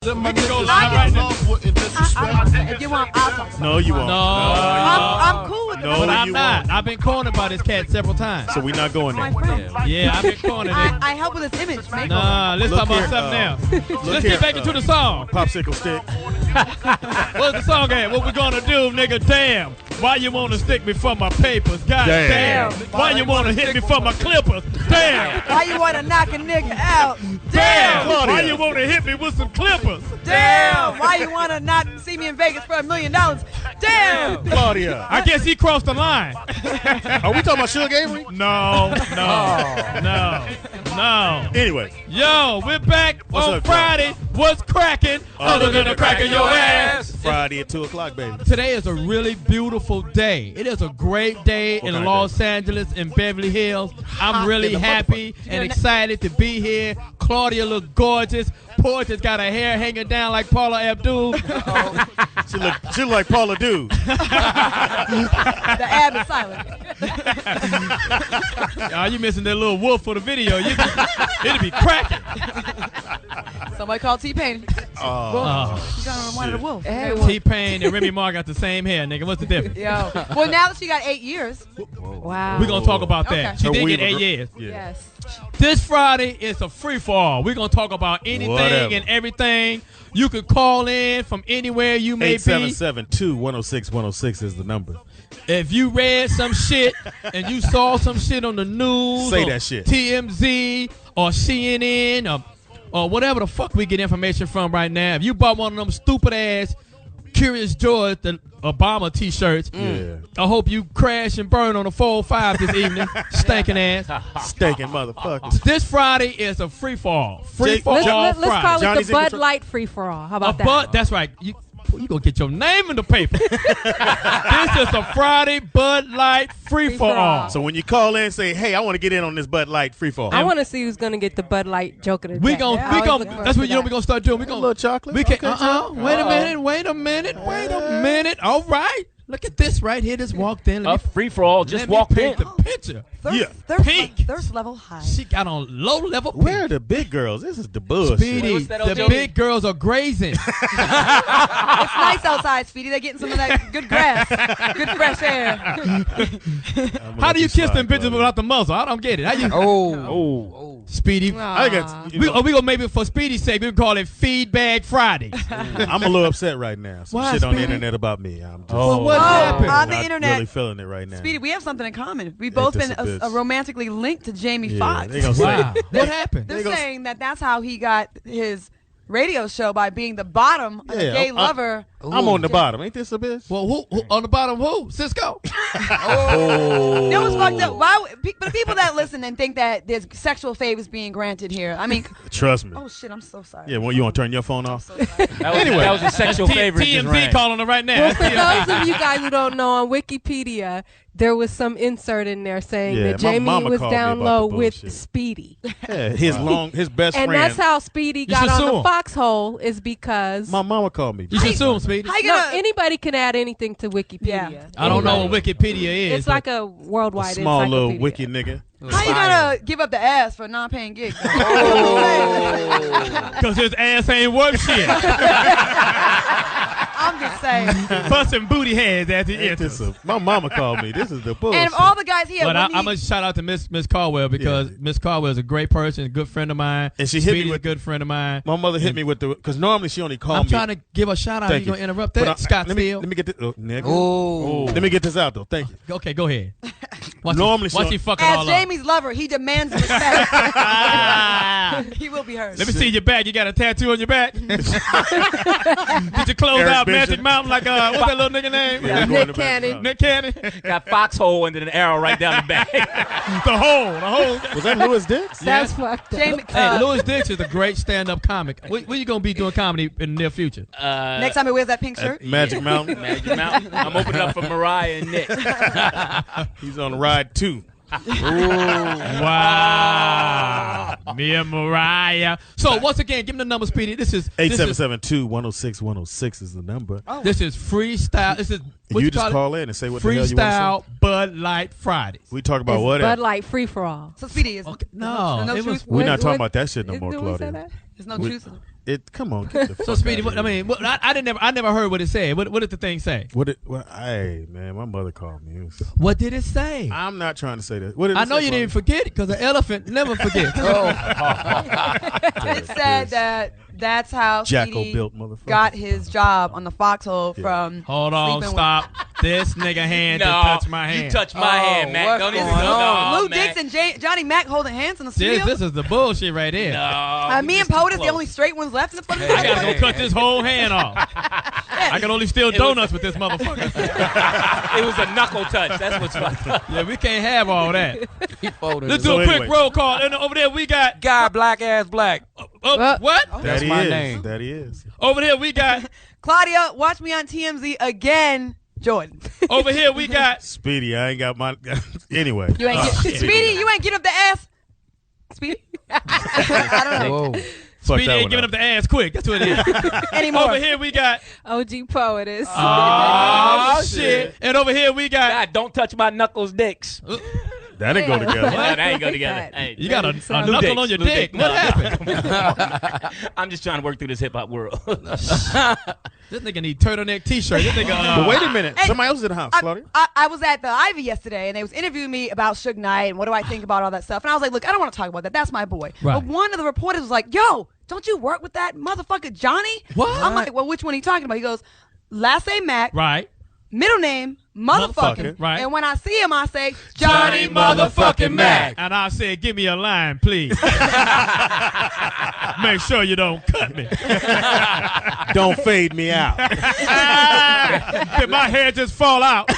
We can go live right now. If you want, I'll talk. No, you won't. No, I'm cool with No, but I'm you not. won't. I've been cornered by this cat several times. So we're not going my there. friend. Yeah, I've been cornered. I help with his image makeover. Nah, let's Look talk about here, something else. Let's here, get back into the song. Popsicle stick. What's the song at? What we gonna do, nigga? Damn. Why you wanna stick me for my papers? God damn. Why you wanna hit me for my clippers? Damn. Why you want to knock a nigga out? Damn. Claudia. Why you wanna hit me with some clippers? Damn. Why you want to not see me in Vegas for $1 million? Damn. Claudia. I guess he crossed the line. Are we talking about Suge Avery? No. Anyway. Yo, we're back What's on up, Friday. What's cracking? Other than a crack in your ass. Friday at 2 o'clock, baby. Today is a really beautiful day. It is a great day in kind of Los Angeles and Beverly Hills. I'm really happy and excited to be here. Claudia looks gorgeous. Poetess got her hair hanging down like Paula Abdul. She look like Paula Dude. The ab is silent. Oh, you missing that little wolf for the video. It'll be cracking. Somebody called T-Pain. Oh, You got one of the wolf. T-Pain and Remy Ma got the same hair, nigga. What's the difference? Yo. Well, now that she got 8 years. Wow. We're going to talk about that. Okay. She Her did weave get 8 of- years. Yeah. Yes. This Friday is a free-for-all. We're going to talk about anything Whatever. and everything. You can call in from anywhere you may be. 877-2-106-106 is the number. If you read some shit and you saw some shit on the news, Say or that shit. TMZ or CNN or whatever the fuck we get information from right now. If you bought one of them stupid ass Curious George, the Obama t-shirts, Yeah. I hope you crash and burn on the 405 this evening, stinking ass. Steaking motherfuckers. This Friday is a free-for-all. Free-for-all Let's Friday. call it Johnny's the in Bud control. Light free for all. How A about that? Bud, that's right. You gonna get your name in the paper. This is a Friday Bud Light free-for-all. So when you call in and say, hey, I want to get in on this Bud Light free fall. I want to see who's gonna get the Bud Light joke of the day. We gon' that's what you know we gonna start doing. We A gonna little chocolate. we can Okay, chocolate. wait a minute. All right. Look at this right here. Just walked in. Up free for all, just walk in. The picture. Yeah. Pink. Thirst level high. She got on low level pink. Where are the big girls? This is the bullshit. Speedy, What's that, the OJ? big girls are grazing. It's nice outside, Speedy. They're getting some of that good grass, good fresh air. How do you kiss them bitches without the muzzle? I don't get it. How you? Oh. Speedy. I got. We gonna maybe for Speedy's sake we can call it Feedbag Friday. I'm a little upset right now. Some Why, shit on the Speedy? internet about me. I'm just Well, what happened? On the not internet, really feeling it right now. Speedy, we have something in common. We've both this been a bitch? romantically linked to Jamie Yeah, Foxx. they gonna say, Wow. What happened? They're saying that that's how he got his radio show, by being the bottom of a gay lover. I'm on the bottom. Ain't this a bitch? Well, who on the bottom? Who? Cisco. Oh. That was fucked up. But people that listen and think that there's sexual favors being granted here. I mean, Trust me. oh shit, I'm so sorry. Yeah, well, you want to turn your phone off? That was a sexual favor. TMZ calling her right now. Well, for those of you guys who don't know, on Wikipedia, there was some insert in there saying Yeah, that my Jamie mama was called me down about low the with bullshit. Speedy. Yeah, his best And friend. that's how Speedy You got should on sue the him. Foxxhole, is because my mama called me. You should sue him, Speedy. How you no, gonna? anybody can add anything to Wikipedia. Yeah. I don't know what Wikipedia is. It's like a worldwide Small little encyclopedia. wiki nigga. How you gonna give up the ass for a non-paying gig? because his ass ain't worth shit. I'm just saying. Busting booty heads at the Ain't end. this my mama called me. This is the bullshit. And of all the guys here, But wouldn't I'm he- gonna shout out to Miss Caldwell because Yeah. Miss Caldwell is a great person, a good friend of mine. And she hit me Speedy's with- a good friend of mine. my mother hit me with the, because normally she only called I'm me. trying to give a shout out. Thank You gonna you. interrupt But that, Scott let me Steele? get this. Oh, nigga. Oh. Let me get this out though. Thank you. Okay, go ahead. Watch Normally watch she he fucking as all Jamie's lover, he demands respect. up. He will be heard. Let me see your back. You got a tattoo on your back? Did you close Eric out Bishop. Magic Mountain like what's that little nigga name? Yeah, we're going to Cannon. Nick Cannon. Got Foxxhole and then an arrow right down the back. The hole. Was that Louis Dix? That's fucked up. Jamie, Hey, Louis Dix is a great stand-up comic. When you gonna be doing comedy in the near future? next time he wears that pink shirt. Magic Mountain. Magic Mountain. I'm opening up for Mariah and Nick. He's on the ride too. Wow. Me and Mariah. So once again, give me the number, Speedy. This is 877-2-106-106 is the number. This is freestyle. This is what You you just call it? call in and say what the hell you want to Freestyle Bud Light Fridays. say. We talk about It's what? Bud Light free for all. So Speedy is Okay. No, no it truth. was. We're not talking What- about that shit no more, Did we say Claudia. that? There's no We- truth. In it. Come on, get the fuck So Speedy, out of I here. mean, I never heard what it said. What did the thing say? Hey, man, my mother called me. What did it say? I'm not trying to say that. What did it I know say, you didn't Claudia? forget it because an elephant never forgets. It said that that's how Jacko Speedy built motherfucker. got his job on the Foxxhole Yeah. from. Hold on, sleeping stop. This nigga hand to No, touch my hand. you touch my hand, Mac. what's Don't even going go. on? No, Lou Mac. Dix and Johnny Mack holding hands in the studio. This is the bullshit right there. No, Me and Poetess, the only straight ones left in the fucking I gotta studio. go cut this whole hand off. I can only steal donuts with this motherfucker. It was a knuckle touch. That's what's fucked up. Yeah, we can't have all that. Let's do So a quick anyway. roll call. And over there we got Guy, black ass black. what? That's That my is. name. That is. Over here we got. Claudia, watch me on TMZ again, Jordan. Over here we got. Speedy, I ain't got my. Anyway. You ain't shit. Speedy, you ain't get up the ass. Speedy? I don't know. Whoa. Fuck Speedy that ain't one giving up. up the ass quick. That's what it is. Anymore. Over here we got. OG Poetess. Oh, shit. And over here we got. God, don't touch my knuckles, dicks. That didn't go together. No, that ain't go together. That. Hey, You got a Lou knuckle Dix, on your Lou dick. Dix. What No, happened? I'm just trying to work through this hip hop world. This nigga need turtleneck t-shirt. This nigga. But wait a minute. Hey, Somebody else in the house, Claudia. I was at the Ivy yesterday, and they was interviewing me about Suge Knight and what do I think about all that stuff. And I was like, look, I don't want to talk about that. That's my boy. Right. But one of the reporters was like, yo, don't you work with that motherfucker Johnny? What? I'm like, well, which one are you talking about? He goes, last name Mack, Right. middle name motherfucking. Right. And when I see him, I say, Johnny Johnny motherfucking Mack. And I said, give me a line, please. Make sure you don't cut me. Don't fade me out. Did my hair just fall out? The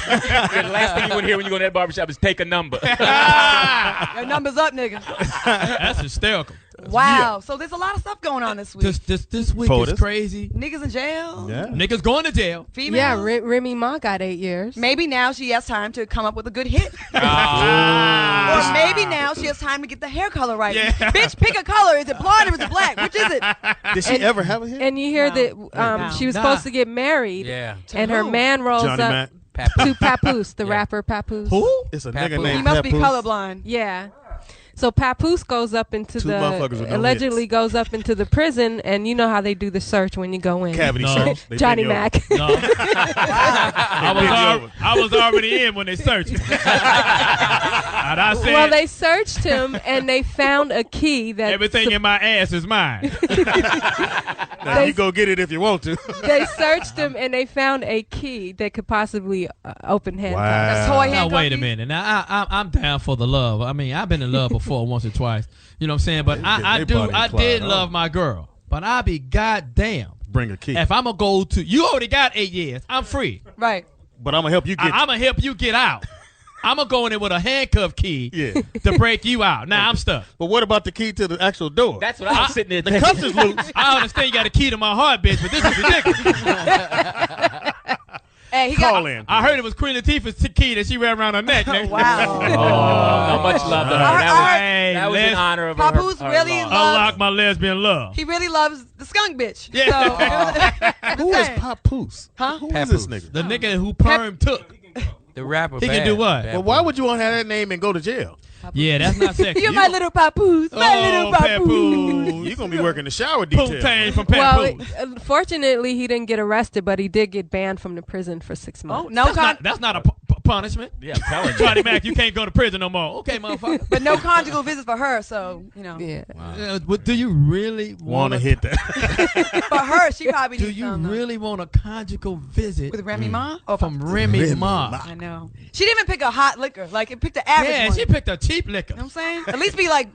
last thing you want to hear when you go to that barbershop is take a number. Your number's up, nigga. That's hysterical. Wow. So there's a lot of stuff going on this week. This week Poetess. is crazy. Niggas in jail. Yeah. Niggas going to jail. Females. Yeah, Remy Ma got 8 years. Maybe now she has time to come up with a good hit. Ah. Or maybe now she has time to get the hair color right. Yeah. Bitch, pick a color. Is it blonde or is it black? Which is it? Did she ever have a hit? And you hear No. that No. she was Nah. supposed to get married, Yeah. and her who? man rolls Johnny up Mack. to Papoose, the Yeah. rapper Papoose. Who? It's a Papoose. nigga named He must be Papoose. colorblind. Yeah. So Papoose goes up into Two motherfuckers with the no allegedly hits. goes up into the prison, and you know how they do the search when you go in. Cavity No. search. They Johnny bend you over. Mack. No. I was already in when they searched. And I said, Well, they searched him and they found a key that everything in my ass is mine. Now you go get it if you want to. they searched him and they found a key that could possibly open handcuffs. That's toy Wow. Now handcuff wait a keys? minute. Now I'm down for the love. I mean, I've been in love before once or twice. You know what I'm saying? But They I body I applied, did huh? love my girl. But I be goddamn. Bring a key. If I'm gonna go to, you already got 8 years. I'm free. Right. But I'm gonna help you get. I'm gonna help you get out. I'm gonna go in there with a handcuff key Yeah. to break you out. Now I'm stuck. But what about the key to the actual door? That's what I was sitting there the thinking. cuffs is loose. I understand you got a key to my heart, bitch, but this is ridiculous. Hey, he Call got. in. I heard it was Queen Latifah's key that she ran around her neck. nigga. Wow. Oh, much love to her. That was Hey, in honor of Papoose her really loss. Unlock my lesbian love. He really loves the skunk bitch. Yeah. So, Who is Papoose? Huh? Who is this Papoose. nigga? The nigga who perm took. The rapper. He can bad. do what? Bad Well, why boy. would you want to have that name and go to jail? Yeah, that's not sexy. You're my little papoose. My little papoose. You're gonna be working the shower Poontang detail. from Well, Papoose. fortunately, he didn't get arrested, but he did get banned from the prison for 6 months. Oh, no That's not a punishment. Yeah, I'm telling you. Johnny Mack, you can't go to prison no more. Okay, motherfucker. But no conjugal visits for her, so, you know. Yeah. But do you really Want to hit that? For her, she probably Do needs you some, really want a conjugal visit with Remy Ma? Or from Remy Ma? I know. She didn't even pick a hot liquor. Like, it picked the average Yeah, one. she picked a cheap liquor. You know what I'm saying? At least be like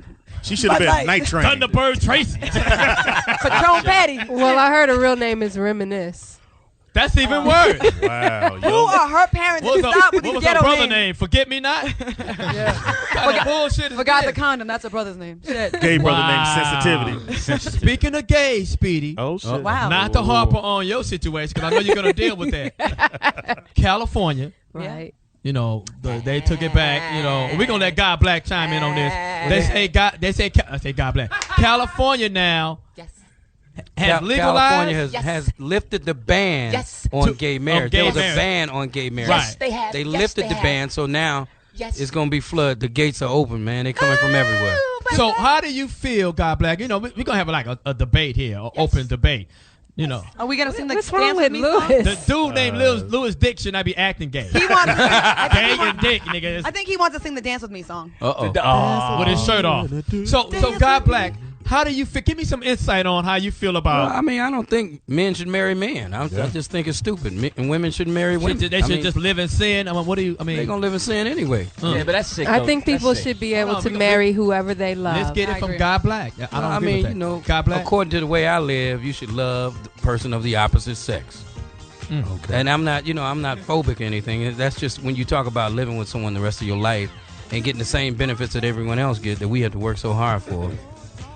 She should have Bud been Light. night train. Thunderbird Tracy. Patron Patty. Well, I heard her real name is Reminisce. That's even worse. Wow. Who Yo. are her parents What to was, stop her, with what these was her ghetto brother names? name? Forget Me Not? What bullshit is Forgot the this? condom. That's her brother's name. Shit. Gay brother Wow. named Sensitivity. Speaking of gay, Speedy. Oh shit. Wow. Not to harper on your situation, because I know you're going to deal with that. California, Right. you know, they took it back. You know, we're going to let God Black chime in on this. They say God Black. California now has legalized. California has lifted the ban on gay marriage. There was a ban on gay marriage. Right. They have. They lifted the ban, so now it's going to be flood. The gates are open, man. They're coming from everywhere. So how do you feel, God Black? You know, we're going to have like a debate here, an open debate. You know. Are we gonna sing the What's Dance wrong With with Me Lewis? The dude named Lewis Dick should not be acting gay. He wants. Gay and Dick, nigga. I think he wants to sing the Dance With Me song. With his shirt off. So God Black, how do you feel? Give me some insight on how you feel about. Well, I mean, I don't think men should marry men. I just think it's stupid. And women shouldn't marry women. They should just live in sin. I mean, what do you? I mean, they're gonna live in sin anyway. Yeah, but that's sick. I though. think That's people sick. should be able to we- marry whoever they love. let's get it I from agree. God Black. I don't I agree mean, with that. you know, God Black. according to the way I live, you should love the person of the opposite sex. Okay. And I'm not phobic or anything. That's just when you talk about living with someone the rest of your life and getting the same benefits that everyone else get that we have to work so hard for.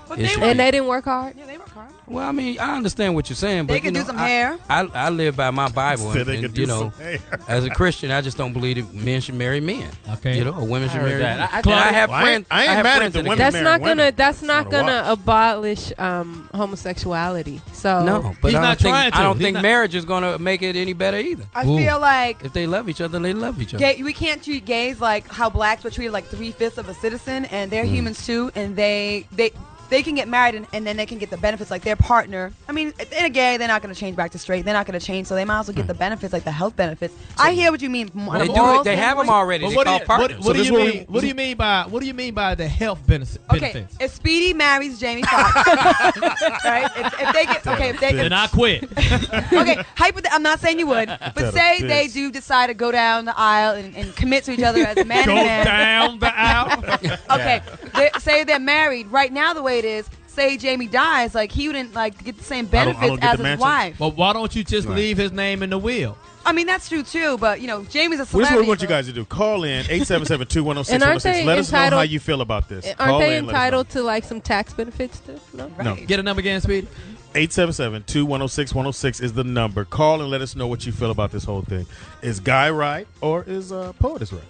But It they should were, And they didn't work hard. yeah, they work hard. Well, I mean, I understand what you're saying, but They can you do know, some hair. I live by my Bible, Said they and could do you know, some hair. as a Christian, I just don't believe that men should marry men. Okay. You know, or women should heard marry that. women. I And I have Well, I friends. ain't- I ain't have mad friends at the that women get- That's marry not women. gonna. That's not Wanna gonna watch. abolish homosexuality. So No, but He's I not don't think, trying to. I don't He's think not- marriage is gonna make it any better either. I Ooh. feel like If they love each other, they love each other. we can't treat gays like how blacks were treated like 3/5 of a citizen, and they're humans too, and they can get married and then they can get the benefits like their partner. I mean, in a gay, they're not going to change back to straight. They're not going to change, so they might as well get the benefits like the health benefits. I hear what you mean. From They a do moral it. They have them standpoint. already. But They what do call you, partners. what So do this you what mean? What do you mean by the health benefits? Okay, if Speedy marries Jamie Foxx, right? If they get if they Then get I quit. okay, I'm not saying you would, but That say a they bitch. do decide to go down the aisle and commit to each other as a man Go and man. down the aisle. Okay, say they're married right now. The way it is, say Jamie dies, like he wouldn't like get the same I benefits don't get as the his mansion? wife. Well, why don't you just Right. leave his name in the will? I mean that's true too, but you know Jamie's a Well, this is celebrity. what we want you guys to do. Call in 877-210-6106. And aren't they Let us know how entitled- you feel about this. aren't Call they in, let us know. entitled to like some tax benefits too? No. No. Right. Get a number again, Speedy. 877-210-6106 is the number. Call and let us know what you feel about this whole thing. Is Guy right or is Poetess right?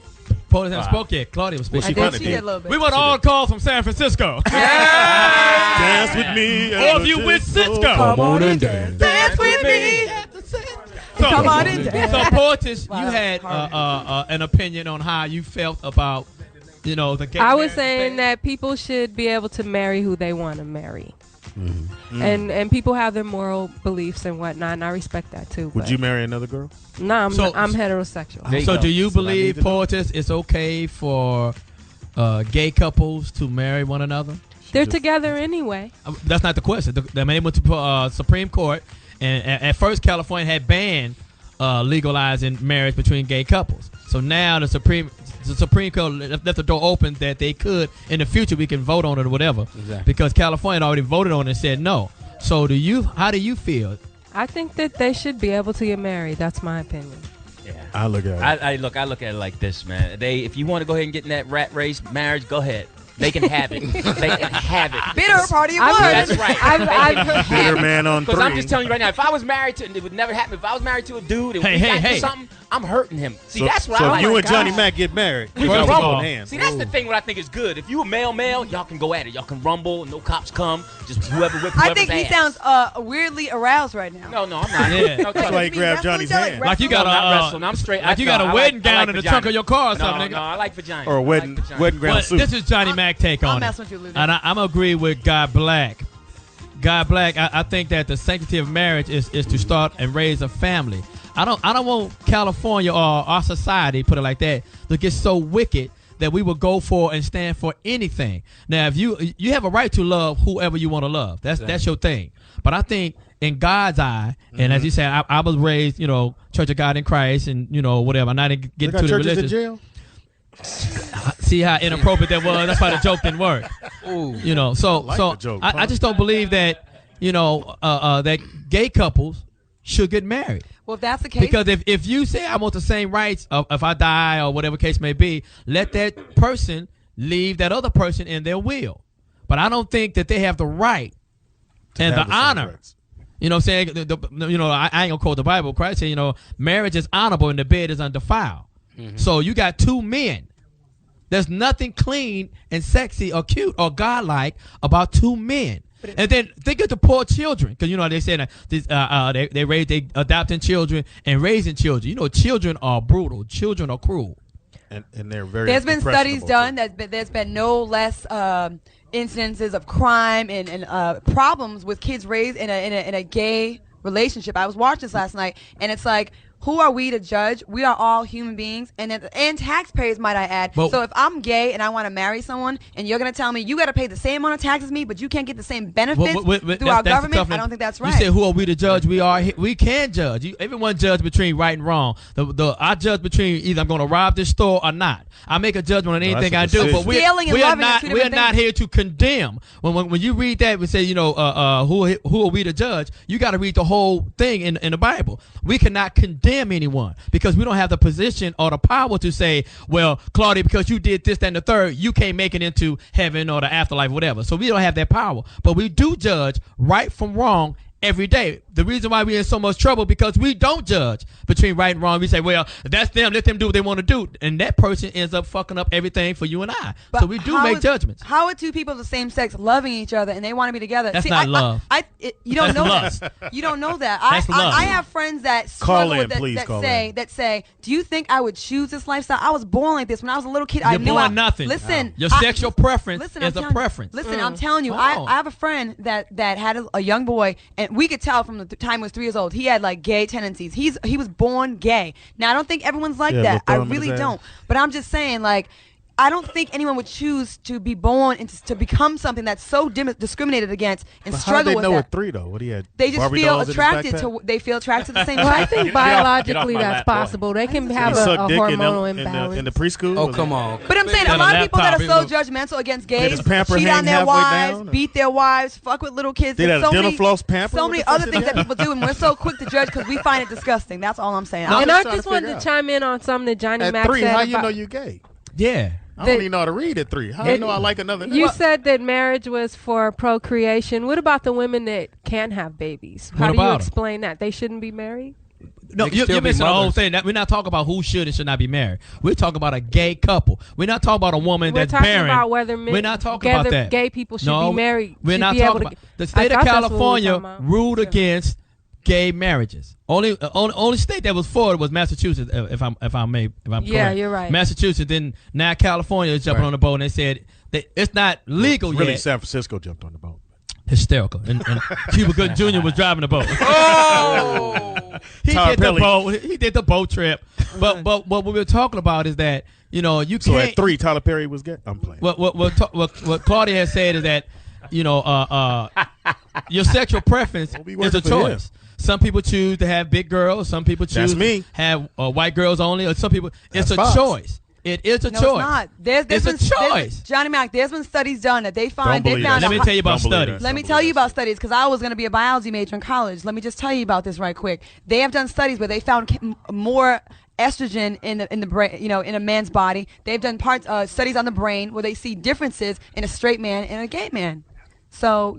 Poetess hasn't spoke yet. Claudia was Well, speaking. she I kinda think she did. did a little bit. We want all calls from San Francisco. Dance with me. Or if you with Cisco. Come on and dance. Dance with me. So, Come on and dance. so Poetess, Wow, you had an opinion on how you felt about, you know, the gay I was marriage saying thing. that people should be able to marry who they want to marry. Mm-hmm. And people have their moral beliefs and whatnot, and I respect that too. Would but you marry another girl? No, I'm So- heterosexual. There you So go. do you So I need believe, to know. Poetess, it's okay for gay couples to marry one another? They're together anyway. That's not the question. They went to Supreme Court, and at first California had banned legalizing marriage between gay couples. So now the Supreme Court left the door open that they could in the future we can vote on it or whatever. Exactly. Because California had already voted on it and said no. So how do you feel? I think that they should be able to get married. That's my opinion. Yeah. I look at it. I look at it like this, man. If you want to go ahead and get in that rat race marriage, go ahead. They can have it. They can have it. Bitter party of I've one. heard- That's right. I've Bitter man on Because I'm 3. just telling you right now, if I was married to, and it would never happen. If I was married to a dude and Hey, we hey, got into hey. something, I'm hurting him. See, So, that's what so I if like. you and Johnny God. Mack get married, We you can guys rumble. hold hands. See, that's the thing. What I think is good. If you a male, y'all can go at it. Y'all can rumble. No cops come. Just whoever whip whoever's I think he ass. sounds weirdly aroused right now. No, I'm not. Yeah. No, That's why he You mean grabbed wrestle Johnny's each other, hand. Like you got No, not a wrestling. I'm straight. like you got a wedding gown in the trunk of your car or something. No, nigga. I like vagina. Or a I wedding like vagina. wedding ground But suit. this is Johnny Mack take I'm on it. messing with you, Lou. And I'm agree with God Black. God Black, I think that the sanctity of marriage is to start and raise a family. I don't want California or our society, put it like that, to get so wicked that we will go for and stand for anything. Now, if you have a right to love whoever you want to love, that's your thing. But I think in God's eye, and as you said, I was raised, Church of God in Christ, and whatever. I'm not They getting got to the churches in religious. jail? See how inappropriate that was. That's why the joke didn't work. Ooh. So like so the joke. I just don't believe that that gay couples should get married. Well, if that's the case, Because if you say I want the same rights if I die or whatever case may be, let that person leave that other person in their will. But I don't think that they have the right and Have the the same honor. rights. You know what I'm saying? I ain't gonna quote the Bible. Christ said, marriage is honorable and the bed is undefiled. So you got two men. There's nothing clean and sexy or cute or godlike about two men. And then think of the poor children, because you know they say that they raise they adopting children and raising children. You know, children are brutal. Children are cruel. And they're very. There's been studies done too. there's been no less incidences of crime and problems with kids raised in a gay relationship. I was watching this last night, and it's like, who are we to judge? We are all human beings, and taxpayers, might I add. So if I'm gay and I want to marry someone, and you're going to tell me you got to pay the same amount of taxes as me, but you can't get the same benefits through our government, I don't think that's right. You said, who are we to judge? We can judge. Everyone judge between right and wrong. I judge between either I'm going to rob this store or not. I make a judgment on anything I do, but we are not here to condemn. When you read that, we say, who are we to judge? You got to read the whole thing in the Bible. We cannot condemn anyone because we don't have the position or the power to say, well, Claudia, because you did this, that, and the third, you can't make it into heaven or the afterlife, whatever. So we don't have that power, but we do judge right from wrong every day. The reason why we're in so much trouble because we don't judge between right and wrong. We say, well, that's them. Let them do what they want to do. And that person ends up fucking up everything for you and I. But so we do make judgments. How are two people of the same sex loving each other and they want to be together? That's not love. You don't know lust. that. You don't know that. That's love. I have friends that struggle with that say, do you think I would choose this lifestyle? I was born like this. When I was a little kid, I knew nothing. Listen. Your sexual preference is a preference. Listen, I'm telling you, I have a friend that had a young boy, and we could tell from the time he was 3 years old, he had like gay tendencies. He was born gay. Now I don't think everyone's like that. I really don't. But I'm just saying, like, I don't think anyone would choose to be born and to become something that's so discriminated against and struggle with that. How did they know at 3 though? What he had? They just feel attracted to. They feel attracted to the same. Well, I think biologically that's possible. They can have a hormonal imbalance in the preschool. Oh, come on! But I'm saying a lot of people that are so judgmental against gays cheat on their wives, beat their wives, fuck with little kids. They had a dental floss pamper. So many other things that people do, and we're so quick to judge because we find it disgusting. That's all I'm saying. And I just wanted to chime in on something that Johnny Mack said. At 3, how you know you gay? Yeah. I don't even know how to read at 3. How do you know I like another? You said that marriage was for procreation. What about the women that can't have babies? How do you explain that? They shouldn't be married? No, you're missing the whole thing. We're not talking about who should and should not be married. We're talking about a gay couple. We're not talking about a woman that's barren. We're talking about whether we're not talking about that. Gay people should be married. We're not talking about the state of California ruled against gay marriages. Only state that was for it was Massachusetts. If I'm correct. Yeah, you're right. Massachusetts. Then now California is jumping on the boat and they said that it's not legal yet. Really, San Francisco jumped on the boat. Hysterical. And Cuba Gooding Jr. was driving the boat. Oh! He did the boat trip. But what we were talking about is that, you can't. So at 3, Tyler Perry was gay? I'm playing. What Claudia has said is that, your sexual preference is a choice. Some people choose to have big girls. Some people choose to have white girls only. Or some people, it's a choice. It is a choice. No, it's not. There's a choice. Johnny Mack, there's been studies done that they found. Let me tell you about studies. Let me tell you about studies because I was going to be a biology major in college. Let me just tell you about this right quick. They have done studies where they found more estrogen in the brain, in a man's body. They've done studies on the brain where they see differences in a straight man and a gay man. So,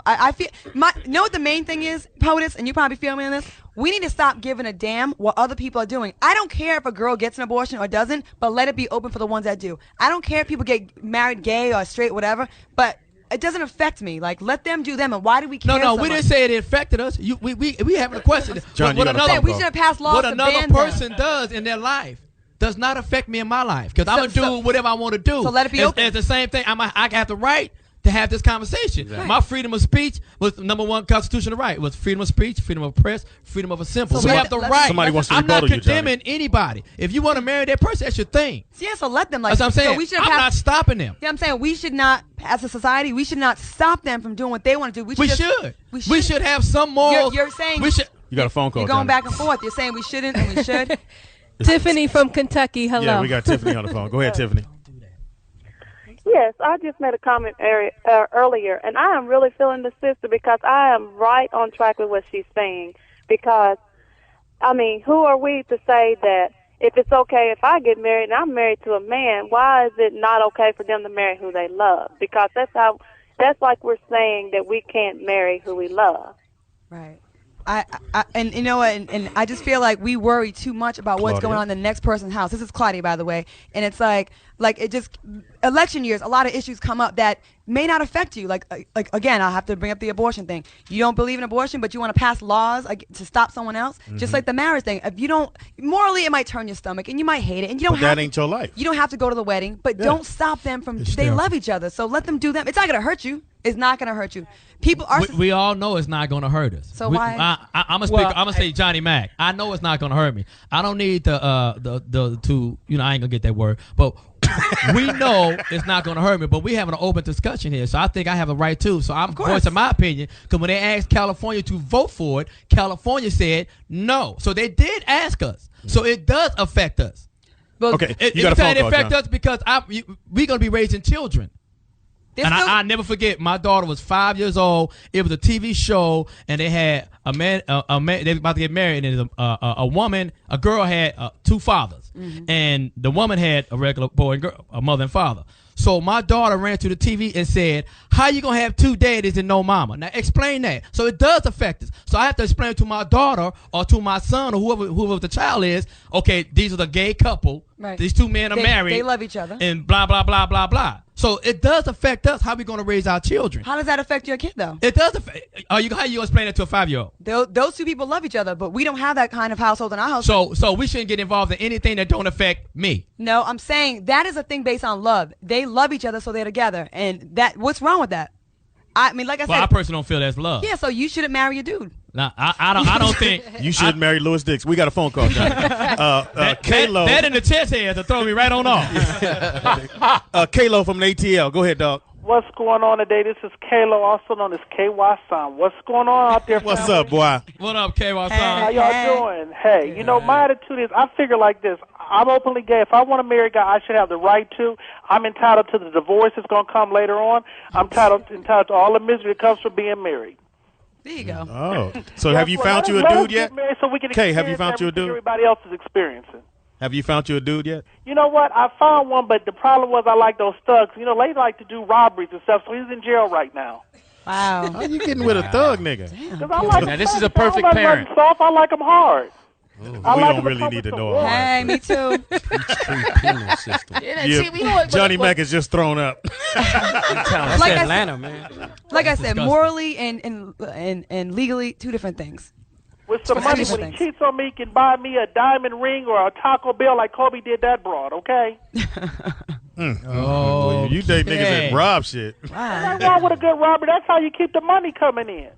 I feel what the main thing is, Poetess, and you probably feel me on this. We need to stop giving a damn what other people are doing. I don't care if a girl gets an abortion or doesn't, but let it be open for the ones that do. I don't care if people get married gay or straight, whatever, but it doesn't affect me. Like, let them do them, and why do we care? No, we didn't say it affected us. We having a question. John, we should have passed laws what another person does in their life does not affect me in my life because I'm gonna do whatever I want to do. So let it be open. It's the same thing. I have the right to have this conversation. Exactly. My freedom of speech was #1 constitutional right. It was freedom of speech, freedom of press, freedom of assembly. So we have the right. Somebody wants to I'm not rebuttal condemning anybody. If you want to marry that person, that's your thing. Yeah, so let them. That's what I'm saying. So I'm not stopping them. Yeah, I'm saying we should not, as a society, we should not stop them from doing what they want to do. We should have some morals. You're saying we should. You got a phone call. You're going back and forth. You're saying we shouldn't and we should. Tiffany from Kentucky. Hello. Yeah, we got Tiffany on the phone. Go ahead, Tiffany. Yes, I just made a comment earlier, and I am really feeling the sister because I am right on track with what she's saying. Because, who are we to say that if it's okay if I get married and I'm married to a man, why is it not okay for them to marry who they love? Because that's like we're saying that we can't marry who we love. Right. And you know what? And I just feel like we worry too much about what's going on in the next person's house. This is Claudia, by the way. And it's like it just election years. A lot of issues come up that may not affect you. Like again, I'll have to bring up the abortion thing. You don't believe in abortion, but you want to pass laws to stop someone else. Just like the marriage thing. If you don't morally, it might turn your stomach, and you might hate it. And you don't. But that ain't your life. You don't have to go to the wedding, but don't stop them from. They love each other, so let them do them. It's not gonna hurt you. It's not gonna hurt you. People are. We all know it's not gonna hurt us. So why? I'm gonna say Johnny Mack. I know it's not gonna hurt me. I don't need the I ain't gonna get that word, but we know it's not gonna hurt me. But we having an open discussion here, so I think I have a right too. So I'm voicing my opinion because when they asked California to vote for it, California said no. So they did ask us. So it does affect us. But okay, it affects us because we're gonna be raising children. And I never forget, my daughter was 5 years old. It was a TV show, and they had a man. They were about to get married, and a girl had two fathers, and the woman had a regular boy and girl, a mother and father. So my daughter ran to the TV and said, "How you gonna have two daddies and no mama?" Now explain that. So it does affect us. So I have to explain to my daughter or to my son or whoever the child is. Okay, these are the gay couple. Right. These two men are married. They love each other. And blah blah blah blah blah. So it does affect us. How we gonna raise our children? How does that affect your kid though? It does affect. How you explain it to a 5-year-old? Those two people love each other, but we don't have that kind of household in our house. So we shouldn't get involved in anything that don't affect me. No, I'm saying that is a thing based on love. They love each other, so they're together. And what's wrong with that? I mean, like I said, I personally don't feel that's love. Yeah, so you shouldn't marry a dude. Nah, I don't think you should marry Louis Dix. We got a phone call, John. Kalo. That in the chest head to throw me right on off. Kalo from the ATL. Go ahead, dog. What's going on today? This is Kalo, also known as KY Son. What's going on out there? What's up, boy? What up, KY Son? How y'all doing? Hey, you know, my attitude is I figure like this. I'm openly gay. If I want to marry a guy, I should have the right to. I'm entitled to the divorce that's going to come later on. I'm entitled to all the misery that comes from being married. There you go. Oh, so have you found you a dude yet? So we can have you found you a dude? Everybody else is experiencing. Have you found you a dude yet? You know what? I found one, but the problem was I like those thugs. You know, they like to do robberies and stuff, so he's in jail right now. Wow. How you getting with a thug nigga? Now, this is a perfect parent. Soft. I like them hard. We don't really need to know all that. Hey, me too. Penal system. Johnny Mack is just thrown up. That's Like Atlanta, man. Like I said, morally and legally, two different things. With some money, when he cheats on me, he can buy me a diamond ring or a Taco Bell like Kobe did that broad, okay? Oh, you date niggas that rob shit. Wow. What's wrong with a good robber? That's how you keep the money coming in.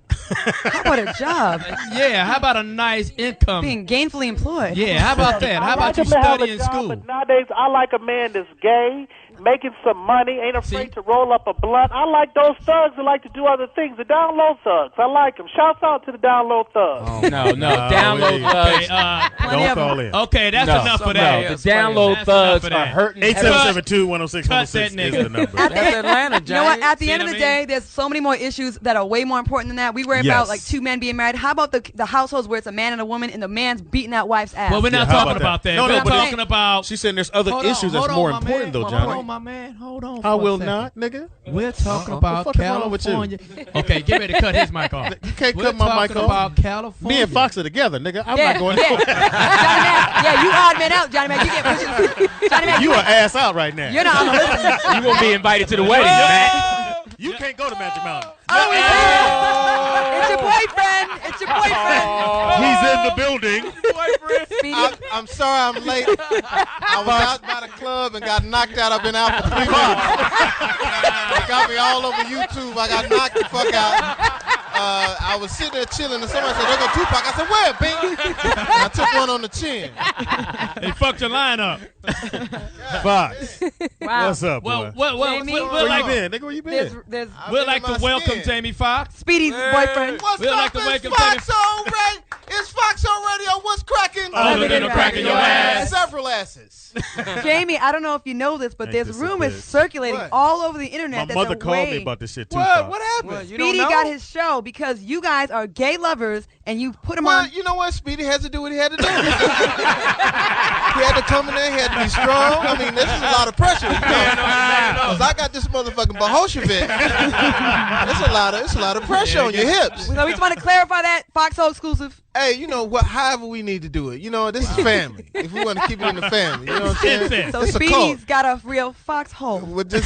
What a job. Yeah, how about a nice income? Being gainfully employed. Yeah, how about that? How about you study in school? But nowadays, I like a man that's gay, making some money, ain't afraid to roll up a blunt. I like those thugs that like to do other things. The down low thugs, I like them. Shouts out to the down low thugs. Oh, no, down low thugs. Don't call in. Okay, that's enough for that. The down low thugs are hurting. 877-2-106-106 is the number. That's Atlanta, You know what? At the See end of what the I mean? day, there's so many more issues that are way more important than that. We worry about like two men being married. How about the households where it's a man and a woman and the man's beating that wife's ass? Well, we're not talking about that. We're talking about. She's saying there's other issues that's more important, though, Johnny. Hold on, my man. Hold on. I will not, nigga. We're talking about What the fuck is wrong with you? California. Okay, get ready to cut his mic off. You can't We're cut my mic talking off. about California. Me and Fox are together, nigga. I'm Yeah, not going yeah. Johnny Mack, yeah, you odd man out, Johnny Mack. You get pushed. Johnny Mack, You are ass out right now. you're not on the list. You won't be invited to the wedding, Matt. You can't go to Magic Mountain. Oh, it's your boyfriend. It's your boyfriend. He's in the building. Speedy. I'm sorry I'm late. I was out by the club and got knocked out. I've been out for 3 months. They got me all over YouTube. I got knocked the fuck out. I was sitting there chilling and somebody said, there go Tupac. I said, where, Bing? And I took one on the chin. They fucked your line up. Fox. Wow. What's up, boy? Well, Jamie? we'd Where like you been? Nigga, where you been? There's we'd like to welcome Jamie Foxx. Speedy's boyfriend. What's We'd up? like to It's welcome Foxxhole Radio. It's Foxxhole Radio. What's cracking? Other than a crack in your ass. Several asses. Jamie, I don't know if you know this, but Ain't there's this a rumors bitch? circulating What? all over the My internet. mother called me about this shit too. What happened? Well, you Speedy don't know? got his show because you guys are gay lovers and you put him Well, on. you know what? Speedy has to do what he had to do. He had to come in there. He had to be strong. I mean, this is a lot of pressure. Because I got this motherfucking Bahoshevic. It's a lot of pressure on your hips. So we just want to clarify that Foxxhole exclusive. Hey, you know what? However we need to do it. You know, this is family. If we want to keep it in the family, you know what I'm saying? So It's a cult. Speedy's got a real foxhole. With this.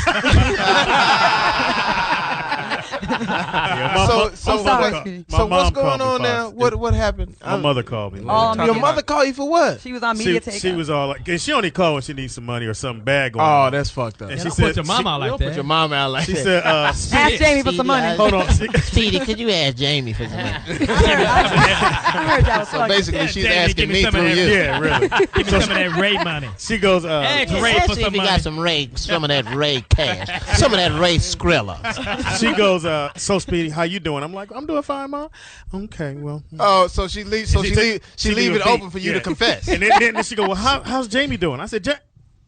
Yeah, So what's mom going called me, on now? Fox. What happened? My mother called me. Oh, Your mother called you for what? She was on media She takeout. was all like, 'cause she only called when she needs some money or something bad going Oh, on. that's fucked up. And Yeah, she don't said, put your mama out like Don't that. put your mom out like she that. said, Ask Jamie for some money. hold on. Speedy, could you ask Jamie for some money? I heard that was So fucking- basically, she's Jamie, asking give me me some of through that- you. Yeah, really. Give me some of that Ray money. She goes, Ask Ray Let's for see some if you got money. some of that Ray cash, some of that Ray Skrilla. she goes, so Speedy, how you doing? I'm like, I'm doing fine, Mom. Okay, well. Oh, so she leaves. So she leave leave it a open beat. for you Yeah. to confess. And then she go, well, how's Jamie doing? I said,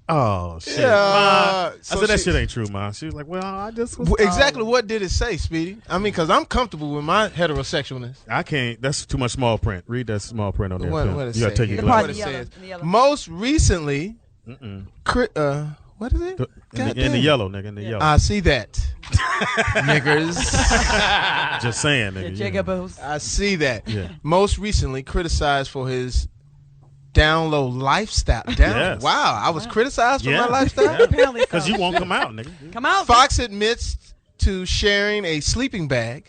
oh, shit. Yeah, Ma. so I said, that she- shit ain't true, Mom. She was like, well, I just was Exactly what did it say, Speedy? I mean, because I'm comfortable with my heterosexualness. I can't. That's too much small print. Read that small print on there. What Phil. it You gotta say? take your The part What in glasses. the it yellow, says. in the yellow. Most recently, what is it? In the yellow, nigga. In the yellow. I see that, niggers. Just saying, nigga. Yeah, Jigabos. I see that. Yeah. Most recently criticized for his down low lifestyle. Yes. Wow, I was criticized for Yeah. my lifestyle. Apparently so. Because you won't come out, nigga. Come out. Fox admits to sharing a sleeping bag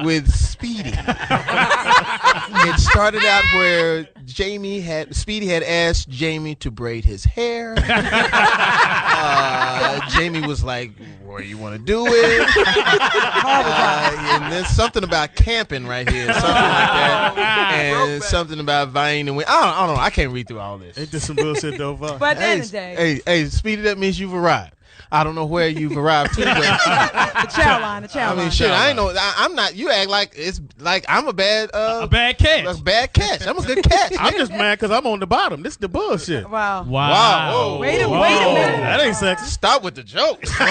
with Speedy. It started out where Speedy had asked Jamie to braid his hair. Jamie was like, where you want to do it? And then something about camping right here, something like that, and something about Vine and I don't know. I can't read through all this. Ain't this some bullshit, though, Fox? But at the end of the day, Hey, Speedy, that means you've arrived. I don't know where you've arrived to, but the chow line, the chow I mean, line. shit, I ain't know. I'm not. You act like it's like I'm a bad catch. a bad catch. I'm a good catch. I'm nigga. just mad because I'm on the bottom. This is the bullshit. Wow. Wow. Whoa. Wait a Whoa. minute. That ain't sexy. Stop with the jokes. So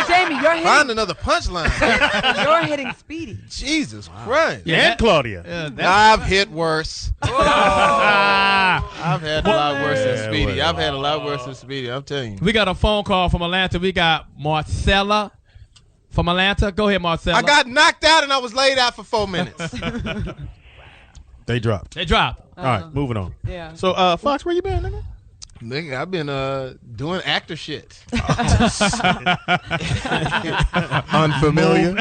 Jamie, you're Find hitting, another punchline. you're hitting Speedy. Jesus Christ. Yeah, And Claudia. I've hit worse. I've had a lot worse than Yeah, Speedy. whatever. I've had a lot worse than Speedy. I'm telling you. We got a phone call from Atlanta. We got Marcella from Atlanta. Go ahead, Marcella. I got knocked out and I was laid out for 4 minutes. They dropped. They dropped. All right, moving on. Yeah. So, Fox, where you been, nigga? Nigga, I've been doing actor shit. Unfamiliar.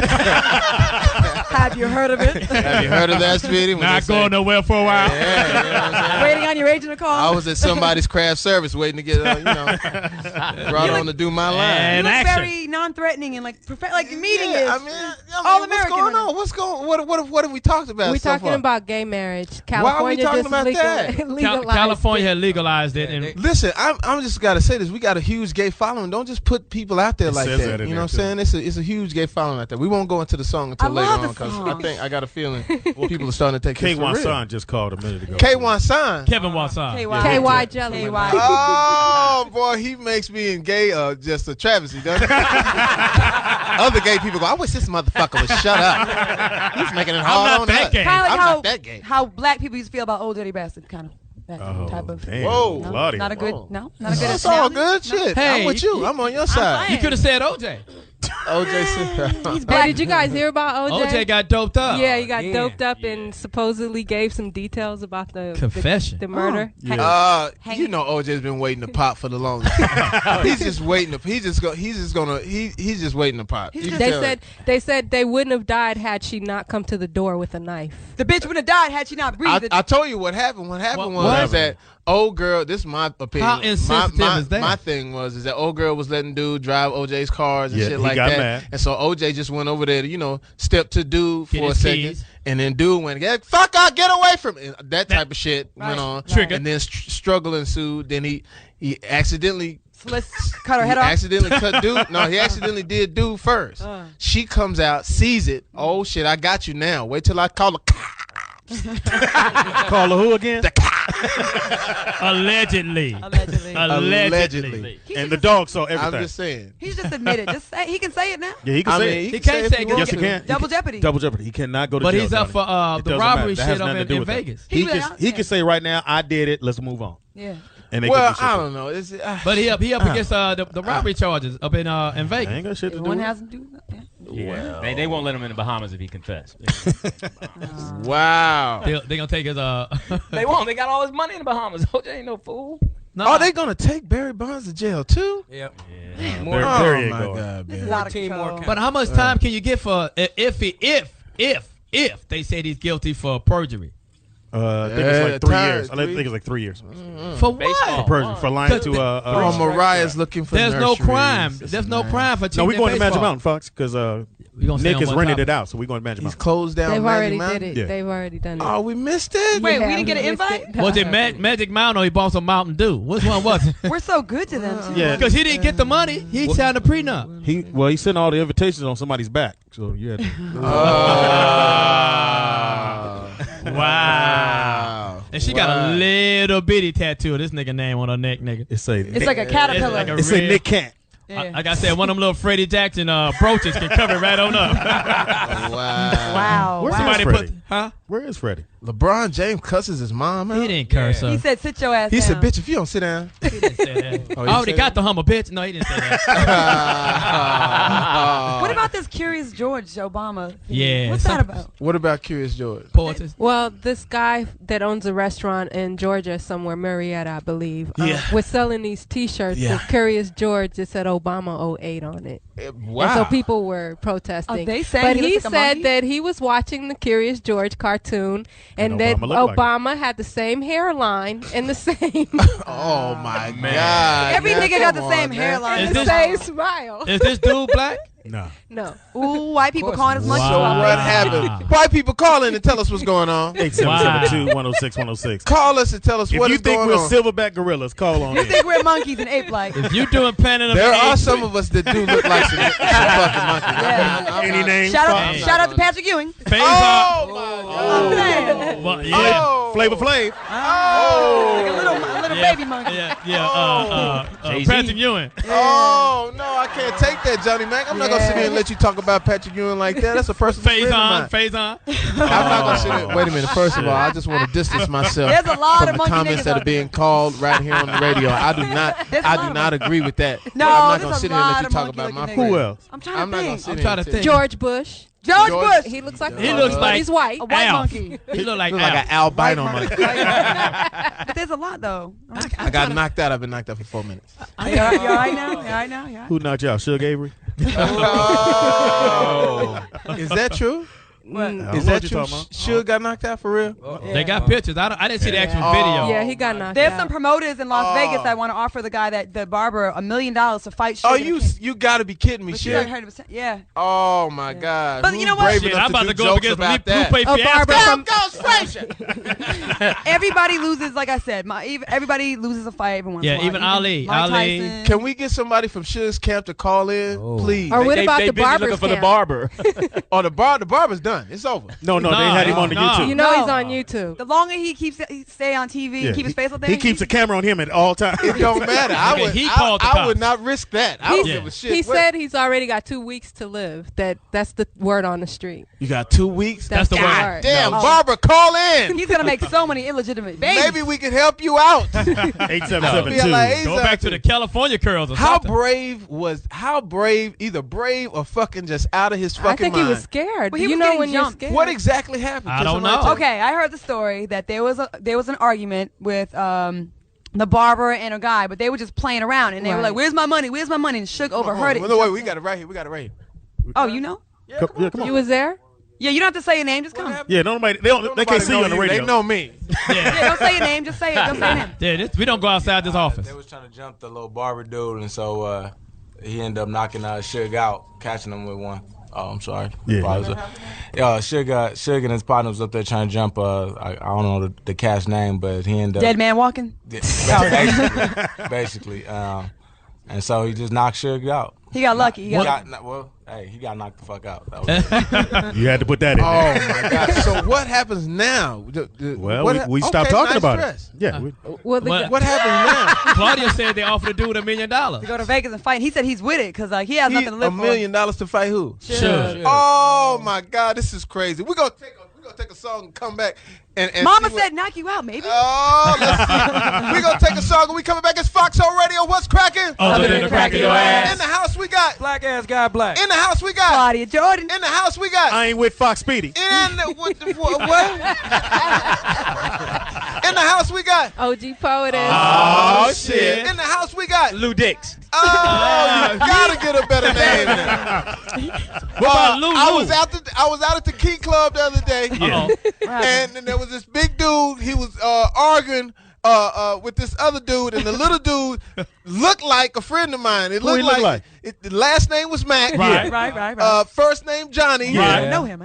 Have you heard of it? Have you heard of that, Speedy? When Not they say- going nowhere for a while. Yeah, you know what I'm saying? Waiting on your agent to call? I was at somebody's craft service waiting to get, brought on to do my line. You And look action. very non-threatening and like the meeting is I mean, all what's American. going right on? What's going? What have we talked about? We're so talking far? about gay marriage. Why are we California talking just about that? legalized California it. had legalized it. And Listen, I'm just gotta say this. We got a huge gay following. Don't just put people out there It like says that. that in You know what there, I'm saying? It's a huge gay following out there. We won't go into the song until I later love on the because song. I got a feeling people are starting to take this for K1 real. Son just called a minute ago. K1 Son. Kevin Watson. KY Jelly. KY. Oh boy, he makes being gay just a travesty, doesn't he? Other gay people go, I wish this motherfucker would shut up. He's making it hard not on that us. gay. Kind of I'm like not that gay. how black people used to feel about old dirty bastard, kind of that Oh, type of. damn. Whoa. No, Claudia. not a good. Whoa. No, not a good. It's all analogy. good shit. Hey, I'm with you. I'm on your side. You could have said OJ. OJ said, Hey, did you guys hear about OJ? OJ got doped up. Yeah, he got doped up and supposedly gave some details about the Confession. the murder. you know OJ's been waiting to pop for the longest. He's just waiting to he's just waiting to pop. You can tell. They said they wouldn't have died had she not come to the door with a knife. The bitch would have died had she not breathed. I told you what happened. What happened What was happened? that old girl. This is my opinion. How insensitive is that? My thing was that old girl was letting dude drive OJ's cars and Yeah, shit he like got that. mad. And so OJ just went over there to step to dude Get for a his second, keys. and then dude went, "Fuck out, get away from me." And that type of shit Right, went on. right. Trigger. And then struggle ensued. Then he accidentally. Let's cut her He head off. accidentally cut dude. No, he accidentally did dude first. She comes out, sees it. Oh shit, I got you now. Wait till I call her. Call her who again? Allegedly. And the dog saw everything. I'm just saying. He's just admitted. Just say he can say it now. Yeah, he can say it. He can't say it. Yes, he can. Double jeopardy. Double jeopardy. He cannot go to But jail. he's up for the robbery shit up in Vegas. He can say right now, I did it. Let's move on. Yeah. And they Well, I don't know. But he up against the robbery charges up in Vegas. Ain't got shit to do. One with it. hasn't do that. Yeah. They won't let him in the Bahamas if he confessed. Wow. They gonna take his They won't. They got all his money in the Bahamas. OJ ain't no fool. No. Are they gonna take Barry Bonds to jail too? Yep. There Oh you my go. God, This is man. out of 14 more control. counts. But how much time can you get for if they said he's guilty for perjury? I think it's like 3 years. I three? think it's like 3 years. For Baseball. what? Perjury, for lying to Oh, Mariah's looking for There's no nurseries. crime. This There's is no nice. crime for cheating. No, we're going to in Magic baseball. Mountain, Fox, because We gonna stay Nick on has one rented topic. it out, so we're going to Magic He's Mountain. closed down. They've Magic already Mountain? did it. Yeah. They've already done it. Oh, we missed it. Wait, we Yeah, didn't get an missed invite? it. Was it Magic Mountain or he bought some Mountain Dew? Which one was it? We're so good to them. Too. Yeah. Because he didn't get the money. He signed a prenup. He sent all the invitations on somebody's back. So you had to. Wow. And she got a little bitty tattoo of this nigga name on her neck, nigga. It's like a caterpillar. Like a It's a real- Nick Cat. Yeah. Like I said, one of them little Freddie Jackson brooches can cover it right on up. Wow. Where's wow. Somebody Freddie? put, huh? Where is Freddie? LeBron James cusses his mom out. He didn't curse her. He said, "Sit your ass He down." said, "Bitch, if you don't sit down." He didn't say that. Oh, I he already said got the humble bitch. No, he didn't say that. What about this Curious George Obama thing? Yeah, What's that about? What about Curious George? Poetess. Well, this guy that owns a restaurant in Georgia somewhere, Marietta, I believe, Yeah. was selling these T-shirts Yeah. with Curious George that said Obama 08 on it. Wow. And so people were protesting. Oh, they saying but he he looks like a said monkey? that he was watching the Curious George cartoon and And that Obama looked like Obama had the same hairline and the same Oh my God. Every man, nigga got come the same on, man. hairline. Is and the this- same smile. Is this dude black? No. No. Ooh, white people calling us monkey. So Wow. what happened? White people call in and tell us what's going on. 8772-106-106. Call us and tell us If what you is think going we're on. silverback gorillas, call on You in. think we're monkeys and ape-like? If you doing Planet of There the are Apes, some of us that do look like some fucking monkeys. Yeah. Any names? Shout Fox? out, shout out to Patrick Ewing. Phase Oh my God. I'm saying. Well, yeah. Oh. Flavor Flav. Like a little Yeah. baby monkey. Yeah. Jay-Z. Patrick Ewing. Oh no, I can't take that, Johnny Mac. I'm not gonna sit here and let you talk about Patrick Ewing like that. That's a personal Phase friend of on. mine. Phase on. I'm not gonna sit here. Wait a minute. First of all, I just want to distance myself There's a lot from of the monkey comments niggas that out are being called right here on the radio. I do There's a lot of not agree with that. No, But I'm not there's gonna a sit here and lot let you of talk about my monkey-looking friend. Who else? I'm trying I'm to not gonna think. sit I'm here trying and to say- think. George Bush. George George- Bush. He looks like He looks but like he's white. A white Alf. monkey. He look like Look like Alf. an albino monkey. But there's a lot though. I got knocked out. I've been knocked out for 4 minutes. You all right now? You all right now? You all right? Who knocked you out? Suge Avery? Oh, is that true? What? I don't Is know that what true? you're talking about. Suge got knocked out for real? They got pictures. I didn't see the actual Oh. video. Yeah, he got knocked There's out. some promoters in Las Oh. Vegas that want to offer the guy the barber $1 million to fight. Oh, Suge you got to be kidding me, But she's like Suge. 100%. Yeah. Oh my God! But you Who's know what? brave Shit, enough I'm about to do go up jokes against about that? Lupe A barber Fiasco. from Goes Frazier. Everybody loses, like I said. Everybody loses a fight every once in a Yeah, while. even Ali. Mike Ali. Tyson. Can we get somebody from Suge's camp to call in, please? Or what They about the busy looking barber's for the camp? barber. Oh, the barber's done. It's over. No, they No, had him on the no. YouTube. You know No. he's on YouTube. The longer he stay on TV Yeah. and keep his face up there, He keeps a camera on him at all times. It don't matter. Okay, he called the I would cops. not risk that. I don't He- give a shit. He What? said he's already got 2 weeks to live. That's the word on the street. You got 2 weeks. That's the God word. Damn, No. barber, call in. He's gonna make so many illegitimate babies. Maybe we can help you out. 8772. Like, Go back to the California curls or How something. brave, either brave or fucking just out of his fucking I think mind. he was scared. Well, he you was know getting when jumped. you're scared. What exactly happened? I Can don't somebody know. tell me? Okay, I heard the story that there was an argument with the barber and a guy, but they were just playing around and they were Right. like, "Where's my money? Where's my money?" And Suge overheard it. No, wait, we got it right here. We got it right here. Oh, you know? Come on. You was there? Yeah, you don't have to say your name. Just come. Yeah, nobody. They can't see you on the radio. They know me. Yeah, don't say your name. Just say it. Don't say your name. Yeah, we don't go outside this office. They was trying to jump the little barber dude, and so he ended up knocking Suge out, catching him with one. Oh, I'm sorry. Yeah. Suge and his partner was up there trying to jump. I don't know the cat's name, but he ended up Dead man walking. basically. And so he just knocked Suge out. He got lucky. He got he got knocked the fuck out. You had to put that in Oh there. my God! So what happens now? Well, we stopped talking about it. Yeah. What happens now? Claudia said they offered a dude $1 million to go to Vegas and fight. And he said he's with it because he has nothing to live $1 for. million to fight who? Sure. Oh my God! This is crazy. We're gonna take a song and come back. And Mama said knock you out, maybe. Oh, let's see. We're going to take a song and we coming back. It's Foxxhole Radio. What's cracking? Other than the crack of your ass. In the house we got. Black ass guy black. In the house we got. Claudia Jordan. In the house we got. I ain't with Fox Speedy. In the, what? In the house we got. OG Poetess. Oh, shit. In the house we got. Lou Dix. Oh, you gotta get a better name than What about Lou? I was out at the Key Club the other day. Yeah. And there was this big dude. He was arguing with this other dude, and the little dude looked like a friend of mine. It looked like the last name was Mack. Right. First name Johnny. Yeah. I know him.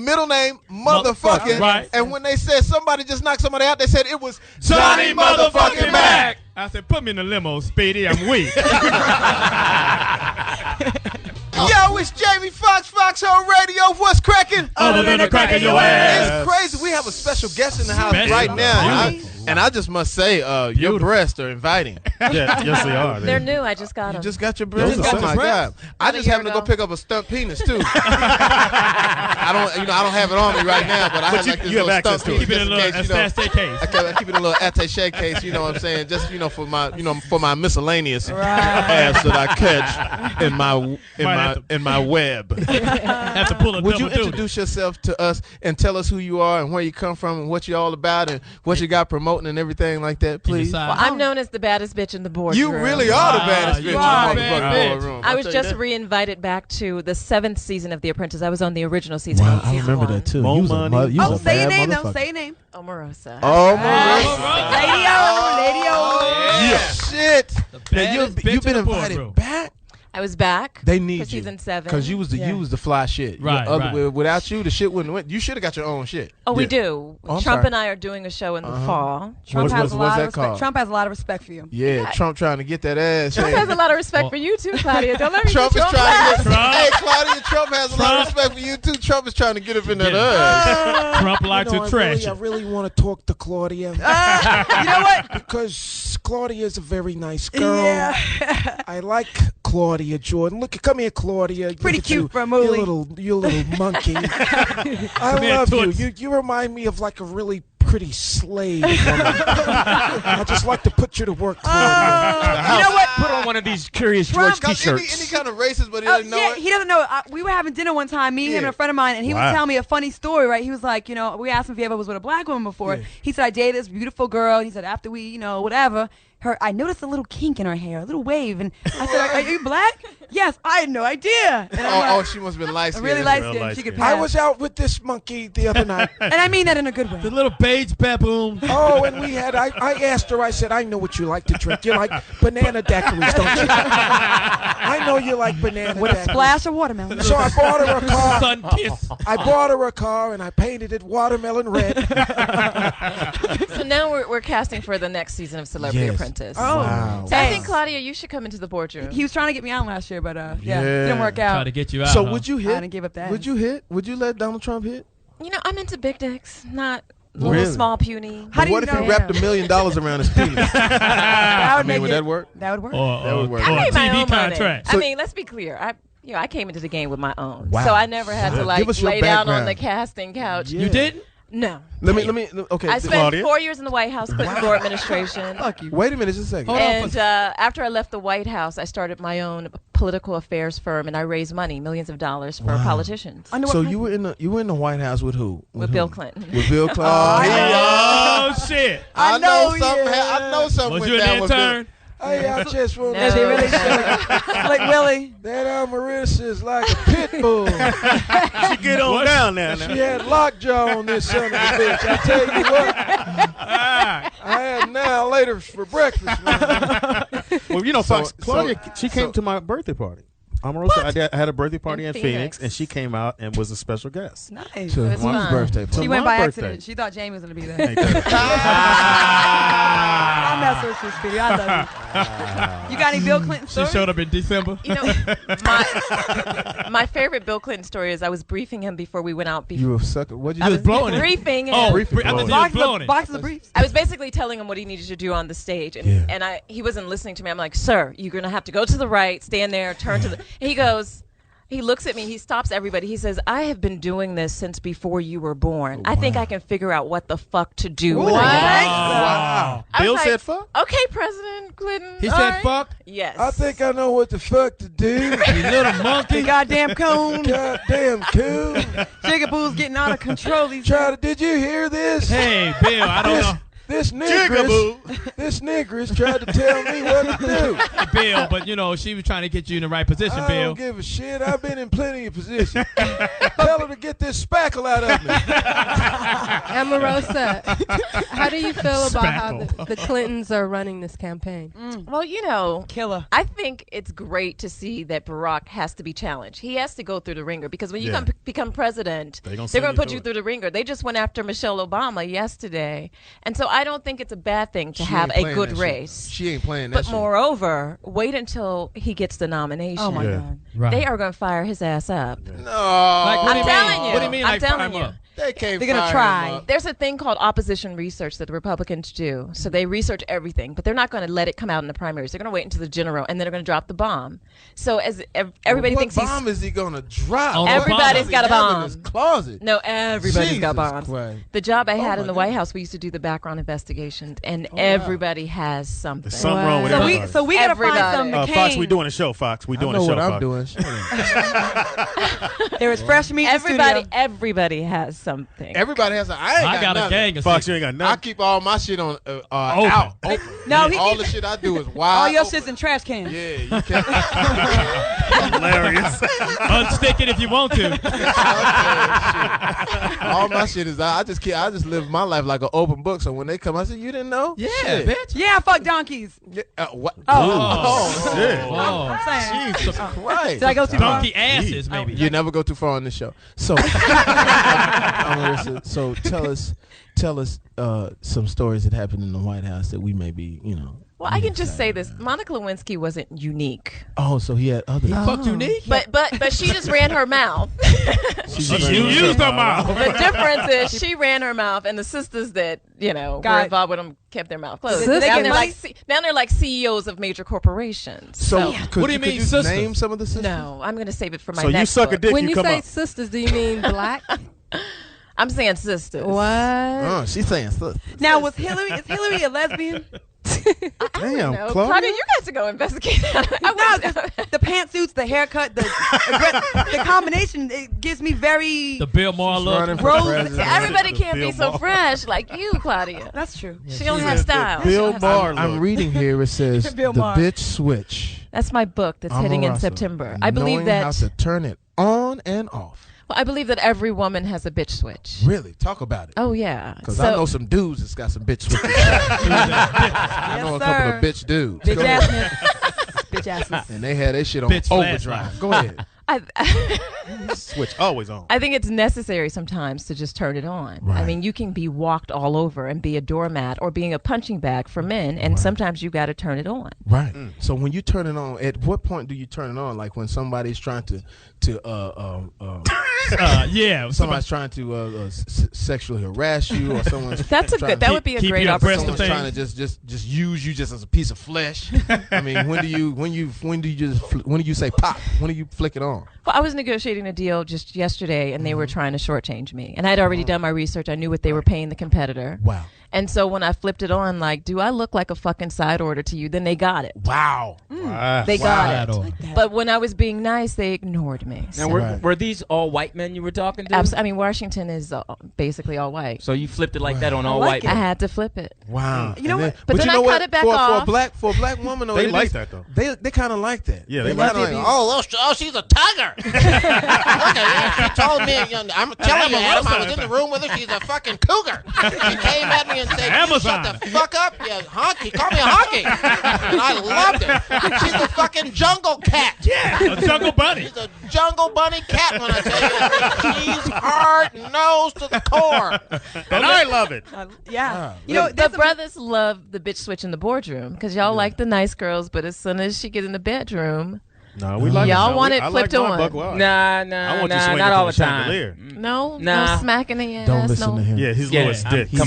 Middle name motherfucking. Right. And when they said somebody just knocked somebody out, they said it was Johnny motherfucking Mack. I said, put me in the limo, Speedy. I'm weak. Yo, it's Jamie Foxx, Foxxhole Radio. What's cracking? Other than the crack of your ass. It's crazy. We have a special guest in the house right now. And I just must say, your breasts are inviting. Yes, they are. They're new. I just got them. You just got your breasts? Those are Oh, my God. I just happened to go pick up a stunt penis, too. I don't have it on me right now, but I have like this you have little access stunt to it. Keep penis. it in a little attaché case. I keep it in a little attaché case, you know what I'm saying? Just, for my miscellaneous ass that I catch in my web. Have to pull a Would you double introduce yourself to us and tell us who you are and where you come from and what you're all about and what you got promoting and everything like that, please? Well, I'm known as the baddest bitch in the boardroom. You really are the baddest bitch in the motherfucking boardroom. I was just re-invited back to the 7th season of The Apprentice. I was on the original season. Wow, I remember that too. Say your name, though. Say your name. Omarosa. Omarosa. Lady O. Yeah. Shit. Now, you've been invited back? I was back. They need for you season 7 because you was the fly shit. Right. Without you, the shit wouldn't win. You should have got your own shit. Oh, we do. Oh, Trump sorry. and I are doing a show in the fall. Trump has a lot of respect. respect. Trump has a lot of respect for you. Yeah, Trump trying to get that ass. Trump has a lot of respect for you too, Claudia. Don't let me Trump get is you on trying to blast. Hey, Claudia, Trump has a lot of respect for you too. Trump is trying to get up in that ass. Trump likes to trash I really want to talk to Claudia. You know what? Because Claudia is a very nice girl. Yeah. I like Claudia Jordan. Come here, Claudia. Pretty cute for a movie. You little monkey. I love you. You remind me of like a really pretty slave woman. I just like to put you to work, Claudia. You know what? Put on one of these Curious George t-shirts. Any kind of racist, but he doesn't know it. He doesn't know. We were having dinner one time, him and a friend of mine, and he was telling me a funny story, right? He was like, we asked him if he ever was with a black woman before. He said, I dated this beautiful girl, and he said, after we, whatever, I noticed a little kink in her hair, a little wave, and I said, are you black? Yes, I had no idea. And she must have been light-skinned. Really light-skinned. She could pass. I was out with this monkey the other night. And I mean that in a good way. The little beige baboon. Oh, and I asked her, I said, I know what you like to drink. You like banana daiquiris, don't you? I know you like banana with daiquiris. A splash of watermelon. So I bought her a car. Sun kiss. I bought her a car, and I painted it watermelon red. So now we're casting for the next season of Celebrity Apprentice. Oh. Wow. So I think, Claudia, you should come into the boardroom. He was trying to get me on last year, but it didn't work out. Try to get you out. So would you hit? I didn't give up that. Would you hit? Would you let Donald Trump hit? I'm into big dicks, not little small puny. But what if he wrapped $1 million around his penis? Would that work? That would work. That would work. I made my TV own contract. money. I mean, let's be clear. I came into the game with my own, Wow. so I never had to Give us your lay down on background. the casting couch. You didn't? No. Let me. Okay, I spent Claudia. 4 years in the White House, Clinton Gore administration. Wait a minute, just a second. And after I left the White House, I started my own political affairs firm, and I raised money, millions of dollars for politicians. So you were in the White House with who? With Bill Clinton. With Bill Clinton. Oh shit! I know something. I know something. Was you an intern? Hey, I just want No, to they really should. Like Willie. That Omarosa is like a pit bull. She get on down now. She had lockjaw on this son of a bitch. I tell you what. I had now later for breakfast. Man. Well, Fox, Claudia, she came to my birthday party. Omarosa, I had a birthday party in Phoenix, and she came out and was a special guest. Nice. To was mom's fun. birthday. She went by accident. She thought Jamie was going to be there. I mess with you, Speedy. I love you. You got any Bill Clinton stories? She showed up in December. You know, my favorite Bill Clinton story is I was briefing him before we went out. You were sucker. What you was blowing him? Briefing him. Oh, briefing. I thought you was blowing him. Boxes of briefs. I was basically telling him what he needed to do on the stage, and he wasn't listening to me. I'm like, sir, you're gonna have to go to the right, stand there, turn to the. And he goes. He looks at me. He stops everybody. He says, I have been doing this since before you were born. I think I can figure out what the fuck to do. What? Wow. Bill said fuck? Okay, President Clinton. He said fuck? Yes. I think I know what the fuck to do. You little monkey. Goddamn coon. Goddamn coon. Jigaboo's getting out of control. Did you hear this? Hey, Bill, I don't know. This negress tried to tell me what to do. Bill, but you know, she was trying to get you in the right position, I Bill. don't give a shit. I've been in plenty of positions. Tell her to get this spackle out of me. Omarosa, how do you feel about how the Clintons are running this campaign? Well, you know, killer. I think it's great to see that Barack has to be challenged. He has to go through the ringer because when you become president, they're going to put you through the ringer. They just went after Michelle Obama yesterday. And so I don't think it's a bad thing to have a good race. She ain't playing that But moreover, wait until he gets the nomination. Oh, my God. Right. They are going to fire his ass up. No. I'm telling you. What do you mean, I'm like, telling fire you. him up? They can't They're going to try. There's a thing called opposition research that the Republicans do. So they research everything, but they're not going to let it come out in the primaries. They're going to wait until the general, and then they're going to drop the bomb. So as everybody thinks what bomb is he going to drop? Oh, everybody's got a bomb. In his closet. No, everybody's got bombs. Christ. The job I had in the White House, we used to do the background investigations, and everybody has something. There's something wrong with everybody. So we got to find some McCain. Fox, we doing a show, Fox. We doing a show, I'm Fox. doing. There is fresh meat in the studio. Everybody has something. Everybody has a. I got a gang of Fox, you ain't got nothing. I keep all my shit on out. Open. No, all the shit I do is wide. All your open. shit's in trash cans. Yeah, you can't. Hilarious. Unstick it if you want to. All my shit is I just live my life like an open book. So when they come, I say, "You didn't know?" Yeah, shit. bitch. Yeah, fuck donkeys. Yeah, what? Shit. I'm saying. Jesus Christ! Did I go too far? Donkey asses, maybe. You never go too far on this show. So, so tell us some stories that happened in the White House that we may be, Well, I can just say this: Monica Lewinsky wasn't unique. Oh, so he had other. Fuck unique. But she just ran her mouth. She used her mouth. The difference is she ran her mouth, and the sisters that were involved with them kept their mouth closed. Now they're like CEOs of major corporations. So what do you mean, sisters? Name some of the sisters. No, I'm going to save it for my So next you suck book. a dick, When you come say up. sisters, do you mean black? I'm saying sisters. What? Oh, she's saying sisters. Now, is Hillary a lesbian? Damn, No, Claudia. Claudia, you got to go investigate that. The pantsuits, the haircut, the combination, it gives me very... The Bill Maher look. Everybody can't be so fresh like you, Claudia. That's true. She don't have style. Bill Maher. I'm reading here. It says the Bill Maher. bitch switch. That's my book that's hitting in Omarosa. September. I believe Knowing that. how to turn it on and off. Well, I believe that every woman has a bitch switch. Really? Talk about it. Oh yeah. Because I know some dudes that's got some bitch switches. I know a couple of bitch dudes. Bitch Go ahead. Bitch asses. And they had their shit on Bitch overdrive. Go ahead. Switch always on. I think it's necessary sometimes to just turn it on. Right. I mean, you can be walked all over and be a doormat or being a punching bag for men, and sometimes you got to turn it on. Right. So when you turn it on, at what point do you turn it on? Like when somebody's trying to somebody's trying to sexually harass you, or someone's that would be a great opportunity. Someone's trying to just use you just as a piece of flesh. I mean, when do you say pop? When do you flick it on? Well, I was negotiating a deal just yesterday, and they were trying to shortchange me. And I'd already done my research. I knew what they were paying the competitor. Wow. And so when I flipped it on, like, do I look like a fucking side order to you? Then they got it. Wow. They got it. But when I was being nice, they ignored me. Now, were these all white men you were talking to? I mean, Washington is basically all white. So you flipped it like that on all white men? I had to flip it. Wow. You know what? But then I cut it back off. For a black woman, though, They like that, though. They kind of like that. Yeah, they like like that. Oh, she's a tiger. She told me, I'm telling you, Adam, I was in the room with her. She's a fucking cougar. She came at me me and said, "You shut the fuck up, you honky." Call me a honky, and I loved it. She's a fucking jungle cat. Yeah, a jungle bunny. She's a jungle bunny cat. When I tell you, she's hard nosed to the core, and I love it. You know, the brothers love the bitch switch in the boardroom because y'all like the nice girls, but as soon as she get in the bedroom. No, we like y'all want it flipped on. Nah, not all the time. No smacking the ass. Don't listen to him. Yeah, he's Louis Dick. He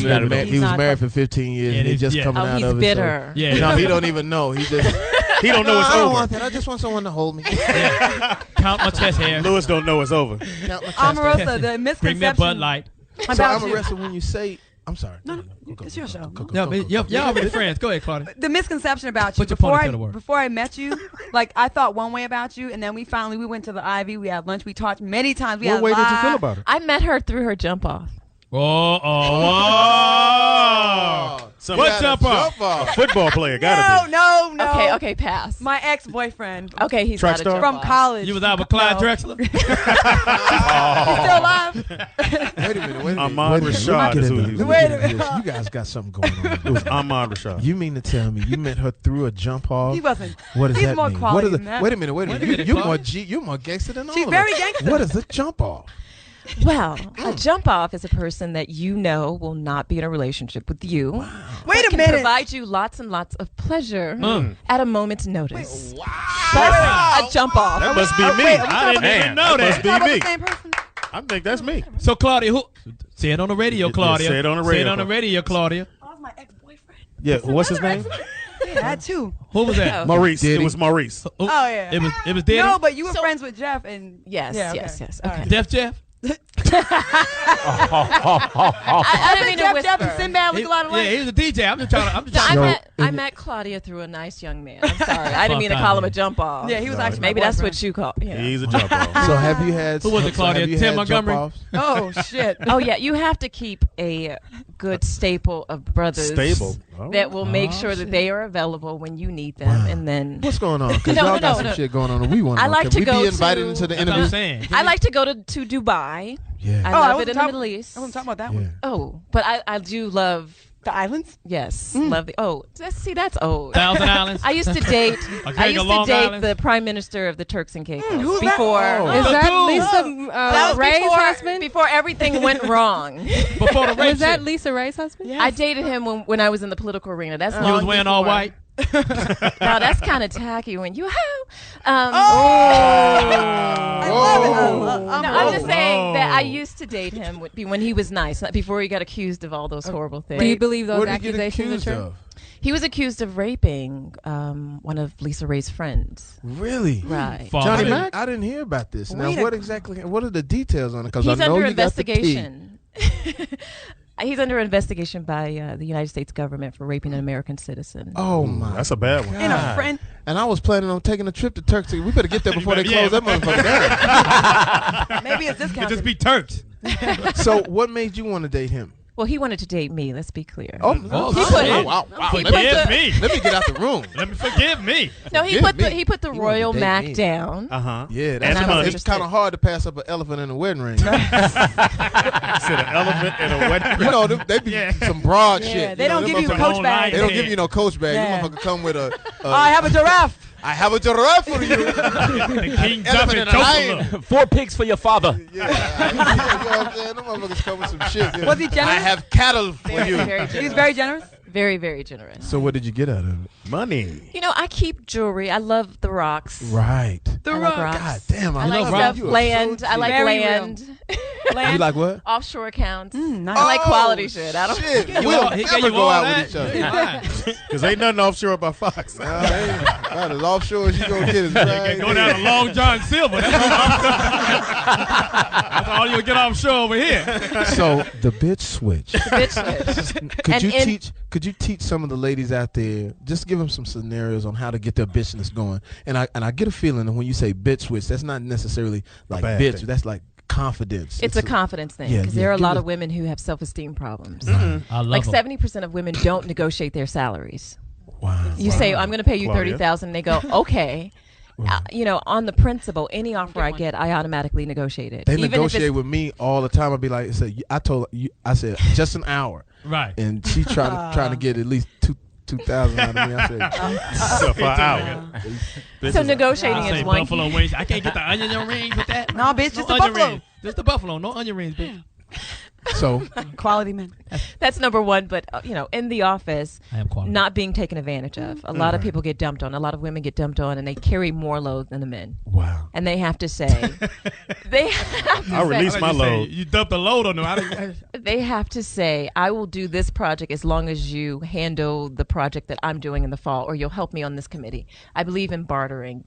was married for 15 years, and he's just coming out he's of it. bitter. So, no, he don't even know. He just he don't know it's I don't over. want that. I just want someone to hold me. Count my chest hair. Louis don't know it's over. Omarosa, the misconception. Bring me a Bud Light. So I'm arrested when you say. I'm sorry. No, it's your show. Y'all already friends. Go ahead, Claudia. The misconception about you before I met you, like I thought one way about you, and then we went to the Ivy. We had lunch. We talked many times. What way did you feel about her? I met her through her jump off. What jump off? A football player, gotta be. No. Okay, pass. My ex-boyfriend. Okay, he's Track not a star? jump From off. college. You was out with Clyde Drexler? He's still alive. Wait a minute. Ahmad Rashad is who he was. Wait a minute. You guys got something going on. It was Ahmad Rashad. You mean to tell me you met her through a jump off? He wasn't. What does He's that more mean? quality than that. Wait a minute. You're more gangster than all She's of very us. gangster. What is a jump off? Well, a jump off is a person that you know will not be in a relationship with you. Wow. Wait a can minute. Provide you lots and lots of pleasure at a moment's notice. Wow. That's a jump off. That must be me. I didn't even know that. That Must the be same me. person? I think that's me. So, Claudia, who? Say it on the radio, Claudia. say it on the radio. Say it on the radio, Claudia. Oh, that's my ex-boyfriend. Yeah, what's his name? Yeah, that too. Who was that? Maurice. Diddy. It was Maurice. Oh yeah. It was Diddy? No, but you were friends with Jeff and Yes. Okay. Def Jeff? I didn't mean to Jeff whisper. and Sinbad look a lot alike. Yeah, he was a DJ. I'm just trying to. I met Claudia through a nice young man. I'm sorry. I didn't mean to call him a jump off. Yeah, he was actually Maybe my that's boyfriend. what you call. Yeah. He's a jump off. So have you had? Who was it, Claudia? have you Tim had Montgomery? jump-offs? Oh shit. Oh yeah, you have to keep a good staple of brothers. Stable. Oh. That will make sure that they are available when you need them, and then. What's going on? Because y'all got some shit going on, and we want to I know. like Can to we go be invited to- into the That's what I'm interview? saying. I like to go to Dubai. Yeah. I Oh, love it in the Middle East. I wasn't talking about that Yeah. one. Oh, but I do love The islands? Yes, love the. Oh, that's old. Thousand Islands. I used to date. Okay, I used to Long date Island. the Prime Minister of the Turks and Caicos who's that? before. Is that Lisa That was Ray's before, husband? Before everything went wrong. Before the race. Was that Lisa Ray's husband? I dated him when I was in the political arena. That's You long was wearing all before. white. Now that's kind of tacky when you. I love it. No, I'm just saying that I used to date him when he was nice, not before he got accused of all those horrible things. Do you believe those What did he get accusations are accused true? of? He was accused of raping one of Lisa Ray's friends. Really? Right. Johnny Mack? I didn't hear about this. Now, what exactly? What are the details on it? Because I He's know under you got the tea. investigation. He's under investigation by the United States government for raping an American citizen. Oh my, that's a bad one. And a friend. And I was planning on taking a trip to Turkey. We better get there before they close that motherfucker down. Maybe it's discounted. It just be Turks. So, what made you want to date him? Well, he wanted to date me. Let's be clear. Oh, He wow. put- he put Forgive the- me. Let me get out the room. Let me forgive me. No, he put the He Royal wanted to date Mack me. down. Yeah, And that's I was it's interested. kind of hard to pass up an elephant in a wedding ring. Said an elephant in a wedding. You know, they be some broad Yeah, shit. they you know, don't them give you a motherfuckers- coach bag. They don't give you no coach bag. Yeah. You motherfucker come with a I have a giraffe. I have a giraffe for you. The King Elephant Duffy in a lion. Chocolate. 4 pigs for your father. Yeah, you know what I'm saying? Them motherfuckers come with some shit. Yeah. Was he generous? I have cattle for Very, you. very He's generous. very generous. Very, very generous. So what did you get out of it? Money. You know, I keep jewelry. I love the rocks. Right. The I like rock. rocks. God damn, I I like love stuff, you are so land. I like Very land. You like what? Offshore accounts. Nice. I like quality shit. I don't. Shit. You We'll all- he gave never you go all out that? with each other. You lying. Because ain't nothing offshore about Fox. About as offshore as you gonna get is right. Go down to Long John Silver. That's all you'll get offshore over here. So the bitch switch. Bitch switch. Could you teach some of the ladies out there? Just give them some scenarios on how to get their business going. And I get a feeling that when you say bitch switch, that's not necessarily like bad bitch. thing. That's like confidence. It's a confidence thing yeah, because yeah, there are a give lot us- of women who have self-esteem problems. I love Like them. 70% of women don't negotiate their salaries. Wow. You say, "I'm going to pay you Claudia. $30,000," and they go, "Okay." You know, on the principle, any offer I get, I automatically negotiate it. They Even if negotiate it's- with me all the time. I'd be like, I said, just an hour. Right. And she trying to get at least 2,000 out of me. I said, so far out. So negotiating I is say one. buffalo wings. I can't get the onion rings with that. No, bitch, just the onion buffalo. Rings. Just the buffalo, no onion rings, bitch. So quality men. That's number one. But in the office, I am quality. not being taken advantage of. A lot of people get dumped on. A lot of women get dumped on, and they carry more load than the men. Wow. And they have to say, I release my load. You dumped the load on them. They have to say, I will do this project as long as you handle the project that I'm doing in the fall, or you'll help me on this committee. I believe in bartering,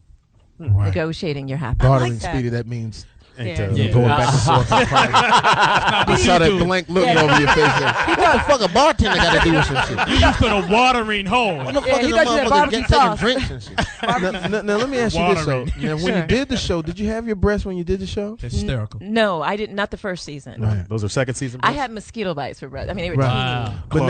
negotiating your happiness. Bartering, Speedy, that means Yeah. going back and forth. I saw that blank look over your face. What the fuck a bartender got to do with some shit? You just put a watering hole. What the fuck is that motherfucker taking drinks and shit? Now let me ask you this though. Now, when you did the show, did you have your breasts when you did the show? It's hysterical. No, I didn't. Not the first season. Right. Those are second season. I had mosquito bites for breasts. I mean, they were teeny. But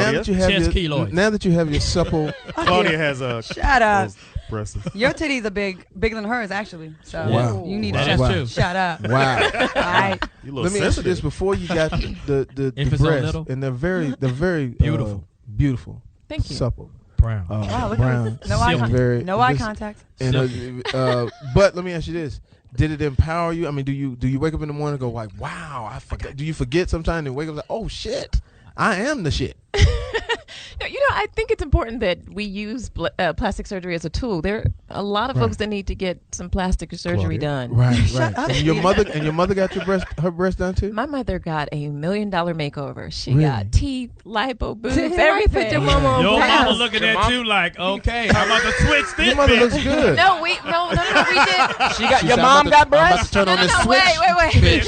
now that you have your supple, Claudia has a shut up. Breasts. Your titties are bigger than hers actually. So Wow. you need That's to true. shut up. Wow. All right. Let me ask you this: before you got the Infants on breasts, little? and they're very Beautiful. beautiful. Thank you. Supple. Brown. Wow, look brown. at this. No eye contact. No eye contact. And but let me ask you this: did it empower you? I mean, do you wake up in the morning and go like, "Wow, I forgot"? Do you forget sometimes and wake up like, "Oh shit, I am the shit"? I think it's important that we use plastic surgery as a tool. There are a lot of folks that need to get some plastic surgery done. Right. And your mother got her breast done too? My mother got a $1 million makeover. She Really? got teeth, lipo, boobs, everything. Put your mama on Your blast. mama looking at you like, okay, how about the switch this? Your mother bitch? looks good. No, we did. Your mom got I'm about breasts? to turn on this switch. Wait.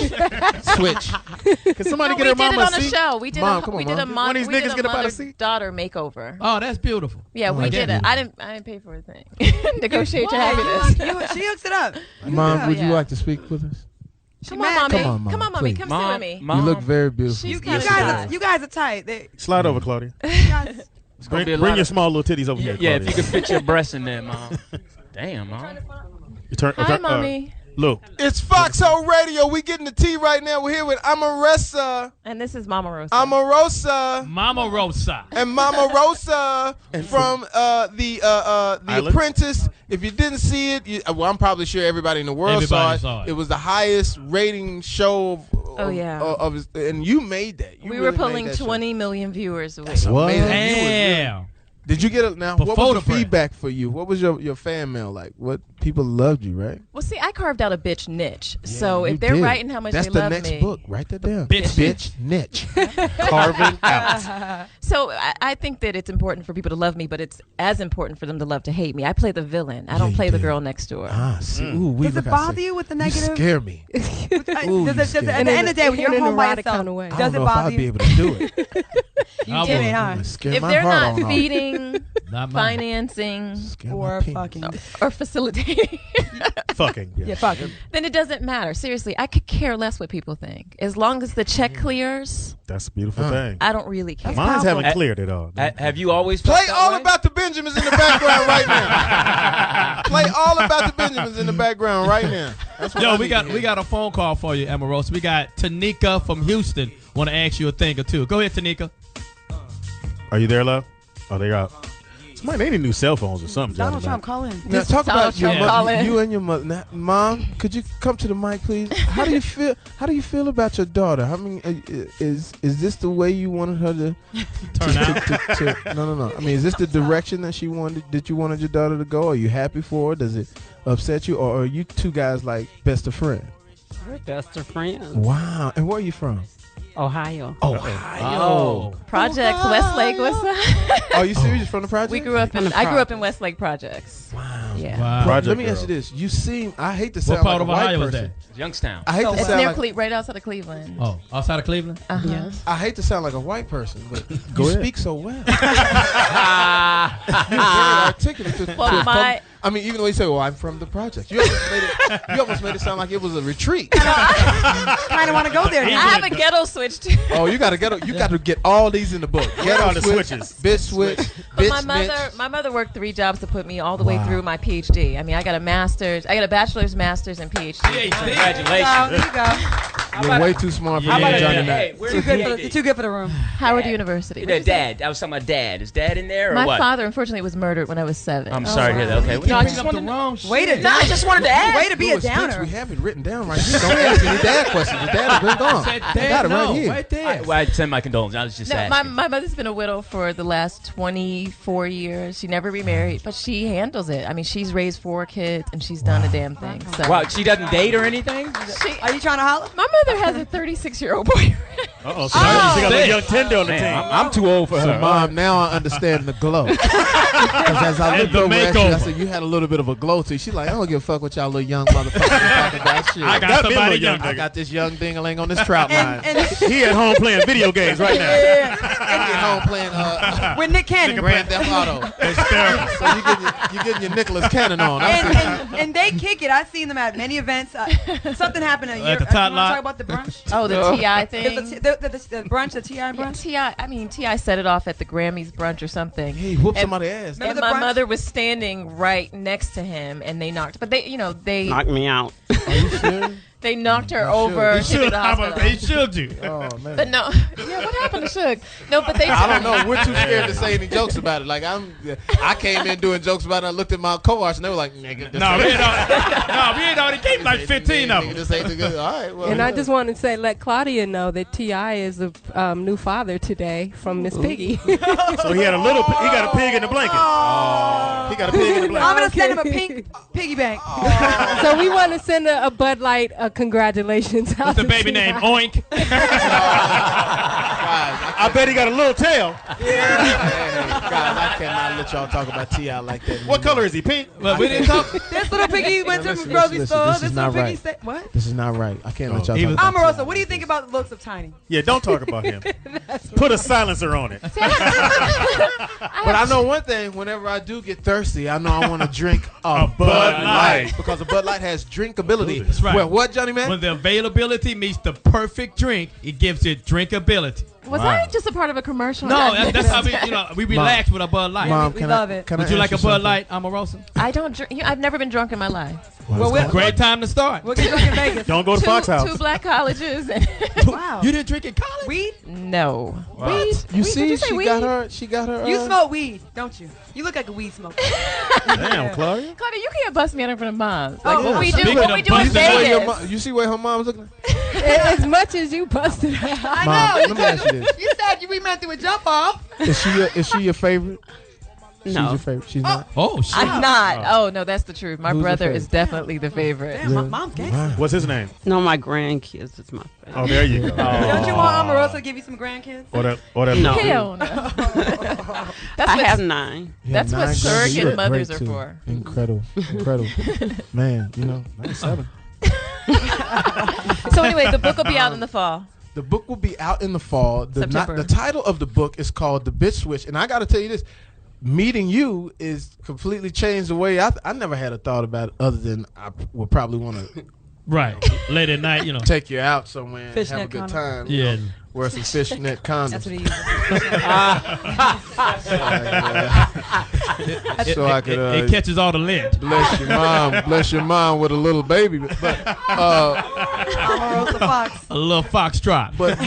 Switch. Can somebody No, get we her did mama it a on a seat? show. We did Mom, a come on, we did a Mom. One of these we did niggas a get up out of seat? mother-daughter makeover. Oh, that's beautiful. Yeah, we did it. I didn't pay for a thing. Negotiate your happiness. She hooks it up. Mom, would you Yeah. like to speak with us? Come on, mommy. Come on, Mom, Come on, mommy. please. Come sit with me. You look very beautiful. You guys are tight. Slide over, Claudia. gonna be a Bring lot your of- small little titties over here. Yeah, if Claudia. you could fit your breasts in there, mom. Damn, mom. Hi, mommy. Lou. It's Foxxhole Radio. We getting the tea right now. We're here with Omarosa. And this is Omarosa. Omarosa. Mama Rosa. And Mama Rosa from the Apprentice. If you didn't see it, I'm probably sure everybody in the world Everybody saw it. It was the highest rating show and you made that. You we really were pulling made that show. 20 million viewers a week. That's amazing. Damn. Did you get it now? Before What was the the break. feedback for you? What was your fan mail like? What people loved you, right? Well, see, I carved out a bitch niche. So You if they're did. writing how much That's they the love next me. book. Write that down. Bitch niche. Carving out. So I think that it's important for people to love me, but it's as important for them to love to hate me. I play the villain. I don't play the girl next door. Ah, see. Ooh, we Does it bother you with the negative? You scare me. Ooh, At the end of the day, when you're In an home by erotic yourself, kind of way. I does don't it know if bother I'd be you? able to do it. I did would. it, huh? Scare If my they're heart not on feeding, Not mine. financing, Scare Or my penis. fucking. or facilitating, Fucking. Yeah, fuck it. then it doesn't matter. Seriously, I could care less what people think. As long as the check clears, That's a beautiful thing. I don't really care. Mine's haven't cleared it all. Have you always Play felt that all way? about the Benjamins in the background right now. Play all about the Benjamins in the background right now. That's what I Yo, need to we hear. got a phone call for you, Omarosa. We got Tanika from Houston. Want to ask you a thing or two. Go ahead, Tanika. Are you there, love? Oh, they out. Somebody, they need new cell phones or something. Donald Johnny, Trump, call in. Now talk about your Trump calling. you and your mother. Now, Mom, could you come to the mic, please? How do you feel? How do you feel about your daughter? I mean, is this the way you wanted her to Turn out. No. I mean, is this the direction that you wanted your daughter to go? Are you happy for her? Does it upset you, or are you two guys like best of friends? We're best of friends. Wow. And where are you from? Ohio. Ohio. Projects, Westlake. What's that? Are you serious? From the project? We grew up in. I grew up in Westlake Projects. Wow. Yeah. Wow. Project Let me girl. ask you this: you seem. I hate to What sound part like of a white Ohio was person. that? Youngstown. I hate to It's sound near like right outside of Cleveland. Oh, outside of Cleveland? Yes. I hate to sound like a white person, but Go you ahead. speak so well. You're very articulate. I mean, even though you say, "Well, I'm from the project," you almost made it sound like it was a retreat. Kind of want to go there. I have a ghetto switch too. Oh, you got to get all these in the book. Get all the switches. Bit switch. But Bitch, my mother worked 3 jobs to put me all the way through my PhD. I mean, I got a bachelor's, and PhD. Congratulations. There you go. You're way too smart for me, Johnny Mack. You're too good for the room. Howard University. Dad. I was talking about dad. Is dad in there or My what? father, unfortunately, was murdered when I was 7. I'm sorry to hear that. Okay. No, I just wanted to know. I just wanted to ask. Way to be a downer. We have it written down right here. Don't ask any dad questions. Your dad has been gone. I got it right here. Right there. I send my condolences. I was just asking. My mother's been a widow for the last 24 years. She never remarried, but she handles it. I mean, she's raised 4 kids, and she's done a damn thing. So. Wow, she doesn't date or anything? Are you trying to holler? My mother has a 36-year-old boyfriend. Uh-oh, so she got a young tender on the team. I'm too old for her. So, Mom, now I understand the glow. Because as I looked over at you, I said, you had a little bit of a glow to you. She's like, I don't give a fuck what y'all little young motherfuckers talking about. Shit. I got somebody young. I got this young dingaling on this trout line. He at home playing video games right now. Yeah. He at home playing with Nick Cannon. Grand Theft Auto. So you getting your Nicholas Cannon on. And they kick it. I've seen them at many events. Something happened a year. At the top lot. Talk about the brunch. Oh, the T.I. thing. The brunch, the T.I. brunch. Yeah, T.I. set it off at the Grammys brunch or something. He whooped somebody's ass. And my mother was standing right next to him, and they knocked. But they knocked me out. Are you sure? They knocked her over. They should you. Oh man. But no, what happened to Suge? No, but they. I don't know. We're too scared to say any jokes about it. Like I came in doing jokes about it. I looked at my co-hosts and they were like, "Nigga, we ain't already gave like 15 of them." This ain't the good. All right. Well, and I just want to say, let Claudia know that T.I. is the new father today from Miss Piggy. So he got a pig in the blanket. Oh. He got a pig in the blanket. I'm gonna send him a pink piggy bank. So we want to send a Bud Light congratulations out What's the baby name? Oink. I bet he got a little tail. Guys, I cannot let y'all talk about T.I. like that. What color is he? Pink? Well, we didn't talk. This little piggy went to the grocery store. This is not right. What? This is not right. I can't let y'all talk about Omarosa, what do you think about the looks of Tiny? Yeah, don't talk about him. Put a silencer on it. But I know one thing. Whenever I do get thirsty, I know I want to drink a Bud Light because a Bud Light has drinkability. That's right. Well, what, Johnny Man? When the availability meets the perfect drink, it gives it drinkability. Was I just a part of a commercial? No, that's how we relax with a Bud Light. Mom, we love it. Would you like a Bud Light, Omarosa? I don't drink. I've never been drunk in my life. Well, great time to start. We'll get drunk in Vegas. Don't go to Fox House. 2 black colleges. Wow. You didn't drink in college? Weed? No. What? Weed? You see, she got her. She got her. You smoke weed, don't you? You look like a weed smoker. Damn, Claudia. Claudia, you can't bust me out in front of moms. Oh, Like what we do speaking in of busting Vegas. You see where her mom's looking? As much as you busted her. I Mom, know. let me ask you this. You said we meant to a jump off. Is she your favorite? She's No. your favorite. She's not. Oh, shit. I'm not. Oh no, that's the truth. My Who's your brother favorite? is definitely the favorite. Damn, my mom's gangster. What's his name? No, my grandkids is my favorite. Oh, there you go. Don't you want Omarosa to give you some grandkids? Or that No. Hell no. That's I what- have 9. That's what 9 surrogate You look mothers great, are too. for. Incredible. Man, 97. So anyway, the book will be out in the fall. The book will be out in the fall. September. The title of the book is called The Bitch Switch. And I got to tell you this. Meeting you is completely changed the way I never had a thought about it other than I would probably want to Right. Late at night, take you out somewhere and Fishnet have a good condom. time. Yeah. Wear some fishnet condoms. That's what he uses. So I could It catches all the lint. bless your mom with a little baby. But Omarosa Fox. A little foxtrot. But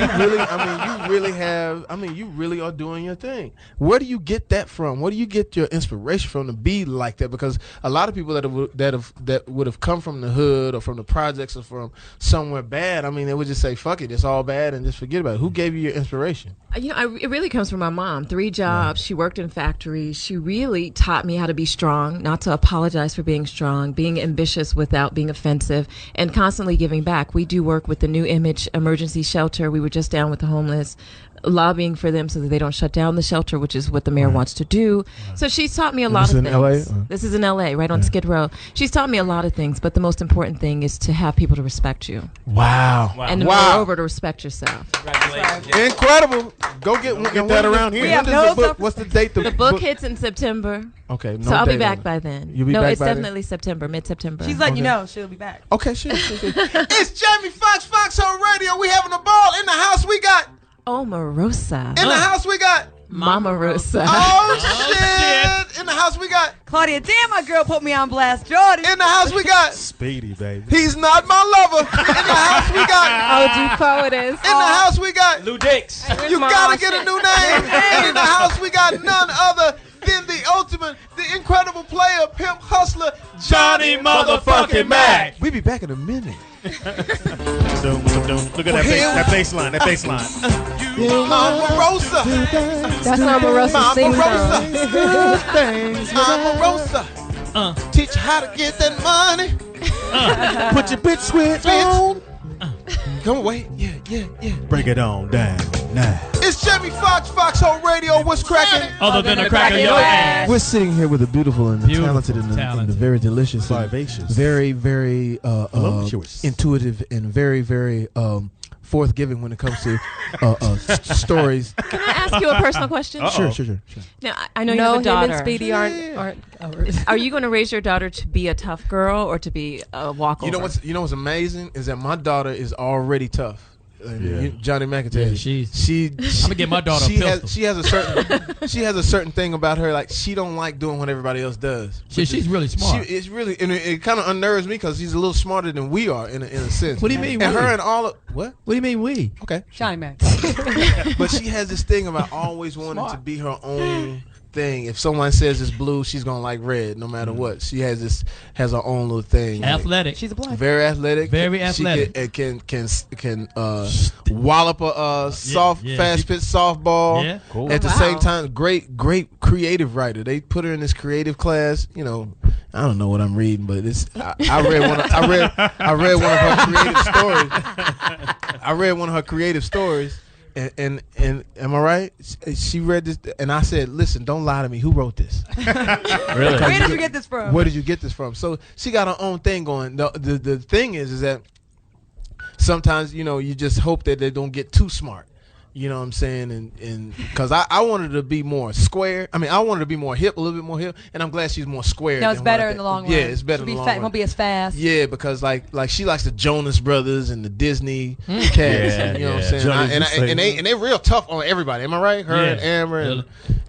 you really are doing your thing. Where do you get that from? Where do you get your inspiration from to be like that? Because a lot of people that would have come from the hood or from the projects or from somewhere bad, I mean, they would just say, fuck it, it's all bad and just forget about it. Who gave you your inspiration? It really comes from my mom. 3 jobs. She worked in factories. She really taught me how to be strong, not to apologize for being strong, being ambitious without being offensive, and constantly giving back. We do work with the New Image Emergency Shelter. We were just down with the homeless, lobbying for them so that they don't shut down the shelter, which is what the mayor wants to do. So she's taught me a lot of things. This is in LA? This is in LA, right on Skid Row. She's taught me a lot of things, but the most important thing is to have people to respect you. Wow. And moreover, to respect yourself. Congratulations. Incredible. Go get that around here. We have no What's the date? The book hits in September. Okay. So I'll be date back on it. by then. You'll be no, back it's by then? definitely September, mid-September. She's letting you know she'll be back. Okay, sure. It's Jamie Foxxhole Radio. We having a ball in the house. We got Omarosa. in the house. We got Omarosa. Oh, shit! In the house we got Claudia. Damn, my girl put me on blast. Jordan. In the house we got Speedy, baby. He's not my lover. In the house we got OG Poetess. In the house we got Lou Dix. You gotta get a new name. And in the house we got none other than the ultimate, the incredible player, pimp, hustler, Johnny motherfucking Mack. We be back in a minute. Look at that bass line. That bass line. Omarosa. That's Omarosa sing Omarosa. Good things. Omarosa. Teach you how to get that money. Put your bitch switch on. Come away. Yeah. Break it on down now. It's Jamie Foxx, Foxxhole Radio. What's cracking? Other than the crack of your ass. We're sitting here with the beautiful and the talented and the very delicious, vivacious, very, very intuitive and very, very forthgiving when it comes to stories. Can I ask you a personal question? Sure. Now, I know you have a daughter. Him and Speedy aren't. Are you going to raise your daughter to be a tough girl or to be a walkover? You know what's amazing is that my daughter is already tough. Johnny McIntyre. I'm gonna get my daughter a pistol. She has a certain thing about her, like she don't like doing what everybody else does. She's really smart. It's really, and it kind of unnerves me because she's a little smarter than we are in a sense. What do you mean? And her and all of what? What do you mean we? Okay, Johnny Mack. But she has this thing about always wanting to be her own thing. If someone says it's blue, she's gonna like red no matter what. She has her own little thing. Athletic. She's a black. Very athletic. Very athletic. She can wallop a fast pitch softball. Yeah. Cool. At the same time, great creative writer. They put her in this creative class. You know, I don't know what I'm reading, but it's I read one of her creative stories. I read one of her creative stories. And am I right? She read this, and I said, "Listen, don't lie to me. Who wrote this? Really? Where did you get this from? Where did you get this from?" So she got her own thing going. The thing is that sometimes you just hope that they don't get too smart. You know what I'm saying? And because I wanted to be more square. I mean, I wanted to be more hip, a little bit more hip, and I'm glad she's more square. No, it's better in the long run. Yeah, it's better in the long run. Won't be as fast. Yeah, because like she likes the Jonas Brothers and the Disney cast. You know what I'm saying? And they real tough on everybody. Am I right? Her and Amber and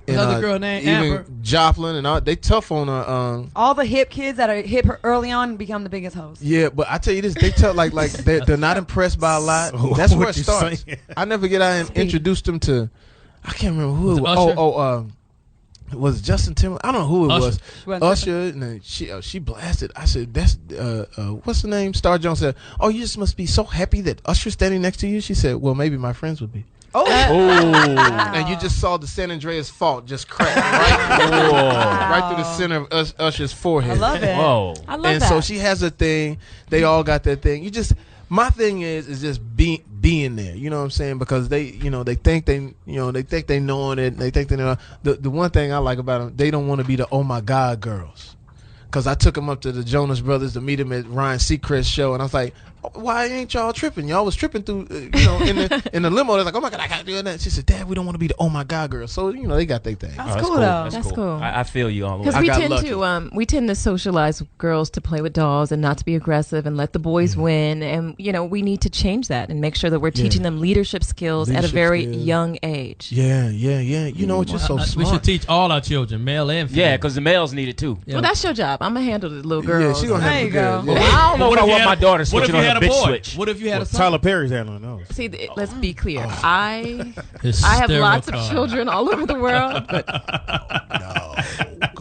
another girl named even Amber. Joplin and all. They tough on her. All the hip kids that are hip early on become the biggest hosts. Yeah, but I tell you this, they tell like they're not impressed by a lot. That's where it starts. I never get out and introduce them to. I can't remember who it was. Was it Justin Timberlake? I don't know who it was. Usher, and then she blasted. I said, "That's what's the name?" Star Jones said, "Oh, you just must be so happy that Usher's standing next to you." She said, "Well, maybe my friends would be." And you just saw the San Andreas fault just crack right through the center of Usher's forehead. I love it. Whoa. I love and that. so she has a thing. They all got that thing. My thing is just being there. You know what I'm saying? Because they think they knowing it. They think they know. The one thing I like about them, they don't want to be the oh my God girls. Because I took them up to the Jonas Brothers to meet them at Ryan Seacrest's show, and I was like, "Why ain't y'all tripping? Y'all was tripping through, in the limo." They're like, "Oh my God, I gotta do that." She said, "Dad, we don't want to be the oh my God girls." So they got their thing. That's cool though. That's cool. I feel you all the way. Because we tend to socialize girls to play with dolls and not to be aggressive and let the boys win, and we need to change that and make sure that we're teaching them leadership skills at a very young age. Yeah. You know what? You're so smart. We should teach all our children, male and female. Yeah, because the males need it too. Yeah. Well, that's your job. I'm gonna handle the little girls. Yeah, she gonna handle the girls. Well, I don't know if I want my daughter What if switching you on had her a bitch boy? switch. What if you had a son? Tyler Perry's handling those. See, let's be clear. I have lots of children all over the world, but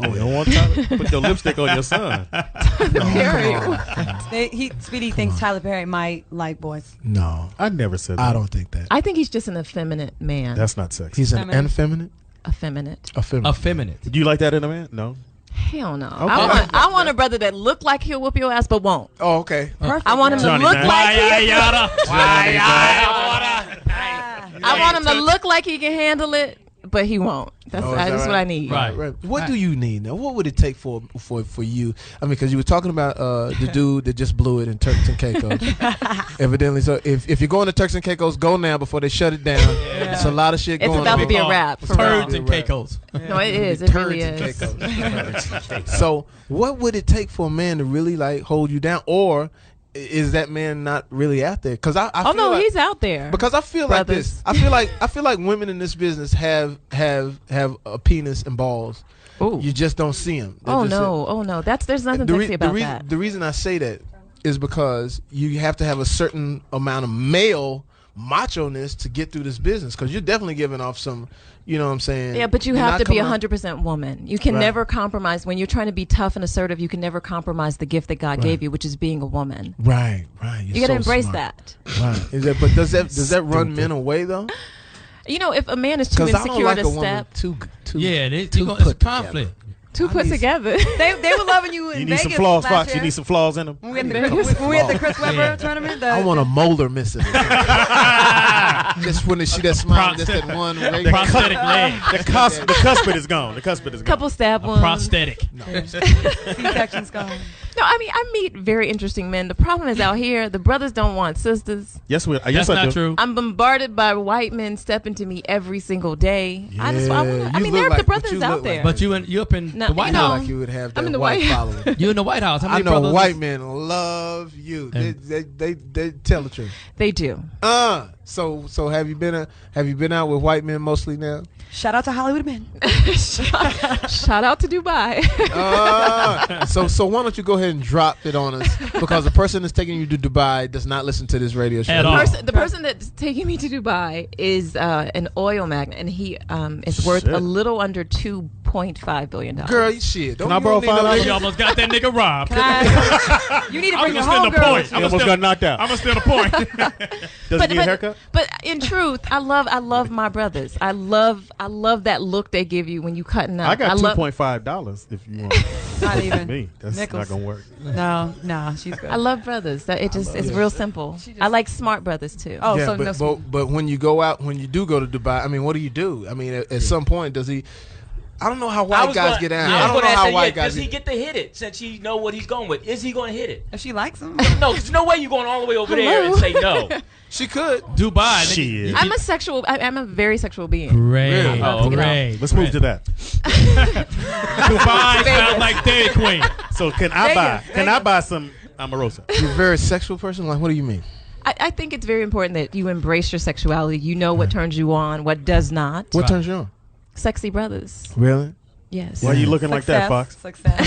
You don't want Tyler? Put your lipstick on your son. Speedy thinks Tyler Perry might like boys. No, I never said that. I don't think that. I think he's just an effeminate man. That's not sexy. He's an effeminate. Effeminate. Do you like that in a man? No. Hell no. Okay. I want a brother that look like he'll whoop your ass but won't. Oh, okay. Perfect. I want him to look like I want him to look like he can handle it, but he won't. That's what I need. Right. What do you need now? What would it take for you? I mean, because you were talking about the dude that just blew it in Turks and Caicos. Evidently, so if you're going to Turks and Caicos, go now before they shut it down. Yeah. It's a lot of shit going on. It's about to be a wrap. Turds and Caicos. No, it is. It really is. So, what would it take for a man to really like hold you down, or is that man not really out there? Because I Oh feel no, like, he's out there. Because I feel like this. I feel like women in this business have a penis and balls. Ooh. You just don't see them. Oh no. There's nothing sexy about that. The reason I say that is because you have to have a certain amount of male macho-ness to get through this business, because you're definitely giving off some, you know what I'm saying? Yeah, but you You're have not to be coming 100% woman. You can Right. never compromise. When you're trying to be tough and assertive, you can never compromise the gift that God gave you, which is being a woman. Right. You got to embrace smart. that. Right. But does that run men away though? You know, if a man is too insecure to step, it's a conflict. Two put together. They were loving you in You need Vegas some flaws, last Fox. year. You need some flaws in them. When we had the Chris Webber tournament. I want a molar missing. Just when she that smile, just that one. The prosthetic leg. The cuspid is gone. The cuspid is gone. couple stab wounds. Prosthetic. C-section's gone. No, I mean, I meet very interesting men. The problem is out here, the brothers don't want sisters. Yes, That's I not do. true. I'm bombarded by white men stepping to me every single day. I mean, you there look are the like- brothers but you out look there. But you up in No, the White you know, House. Like you would have I'm that in the white White following. You in the White House. How I many know brothers? white men love you. They tell the truth. They do. So have you been out with white men mostly now? Shout out to Hollywood men. Shout out to Dubai. So why don't you go ahead and drop it on us, because the person that's taking you to Dubai does not listen to this radio show. At all. The person that's taking me to Dubai is an oil magnate, and he is worth Shit. a little under $2.5 billion. Girl, shit. Can I borrow $5? You almost got that nigga robbed. You need to I'm bring your gonna steal the homegirl. point. He almost got knocked out. I'm gonna steal the point. Does he get a haircut? But in truth, I love my brothers. I love that look they give you when you cutting up. I got love- $2.5 if you want. Not even. Me. That's Nickels. not gonna work. No, she's good. I love brothers. That it's real simple. I like smart brothers too. Oh, Yeah, so but when you go out, when you do go to Dubai, I mean, what do you do? I mean, at some point, does he? I don't know how white guys get down. I don't know how white guys. Does he get to hit it since he know what he's going with? Is he going to hit it? If she likes him. No, there's no way you're going all the way over there and say no. She could. Dubai. Shit. I'm a sexual. I'm a very sexual being. Great. Really? Oh, Great. Let's move to that. Dubai sounds like Dairy Queen. So can I buy some Omarosa? You're a very sexual person. Like, what do you mean? I think it's very important that you embrace your sexuality. You know what turns you on, what does not. What turns you on? Sexy brothers. Really? Yes. Why are you looking like that, Fox? Success.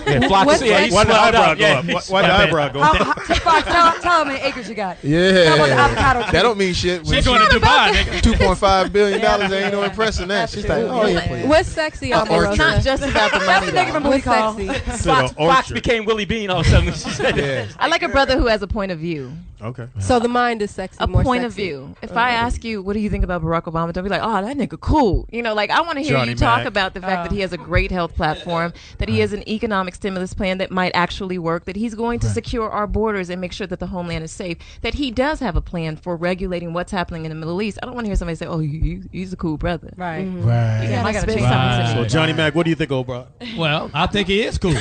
Yeah, Fox, yeah, he's Why the swelled eyebrow up. go Yeah, up? he's Why the eyebrow go up? Fox, tell how many acres you got. Yeah. How about the avocado tree? That don't mean shit. She's going to Dubai, nigga. $2.5 billion. There ain't no impressing that. She's like, oh yeah, please. What's sexy, Orchard. Omarosa? It's not just about the money. That's the nigga from though. Booty Call. What's sexy? Fox became Willie Bean all of a sudden. She said that. I like a brother who has a point of view. Okay. So the mind is sexy. A more point of sexy. view. If I ask you, what do you think about Barack Obama? Don't be like, oh, that nigga cool. You know, like I want to hear Johnny you talk Mack. about the fact that he has a great health platform, that he has an economic stimulus plan that might actually work, that he's going to secure our borders and make sure that the homeland is safe, that he does have a plan for regulating what's happening in the Middle East. I don't want to hear somebody say, oh, he's a cool brother. Right. Right. You gotta I gotta spit change something to So me. Johnny Mack, what do you think, old bro? Well, I think he is cool.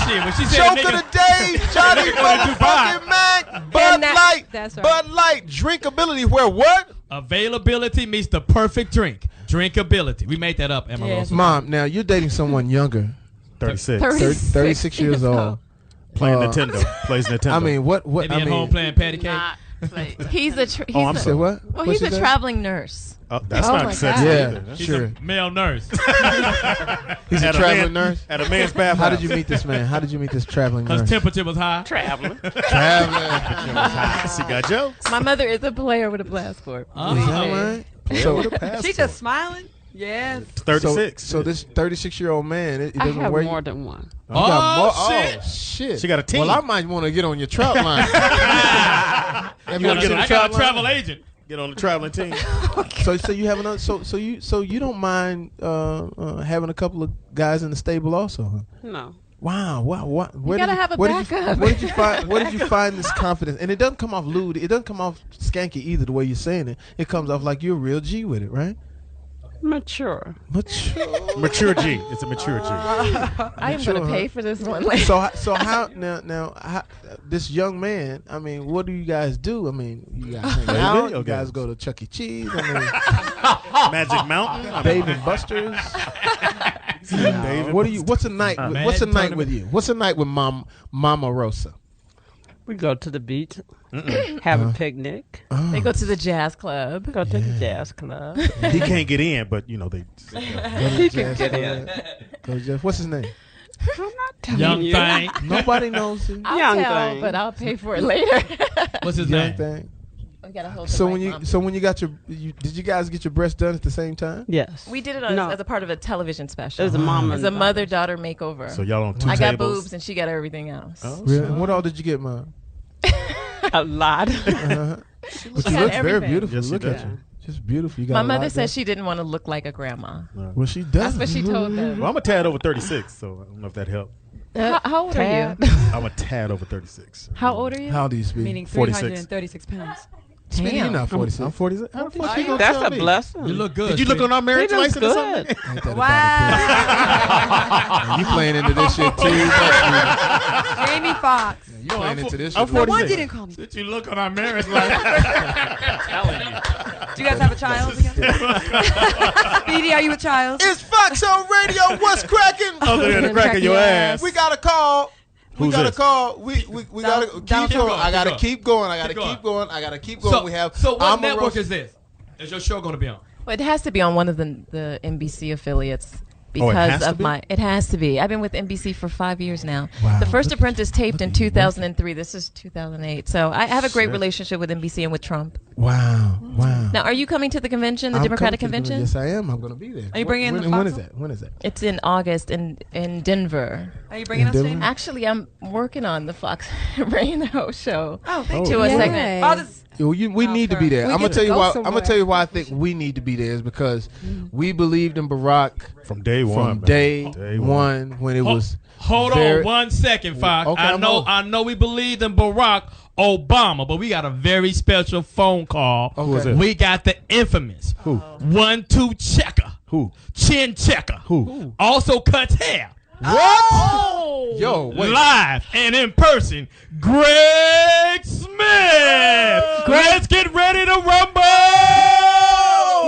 Shit, when she said Joke nigga, of the day, Johnny motherfucking Mack. Bud Light. That's right. Bud Light. Drinkability. Where what? availability meets the perfect drink. Drinkability. We made that up, Emma Rose. Mom, now you're dating someone younger. 36. 36 years old. Playing Nintendo. Plays Nintendo. I mean, what? Maybe I at mean, home playing patty cake. He's a I'm sorry. What? Well, What's he's a that? traveling nurse. Oh, that's Oh not my sexy God. Yeah, either. That's- He's sure. a male nurse. He's a At traveling man- nurse. At a man's bathhouse. How did you meet this man? How did you meet this traveling Because nurse? temperature was high. Traveling. Traveling. She got jokes. My mother is a player with a passport. Is that right? So, She just smiling. Yes. 36. So this 36-year-old man, it I doesn't have work. more than one. You got more? shit. Oh shit! She got a team. Well, I might want to get on your trout line. Have you I ever get on the got trout a line? travel agent. Get on the traveling team. So you have another. So you don't mind having a couple of guys in the stable also? Huh? No. Wow! Where gotta did have a where did backup. Where did you find? Where did you find this confidence? And it doesn't come off lewd. It doesn't come off skanky either. The way you're saying it, it comes off like you're a real G with it, right? Mature. Mature G. It's a mature G. I am going to pay for this one. So how now this young man? I mean, what do you guys do? I mean, you guys hang Play out. video You guys games. go to Chuck E. Cheese. I mean, Magic Mountain. Dave and Buster's. What do you? What's a night? What's a night with you? What's a night with Mama Rosa? We go to the beach, have a picnic. They go to the jazz club. Go to the jazz club. He can't get in, but you know they. He can get in. What's his name? I'm not telling Young you. thing. Nobody knows him. I'll Young tell, thing. but I'll pay for it later. What's his Young name? thing. We gotta hold So the when right you mom. so when you got did you guys get your breasts done at the same time? Yes. We did it No. as a part of a television special. It was a mom It was and a mother-daughter makeover. So y'all on two I got tables? boobs and she got everything else. Oh, really? And what all did you get, Mom? A lot. But you had look very everything. beautiful. Yes, she Look at does. you. Just beautiful. You got My a lot mother said done. she didn't want to look like a grandma. Well, she does. That's what she told them. Well, I'm a tad over 36, so I don't know if that helped. How old are you? I'm a tad over 36. How old are you? How old do you speak? Meaning 46. 336 pounds. Speedy, you're not 46. I'm 46. How the fuck you gonna That's tell a me? blessing. You look good. Did you look on our marriage He looks license or good. something? Ain't that Wow. about it? You playing into this shit too much. Jamie Foxx. You playing into this I'm shit. No one 46. didn't call me. Did you look on our marriage license? Do you guys have a child together? Speedy, are you a child? It's Foxxhole Radio. What's cracking? Other than the crack of your ass. We got a call. We Who's got this? a call. We gotta keep Donald going. Trump. I gotta Keep keep going. I gotta Keep keep going. I gotta keep going. We have. So what Omarosa. network is this? Is your show going to be on? Well, it has to be on one of the NBC affiliates has because to of be? my. It has to be. I've been with NBC for 5 years now. Wow. The First Look Apprentice taped in at you. 2003. This is 2008. So I have a great Shit. relationship with NBC and with Trump. Wow. Wow. Now, are you coming to the convention, the I'm Democratic coming to the- Convention? Yes, I am. I'm going to be there. Are you bringing in the when is Foxxhole? that? When is that? It's in August in Denver. Are you bringing us Denver? Jamie? Actually, I'm working on the Fox Radio show Oh, thank Oh. you. to a Yay. segment. Oh, this, We need to be there. We I'm gonna get tell to you go why. I'm somewhere. gonna tell you why I think we need to be there is because we believed in Barack From day one. from man. day one when it was. Hold very- on 1 second, Fox. Okay, I'm on. I know we believed in Barack Obama, but we got a very special phone call. Okay. Who is it? We got the infamous Who? 1-2 checker. Who? Chin checker. Who? Also cuts hair. What? Yo, wait. Live and in person, Greg Smith. Let's get ready to rumble.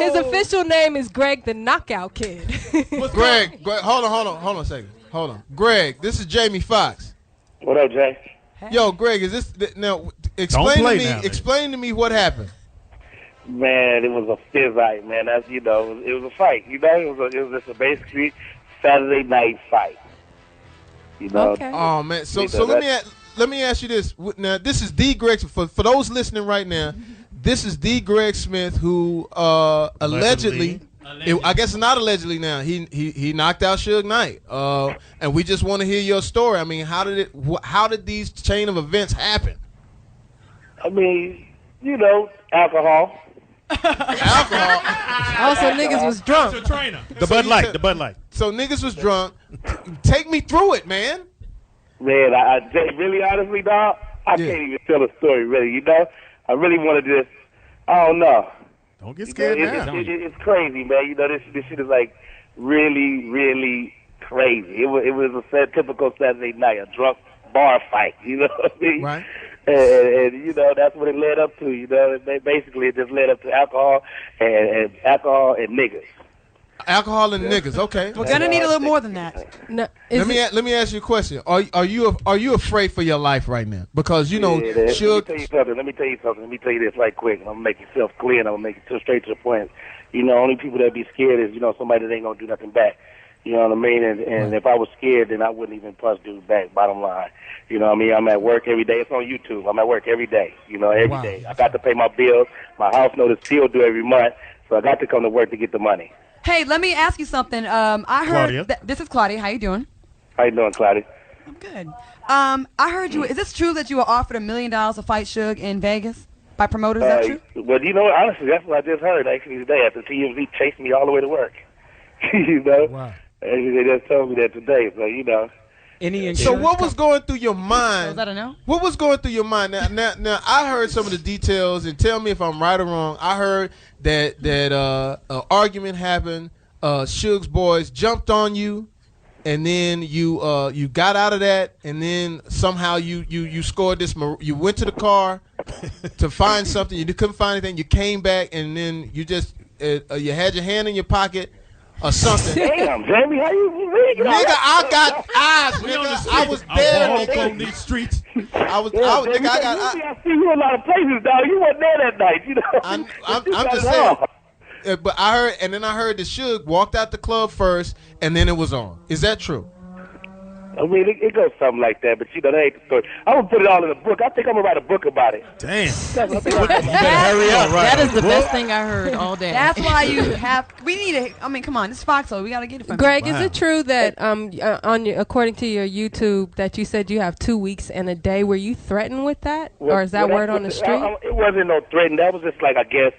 His official name is Greg the Knockout Kid. Greg, hold on a second. Hold on. Greg, this is Jamie Foxx. What up, Jay? Yo, Greg, is this now? Explain play to me. now, man. Explain to me what happened. Man, it was a fizzite, man. That's it was a fight. It was just a basically Saturday night fight. Okay. Oh man, so let me ask you this. Now, this is D. Greg. For those listening right now, this is D. Greg Smith, who allegedly. I guess not allegedly now. He knocked out Suge Knight. And we just want to hear your story. I mean, how did these chain of events happen? I mean, alcohol. Alcohol. Also, niggas was drunk. Your trainer. The Bud Light. The Bud Light. So niggas was drunk. Take me through it, man. Man, Jay, really honestly, dog, I can't even tell the story really. I really want to just, I don't know. Don't get scared now. It's crazy, man. This shit is like really, really crazy. It was a typical Saturday night, a drunk bar fight. You know what I mean? Right. And that's what it led up to. Basically, it just led up to alcohol and niggas. Alcohol and niggas. Okay. we're gonna need a little more than that. No, Let me ask you a question. Are you afraid for your life right now? Because Suge. Let me tell you something. Let me tell you this right quick. I'm gonna make yourself clear, and I'm gonna make it straight to the point. Only people that be scared is somebody that ain't gonna do nothing back. You know what I mean? And if I was scared, then I wouldn't even punch dude back. Bottom line. You know what I mean? I'm at work every day. It's on YouTube. I'm at work every day. Every day. I got to pay my bills. My house note is still due every month, so I got to come to work to get the money. Hey, let me ask you something. I heard this is Claudia. How you doing? How you doing, Claudia? I'm good. I heard you. Is this true that you were offered $1 million to fight Suge in Vegas by promoters? Is that true? Well, honestly, that's what I just heard actually today after TMZ chased me all the way to work. Wow. They just told me that today, so So what was going through your mind? Was that a no? What was going through your mind? Now I heard some of the details, and tell me if I'm right or wrong. I heard that an argument happened. Suge's boys jumped on you, and then you got out of that, and then somehow you scored this. You went to the car to find something. You couldn't find anything. You came back, and then you just you had your hand in your pocket. or something. Damn, Jamie, how you read? Nigga, I got eyes, nigga. I was there. I walk on these streets. I was, Jamie, nigga, I see you a lot of places, dog. You weren't there that night, you know. I'm just saying. But I heard that Suge walked out the club first, and then it was on. Is that true? I mean, it goes something like that, but you know, that ain't the story. I'm gonna put it all in a book. I think I'm gonna write a book about it. Damn. You better hurry up. That is the best thing I heard all day. That's why you have. We need it. I mean, come on, this is Foxxhole. We gotta get it from Greg, you. is it true that according to your YouTube that you said you have 2 weeks and a day? Were you threatened with that, or is that word on the street? It wasn't no threatening. That was just like, I guess,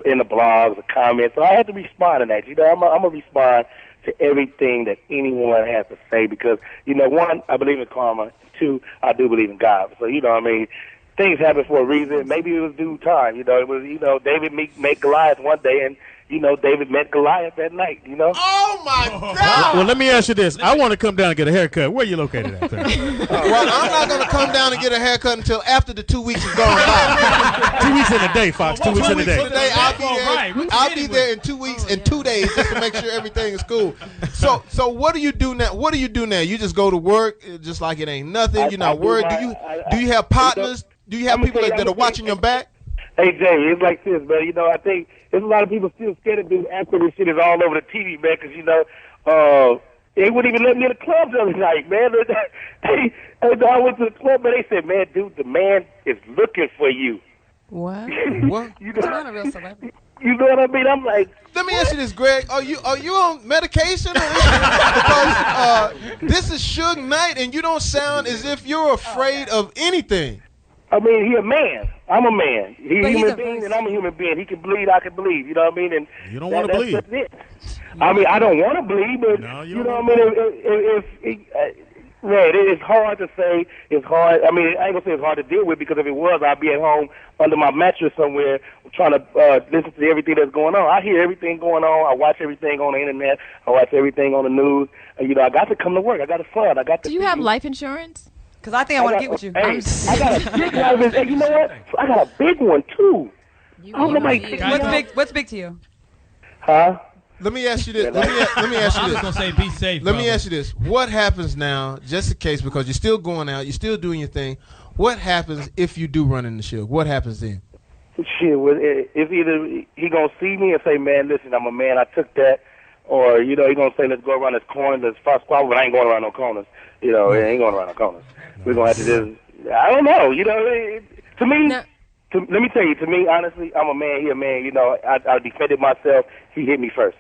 in the blogs, the comments. So I had to respond to that. You know, I'm gonna respond to everything that anyone has to say because, you know, one, I believe in karma. Two, I do believe in God. So, you know what I mean? Things happen for a reason. Maybe it was due time. You know, it was, you know, David met Goliath one day, and, you know, David met Goliath that night, you know? Oh, my God! Well, let me ask you this. I want to come down and get a haircut. Where you located at? Well, I'm not going to come down and get a haircut until after the 2 weeks is gone by. 2 weeks in a day, Fox. 2 weeks in a day. I'll be there in 2 weeks and 2 days just to make sure everything is cool. So what do you do now? What do you do now? You just go to work just like it ain't nothing. You're not worried. Do you have partners? Do you have people that are watching your back? Hey, Jamie, it's like this, man. You know, I think there's a lot of people still scared to do after this shit is all over the TV, man, because, you know, they wouldn't even let me in the club the other night, man. I went to the club, and they said, man, dude, the man is looking for you. What? What? You know, not a real celebrity. You know what I mean? I'm like, let me ask you this, Greg. Are you on medication? Because this is Suge Knight, and you don't sound as if you're afraid of anything. I mean, he a man. I'm a man. He's a human being, and I'm a human being. He can bleed, I can bleed. You know what I mean? And you don't want to bleed. That's it. I mean, I don't want to bleed, but you know what I mean? It's hard to say. It's hard. I mean, I ain't gonna say it's hard to deal with because if it was, I'd be at home under my mattress somewhere trying to listen to everything that's going on. I hear everything going on. I watch everything on the internet. I watch everything on the news. And, you know, I got to come to work. I got to fun. I got to. Do you have life insurance? Because I think I want to get with you. Hey, I got a big one. Hey, you know what? I got a big one too. What's big to you? Huh? Let me ask you this. Let me ask you I was this. gonna say be safe. Let me ask you this. What happens now, just in case, because you're still going out, you're still doing your thing. What happens if you do run into Suge? What happens then? Shit, it's either he gonna see me and say, "Man, listen, I'm a man. I took that," or you know, he gonna say, "Let's go around this corner, let's fuck squad." But I ain't going around no corners. You know, it ain't going around no corners. We're gonna have to just. I don't know. You know, to me. No. Let me tell you. To me, honestly, I'm a man. He a man. You know, I defended myself. He hit me first.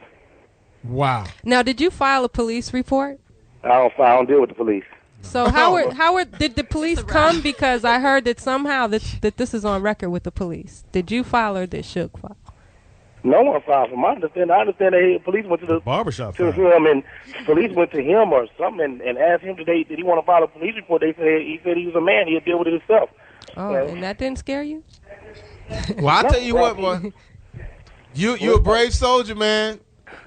Wow. Now, did you file a police report? I don't deal with the police. So how did the police come? Because I heard that somehow that this is on record with the police. Did you file or did Suge file? No one filed. From my understanding, I understand that police went to the barbershop to him, and police went to him or something and asked him today, did he want to file a police report? He said he was a man. He'd deal with it himself. Oh, and that didn't scare you? Well, I tell you what, boy. You're a brave soldier, man.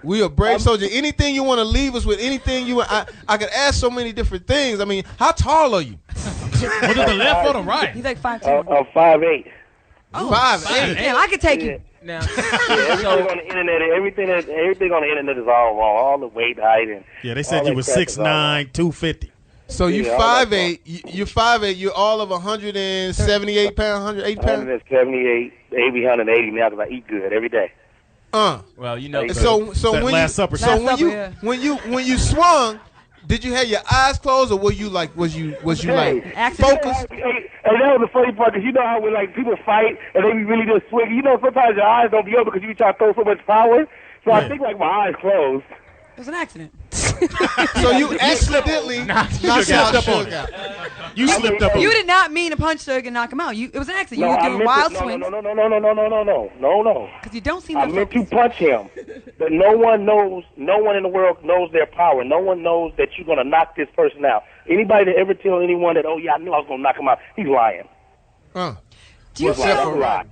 We a brave soldier. Anything you want to leave us with, anything you want. I could ask so many different things. I mean, how tall are you? Was it the left or the right? He's like 5'2". I'm 5'8". Oh, 5'8". Damn, I could take you. Now, everything on the internet, everything on the internet is all wrong. All the weight, height, and yeah, they said you was 6'9", 250. So you 5'8", you're 5'8", you're all of 178 pounds, 180 pounds. 178, maybe 180 now because I eat good every day. Well, you know. So that when Last Supper. when you swung, did you have your eyes closed or were you like was you like focused? Hey, and that was the funny part because you know how when like people fight and they be really just swinging. You know sometimes your eyes don't be open because you try to throw so much power. So I think like my eyes closed. It was an accident. So you accidentally knocked out Suge. You slipped up. You did not mean to punch Suge and knock him out. It was an accident. You were doing wild swings. No. Because you don't seem I meant to punch him. But no one in the world knows their power. No one knows that you're going to knock this person out. Anybody that ever tell anyone that, oh, yeah, I knew I was going to knock him out, he's lying. Do you feel right?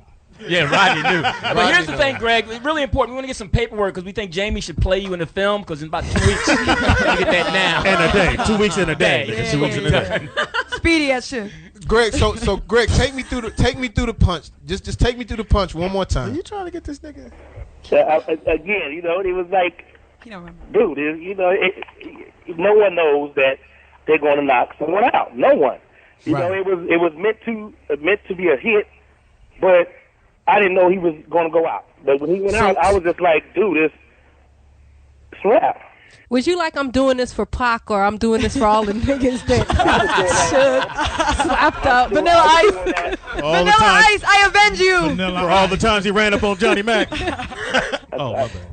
Yeah, Rodney knew. But here's the thing, Greg. It's really important. We want to get some paperwork because we think Jamie should play you in the film because in about 2 weeks, we're going to get that now. And a day. 2 weeks in a day. Yeah, 2 weeks in a day. Speedy as shit. Greg, so Greg, take me through the punch. Just take me through the punch one more time. Are you trying to get this nigga? Again, you know, it was like You don't remember. Dude, no one knows that they're going to knock someone out. No one. You know, it was meant to be a hit, but I didn't know he was going to go out. But when he went out, I was just like, dude, it's rap. Was you like, I'm doing this for Pac, or I'm doing this for all the niggas that slapped up? Vanilla Ice. Vanilla Ice, I avenge you. For all the times he ran up on Johnny Mack. Oh, my bad.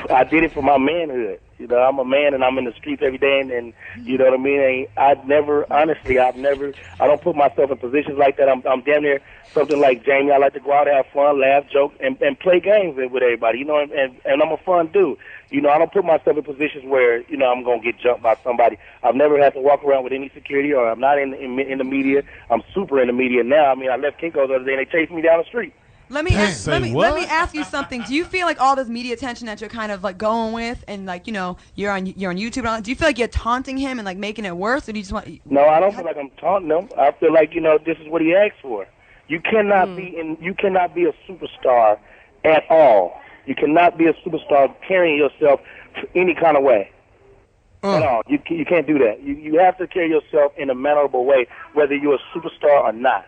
I did it for my manhood. You know, I'm a man and I'm in the streets every day, and you know what I mean? I don't put myself in positions like that. I'm damn near something like Jamie. I like to go out and have fun, laugh, joke, and play games with everybody, you know, and I'm a fun dude. You know, I don't put myself in positions where, you know, I'm going to get jumped by somebody. I've never had to walk around with any security, or I'm not in the media. I'm super in the media now. I mean, I left Kinko's the other day and they chased me down the street. Let me ask you something. Do you feel like all this media attention that you're kind of like going with, and like, you know, you're on YouTube and all that, do you feel like you're taunting him and like making it worse, or do you just want? No, I don't feel like I'm taunting him. I feel like, you know, this is what he asked for. You cannot be a superstar at all. You cannot be a superstar carrying yourself any kind of way. At all. You can't do that. You have to carry yourself in a mannerable way, whether you're a superstar or not.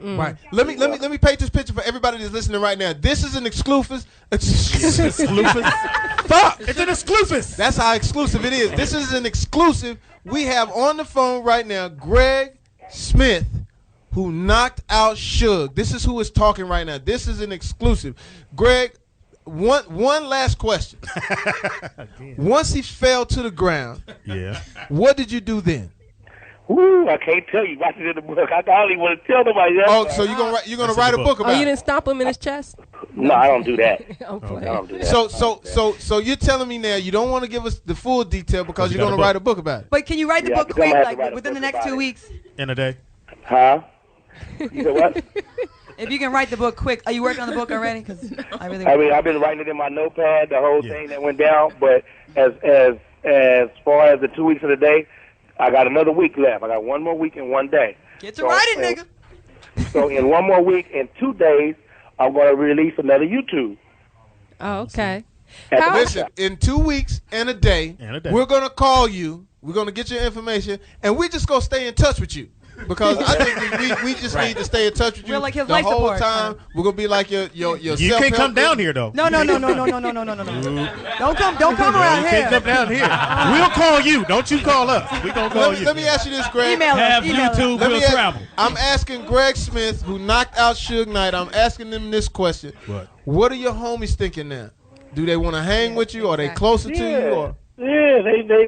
Right. Let me paint this picture for everybody that's listening right now. This is an exclusive. Fuck! It's an exclusive. That's how exclusive it is. This is an exclusive. We have on the phone right now Greg Smith, who knocked out Suge. This is who is talking right now. This is an exclusive. Greg, one last question. Once he fell to the ground, what did you do then? Ooh, I can't tell you. Watch it in the book. I don't even want to tell nobody else. Oh, so you're gonna write a book about it? Oh, you didn't stop him in his chest? No, I don't do that. I don't do that. So you're telling me now you don't want to give us the full detail because you're gonna write a book about it? But can you write the book quick, like within the next 2 weeks? In a day. Huh? You said what? If you can write the book quick, are you working on the book already? Because I mean, I've been writing it in my notepad, the whole thing that went down. But as far as the 2 weeks of the day, I got another week left. I got 1 more week and 1 day. Get to writing, nigga. So in 1 more week and 2 days, I'm going to release another YouTube. Oh, okay. Listen, in 2 weeks and a day, we're going to call you. We're going to get your information, and we're just going to stay in touch with you. Because I think we just need to stay in touch with you like his the life whole support. time. We're gonna be like your You can't come down here though. No. Don't come around here. Can't come down here. We'll call you. Don't you call us. We gonna call you. Let me ask you this, Greg. Email us. YouTube will travel. I'm asking Greg Smith, who knocked out Suge Knight. I'm asking them this question. What are your homies thinking now? Do they want to hang with you? Are they closer to you? Or? Yeah,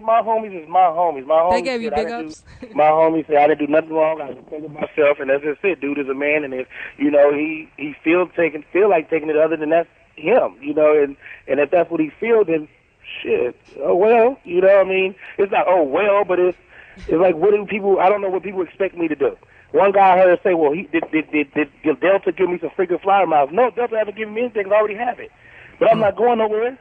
my homies is my homies. My homies they gave you big ups. My homies say I didn't do nothing wrong. I defended myself, and that's just it. Dude is a man, and if you know he feel like taking it other than that's him, you know, and if that's what he feels, then shit. Oh well, you know what I mean? It's not oh well, but it's like what do people? I don't know what people expect me to do. One guy I heard say, well, did Delta give me some freaking flower mouth? No, Delta haven't given me anything. I already have it, but I'm not going nowhere.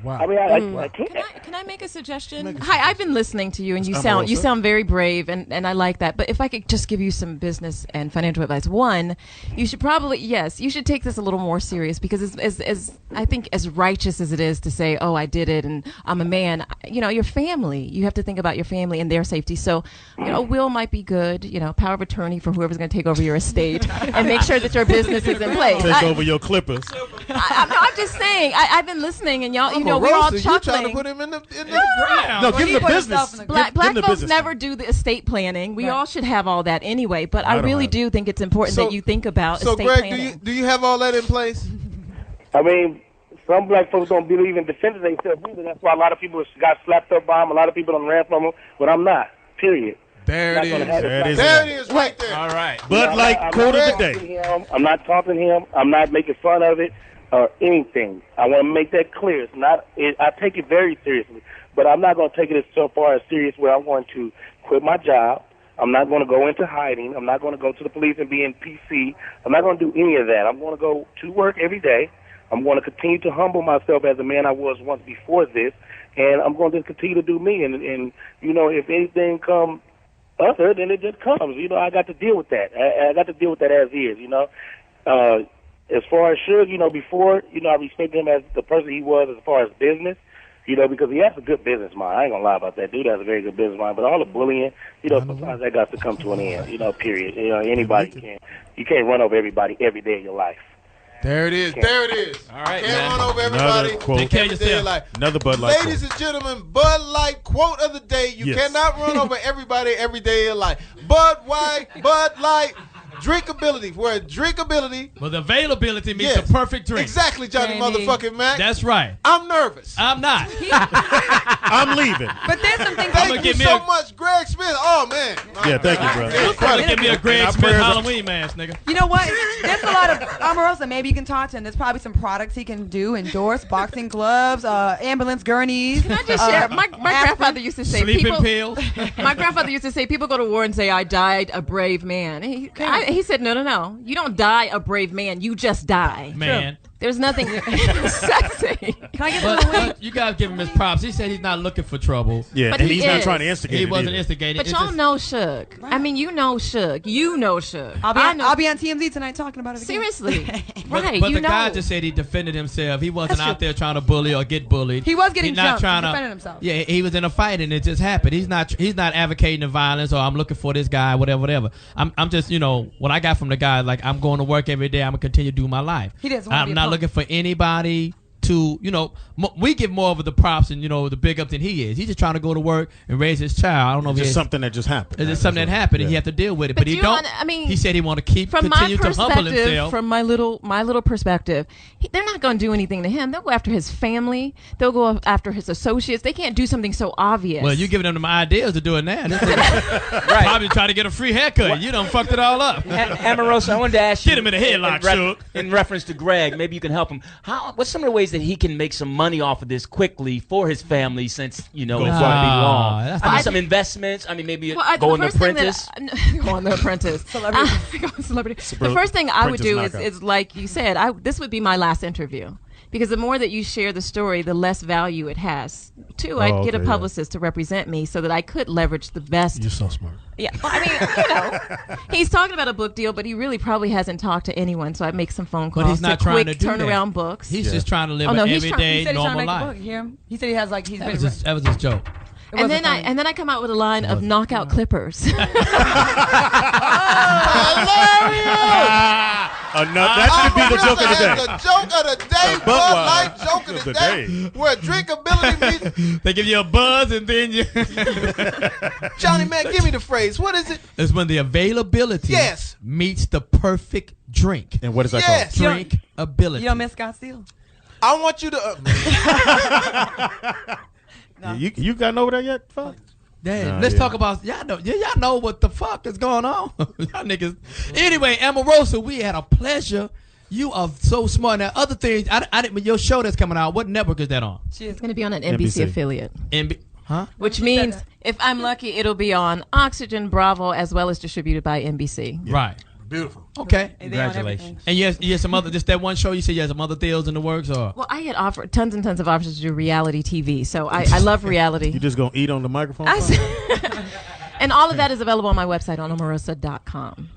Wow. I mean, I can't. Can I make a suggestion? Hi, I've been listening to you, and you sound very brave, and I like that. But if I could just give you some business and financial advice. One, you should you should take this a little more serious, because as I think as righteous as it is to say, oh, I did it and I'm a man, you know, your family, you have to think about your family and their safety. So, you know, a will might be good, you know, power of attorney for whoever's going to take over your estate and make sure that your business is in place. Take over your clippers. I'm just saying, I've been listening, and y'all, you know, we're all chuckling. You trying to put him in the ground. No, give him the business. Black folks never do the estate planning. We all should have all that anyway, but I really do think it's important that you think about estate planning. So, Greg, do you have all that in place? I mean, some black folks don't believe in defending themselves either. That's why a lot of people got slapped up by them. A lot of people don't ran from them, but I'm not, period. There it is. There it is right there. All right. But like quote of the day. I'm not taunting him. I'm not making fun of it or anything. I want to make that clear. It's not. I take it very seriously, but I'm not going to take it so far as serious where I'm going to quit my job. I'm not going to go into hiding. I'm not going to go to the police and be in PC. I'm not going to do any of that. I'm going to go to work every day. I'm going to continue to humble myself as a man I was once before this, and I'm going to continue to do me. And you know, if anything comes other, then it just comes. You know, I got to deal with that. I got to deal with that as is. You know, as far as Suge, you know, before, you know, I respected him as the person he was as far as business. You know, because he has a good business mind. I ain't gonna lie about that. Dude has a very good business mind. But all the bullying, you know, sometimes that got to come to an end. You know, period. You know, anybody you can't run over everybody every day of your life. There it is. There it is. All right, can't run over everybody. Take care of yourself. Another Bud Light. Ladies and gentlemen, Bud Light quote of the day. You cannot run over everybody every day of your life. Bud Light. Drinkability, where drinkability. Well, the availability means the perfect drink. Exactly, Johnny motherfucking Mack. That's right. I'm nervous. I'm not. I'm leaving. But there's some things. Thank you so much, Greg Smith. Oh, man. Yeah, thank you, bro. You're trying to give me a Greg Smith Halloween mask, nigga. You know what? There's a lot of Omarosa. Maybe you can talk to him. There's probably some products he can do, endorse, boxing gloves, ambulance gurneys. Can I just share? My grandfather used to say, sleeping pills. My grandfather used to say, people go to war and say, I died a brave man. He said, no. You don't die a brave man. You just die. Man. There's nothing sexy. Can I get but you guys give him his props. He said he's not looking for trouble. Yeah, but and he's not trying to instigate. He wasn't instigating. But y'all know Suge. Right. I mean, you know Suge. You know Suge. I'll be on TMZ tonight talking about it again. Seriously. Right. But the guy just said he defended himself. He wasn't out there trying to bully or get bullied. He was getting jumped. He defended himself. Yeah, he was in a fight and it just happened. He's not advocating the violence or I'm looking for this guy, whatever. I'm just, what I got from the guy, like I'm going to work every day. I'm gonna continue to do my life. I'm not looking for anybody to, we give more of the props and, the big up than he is. He's just trying to go to work and raise his child. I don't know if it's something that just happened. It's just something that happened and he have to deal with it. But he don't. He said he want to continue to humble himself. From my little perspective, they're not going to do anything to him. They'll go after his family. They'll go after his associates. They can't do something so obvious. Well, you're giving them ideas to do it now. Right. Probably try to get a free haircut. You done fucked it all up. Omarosa, I wanted to ask you. Get him in a headlock, Suge. In reference to Greg, maybe you can help him. What's some of the ways that he can make some money off of this quickly for his family, since it's going to be long? Some investments. I mean, maybe go on The Apprentice. Go on The Apprentice. Celebrity. The first thing I would do is like you said, this would be my last interview. Because the more that you share the story, the less value it has. Two, I'd get a publicist to represent me so that I could leverage the best. You're so smart. Yeah, well, I mean, he's talking about a book deal, but he really probably hasn't talked to anyone. So I make some phone calls. But he's not trying to do turnaround books. He's just trying to live an everyday normal life. He said he has like he's that was his joke. And then I come out with a line of knockout clippers. That should be the joke of the day. The joke of the day, Bud Light joke of the day, where drinkability meets. They give you a buzz and then you. Johnny Mack, give me the phrase. What is it? It's when the availability meets the perfect drink. And what is that called? Drinkability. You don't miss Scott Steele? I want you to. No. You gotten over there yet? Fuck. Damn, let's talk about y'all know what the fuck is going on. Y'all niggas. Anyway, Omarosa, we had a pleasure. You are so smart. Now, other things, I didn't. Your show that's coming out. What network is that on? It's going to be on an NBC affiliate. Huh? Which means, if I'm lucky, it'll be on Oxygen, Bravo, as well as distributed by NBC. Yeah. Right. Beautiful. Okay. Congratulations. And you had some other, just that one show you said you had some other deals in the works, or? Well, I had offered tons and tons of offers to do reality TV, so I love reality. You just gonna eat on the microphone? And all of that is available on my website on omarosa.com.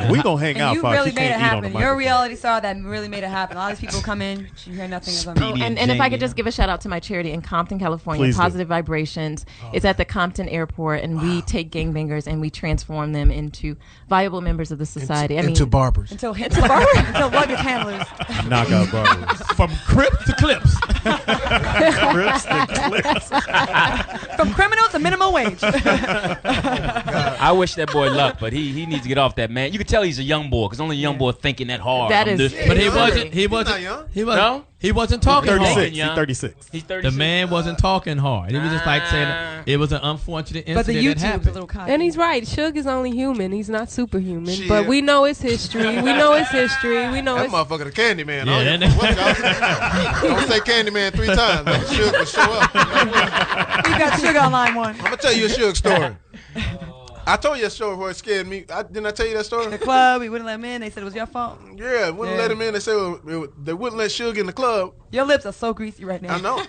We gonna hang out. You really made it happen. You're a reality star that really made it happen. A lot of these people come in, you hear nothing of them. And if I could just give a shout out to my charity in Compton, California, Please Positive Vibrations. It's at the Compton Airport, and we take gangbangers and we transform them into viable members of the society. Into barbers. Until luggage handlers. Knockout barbers. From Crips to Clips. Crips to Clips. From criminal to minimum wage. I wish that boy luck, but he needs to get off that, man. You can tell he's a young boy, because only a young boy thinking that hard. That is, but he wasn't young. He wasn't talking 36. hard. He's 36. He's 36. The man wasn't talking hard. He was just like saying it was an unfortunate incident that happened. And he's right. Suge is only human. He's not superhuman. But we know his history. We know his history. We know that his motherfucker the Candyman. Yeah, Don't say Candyman 3 times. Like Suge will show up. You got Suge on line 1. I'm gonna tell you a Suge story. I told you that story before it scared me. Didn't I tell you that story? The club, we wouldn't let him in. They said it was your fault. Yeah, wouldn't let him in. They said they wouldn't let Suge in the club. Your lips are so greasy right now. I know.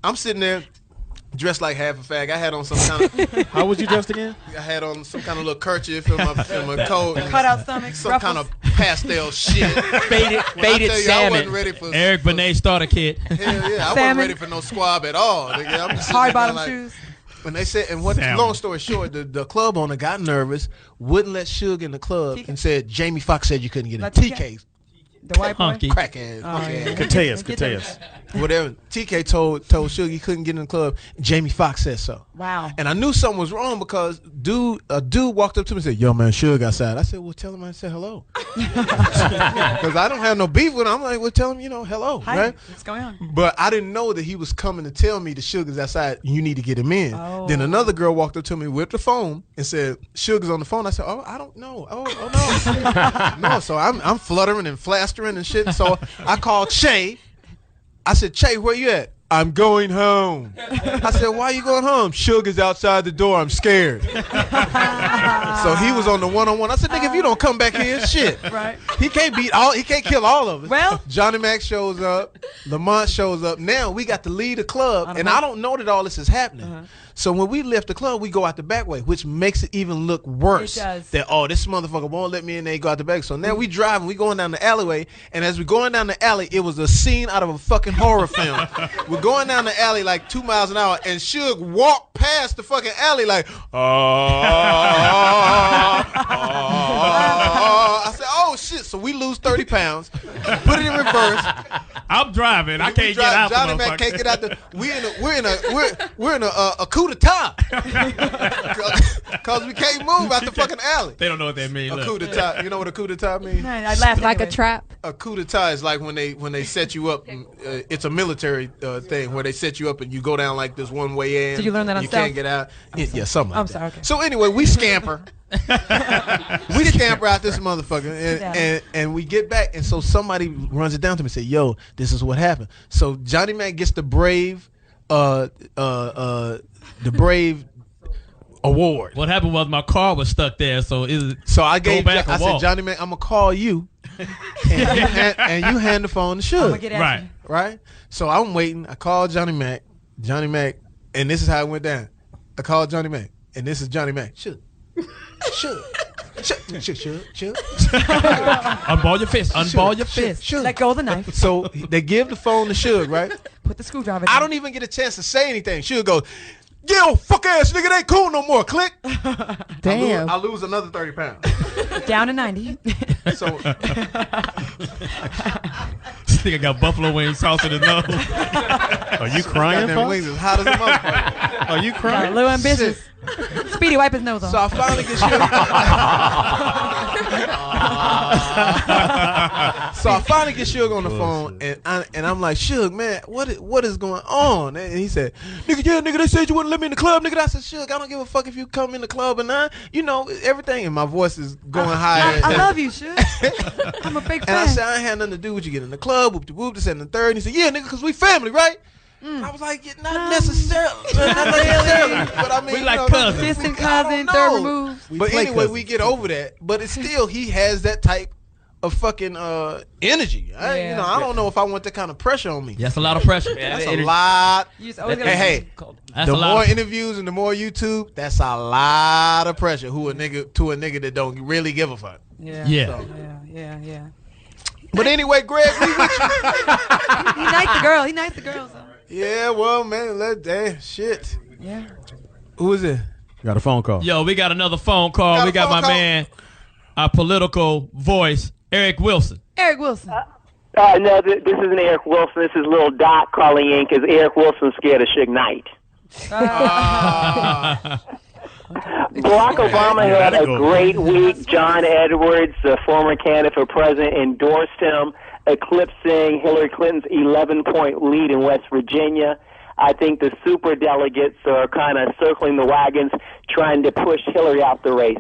I'm sitting there dressed like half a fag. I had on some kind of. How was you dressed again? I had on some kind of little kerchief in my coat. Cut out stomach. Some ruffles. kind of pastel shit. Faded salmon. I wasn't ready for Eric Benet starter kit. Hell yeah, I wasn't ready for no squab at all. Nigga. I'm just hard bottom shoes. When they said, and what? Long story short, the club owner got nervous, wouldn't let Suge in the club, and said Jamie Foxx said you couldn't get in. TK. The white boy? Crackhead. Kateas. Whatever. TK told Suge he couldn't get in the club. Jamie Foxx said so. Wow. And I knew something was wrong because a dude walked up to me and said, "Yo, man, Suge outside." I said, "Well, tell him I said hello." Because I don't have no beef with him. I'm like, "Well, tell him, hello." Hi, right? what's going on? But I didn't know that he was coming to tell me the Suge is outside. You need to get him in. Oh. Then another girl walked up to me with the phone and said, "Suge is on the phone." I said, "Oh, I don't know. Oh no." No, so I'm fluttering and flastering and shit. So I called Che. I said, "Che, where you at?" "I'm going home." I said, "Why are you going home?" "Suge is outside the door. I'm scared." So he was on the one-on-one. I said, "Nigga, if you don't come back here, shit." Right. He can't kill all of us. Well, Johnny Mack shows up. Lamont shows up. Now we got to lead the club, and I don't know that all this is happening. So when we left the club, we go out the back way, which makes it even look worse. It does. That, this motherfucker won't let me in there, he go out the back. So now we driving, we going down the alleyway, and as we going down the alley, it was a scene out of a fucking horror film. We're going down the alley like 2 miles an hour, and Suge walked past the fucking alley like, I said, "Oh shit!" So we lose 30 pounds, put it in reverse. I'm driving. I can't get out. Johnny Mack can't get out. We're in a coup d'etat because we can't move out the fucking alley. They don't know what that means. A coup d'etat. You know what a coup d'etat means? I laughed like a trap. A coup d'etat is like when they set you up. It's a military thing where they set you up and you go down like this one way in. Did you learn that on You South? can't get out. Yeah, something like I'm that. sorry. Okay. So anyway, we scamper. We scamper out this motherfucker, and we get back, and so somebody runs it down to me and say, "Yo, this is what happened." So Johnny Mack gets the Brave award. What happened was my car was stuck there, so I said, "Johnny Mack, I'm gonna call you, and you hand the phone to Suge." I'm gonna get at you. Right. So I'm waiting. I called Johnny Mack, and this is how it went down. I called Johnny Mack, and this is Johnny Mack. Suge. Unball your fist. Unball your fist. Let go of the knife. So they give the phone to Suge, right? Put the screwdriver I down. don't even get a chance to say anything. Suge goes, "Yo, fuck ass nigga, they ain't cool no more." Click. Damn. I lose another 30 pounds. Down to 90. So This nigga got buffalo wings sauce in his nose. Are you crying, goddamn Fox? wings is hot as a motherfucker. Are you crying? A little ambitious. Speedy, wipe his nose off. So I finally get Suge. So I finally get Suge on the phone, and I'm like, "Suge, man, what is going on?" And he said, "Nigga, they said you wouldn't let me in the club, nigga." I said, "Suge, I don't give a fuck if you come in the club or not. Everything." And my voice is going higher. I love you, Suge. I'm a big fan. And I said, "I ain't had nothing to do with you getting in the club, whoop de whoop, this and the third." And he said, "Yeah, nigga, because we family, right?" I was like, not necessarily. But I mean, we like cousins. Distant cousin, third remove. But anyway, we get over that. But it's still, he has that type of fucking energy. I don't know if I want that kind of pressure on me. That's a lot of pressure. That's a lot. Hey, that's the a lot more of interviews and the more YouTube, that's a lot of pressure. To a nigga that don't really give a fuck. Yeah. But anyway, Greg, we with you. He knifed the girl. He knifed the girl. So. Yeah, well, man, shit. Yeah. Who is it? Got a phone call. Yo, we got another phone call. We got my man, our political voice, Eric Wilson. Eric Wilson. No, this isn't Eric Wilson. This is Lil Doc calling in because Eric Wilson's scared of Suge Knight. Barack Obama had a great week. John Edwards, the former candidate for president, endorsed him, eclipsing Hillary Clinton's 11-point lead in West Virginia. I think the super delegates are kind of circling the wagons, trying to push Hillary out the race.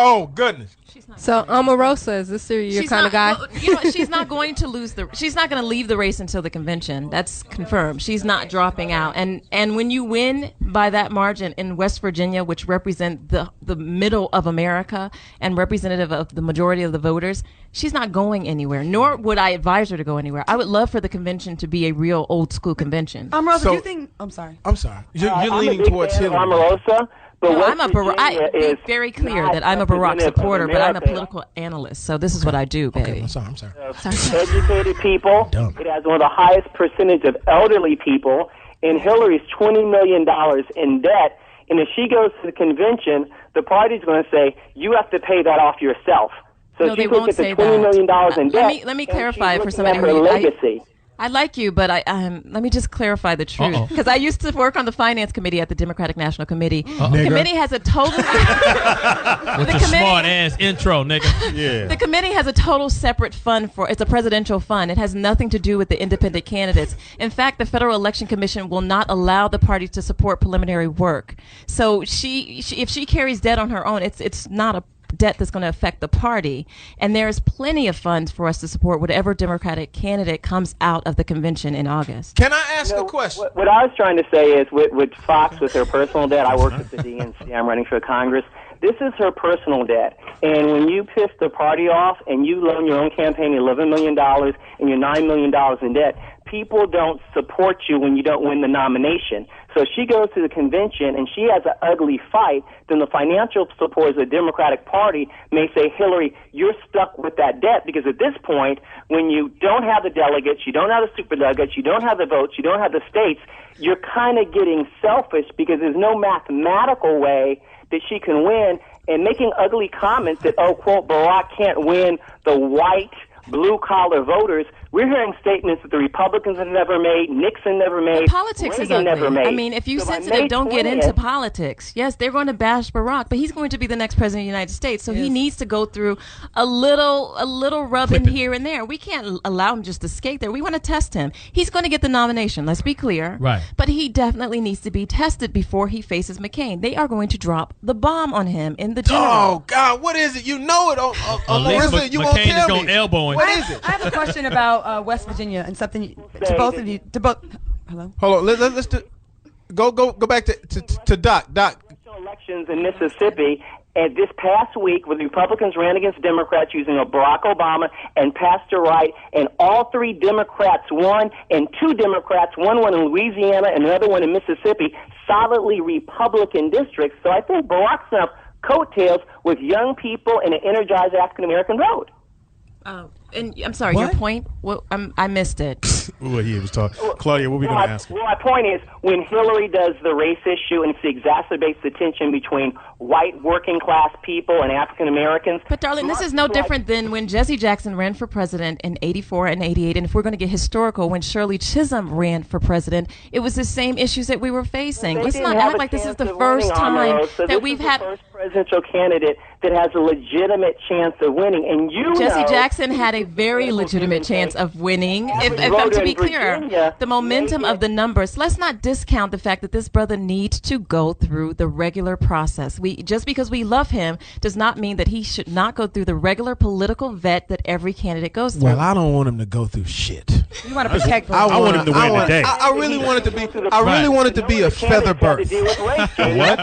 Oh goodness. So Omarosa, is this your kind of guy? Well, she's not going to lose she's not going to leave the race until the convention. That's confirmed. She's not dropping out. And when you win by that margin in West Virginia, which represent the middle of America and representative of the majority of the voters, she's not going anywhere, nor would I advise her to go anywhere. I would love for the convention to be a real old school convention. Omarosa, do you think... I'm sorry. You're leaning towards Hillary. Omarosa. But no, I'm very clear that I'm a Barack supporter, but I'm a political analyst. So this is what I do, baby. Okay, I'm sorry. Educated people. It has one of the highest percentage of elderly people. And Hillary's $20 million in debt. And if she goes to the convention, the party's going to say, you have to pay that off yourself. So no, she could get the $20 million in debt. Let me clarify for somebody who legacy. I like you, but let me just clarify the truth. Because I used to work on the finance committee at the Democratic National Committee. The committee has a total... With your smart ass intro, nigga. Yeah. The committee has a total separate fund it's a presidential fund. It has nothing to do with the independent candidates. In fact, the Federal Election Commission will not allow the parties to support preliminary work. So if she carries debt on her own, it's not a debt that's going to affect the party, and there's plenty of funds for us to support whatever Democratic candidate comes out of the convention in August. Can I ask a question? What I was trying to say is with Fox, with her personal debt, I work with the DNC, I'm running for Congress. This is her personal debt, and when you piss the party off and you loan your own campaign $11 million and you're $9 million in debt, people don't support you when you don't win the nomination. So if she goes to the convention and she has an ugly fight, then the financial supporters of the Democratic Party may say, Hillary, you're stuck with that debt, because at this point, when you don't have the delegates, you don't have the superdelegates, you don't have the votes, you don't have the states, you're kind of getting selfish because there's no mathematical way that she can win, and making ugly comments that, oh, quote, Barack can't win the white, blue-collar voters. We're hearing statements that the Republicans have never made, Nixon never made, politics Reagan is ugly. never made. I mean, if you So sensitive, don't get into politics. Yes, they're going to bash Barack, but he's going to be the next president of the United States, so he needs to go through a little rubbing here and there. We can't allow him just to skate there. We want to test him. He's going to get the nomination, let's be clear. Right. But he definitely needs to be tested before he faces McCain. They are going to drop the bomb on him in the general. Oh, God, what is it? You know it. Marissa, you won't McCain tell is going me. elbow him. What is it? I have a question about West Virginia and something to both of you. Hello. Hold on. Let's go back to Doc. Elections in Mississippi. And this past week, when the Republicans ran against Democrats using a Barack Obama and Pastor Wright, and all three Democrats won, and two Democrats, one won in Louisiana and another one in Mississippi, solidly Republican districts. So I think Barack's going to have coattails with young people and an energized African-American vote. And I'm sorry, your point? Well, I missed it. What he was talking. Claudia, what were we going to ask her? Well, my point is, when Hillary does the race issue and she exacerbates the tension between white working class people and African Americans. But darling, this is no different than when Jesse Jackson ran for president in '84 and '88, and if we're going to get historical, when Shirley Chisholm ran for president, it was the same issues that we were facing. Let's not act like this is the first time that we've had. First presidential candidate that has a legitimate chance of winning, and Jesse Jackson had a very legitimate chance of winning. If I'm to be clear, the momentum of the numbers. Let's not discount the fact that this brother needs to go through the regular process. Just because we love him does not mean that he should not go through the regular political vet that every candidate goes through. Well, I don't want him to go through shit. You want to protect. I want him to win today. I really want it to be. I really want it to be a feather birth. What?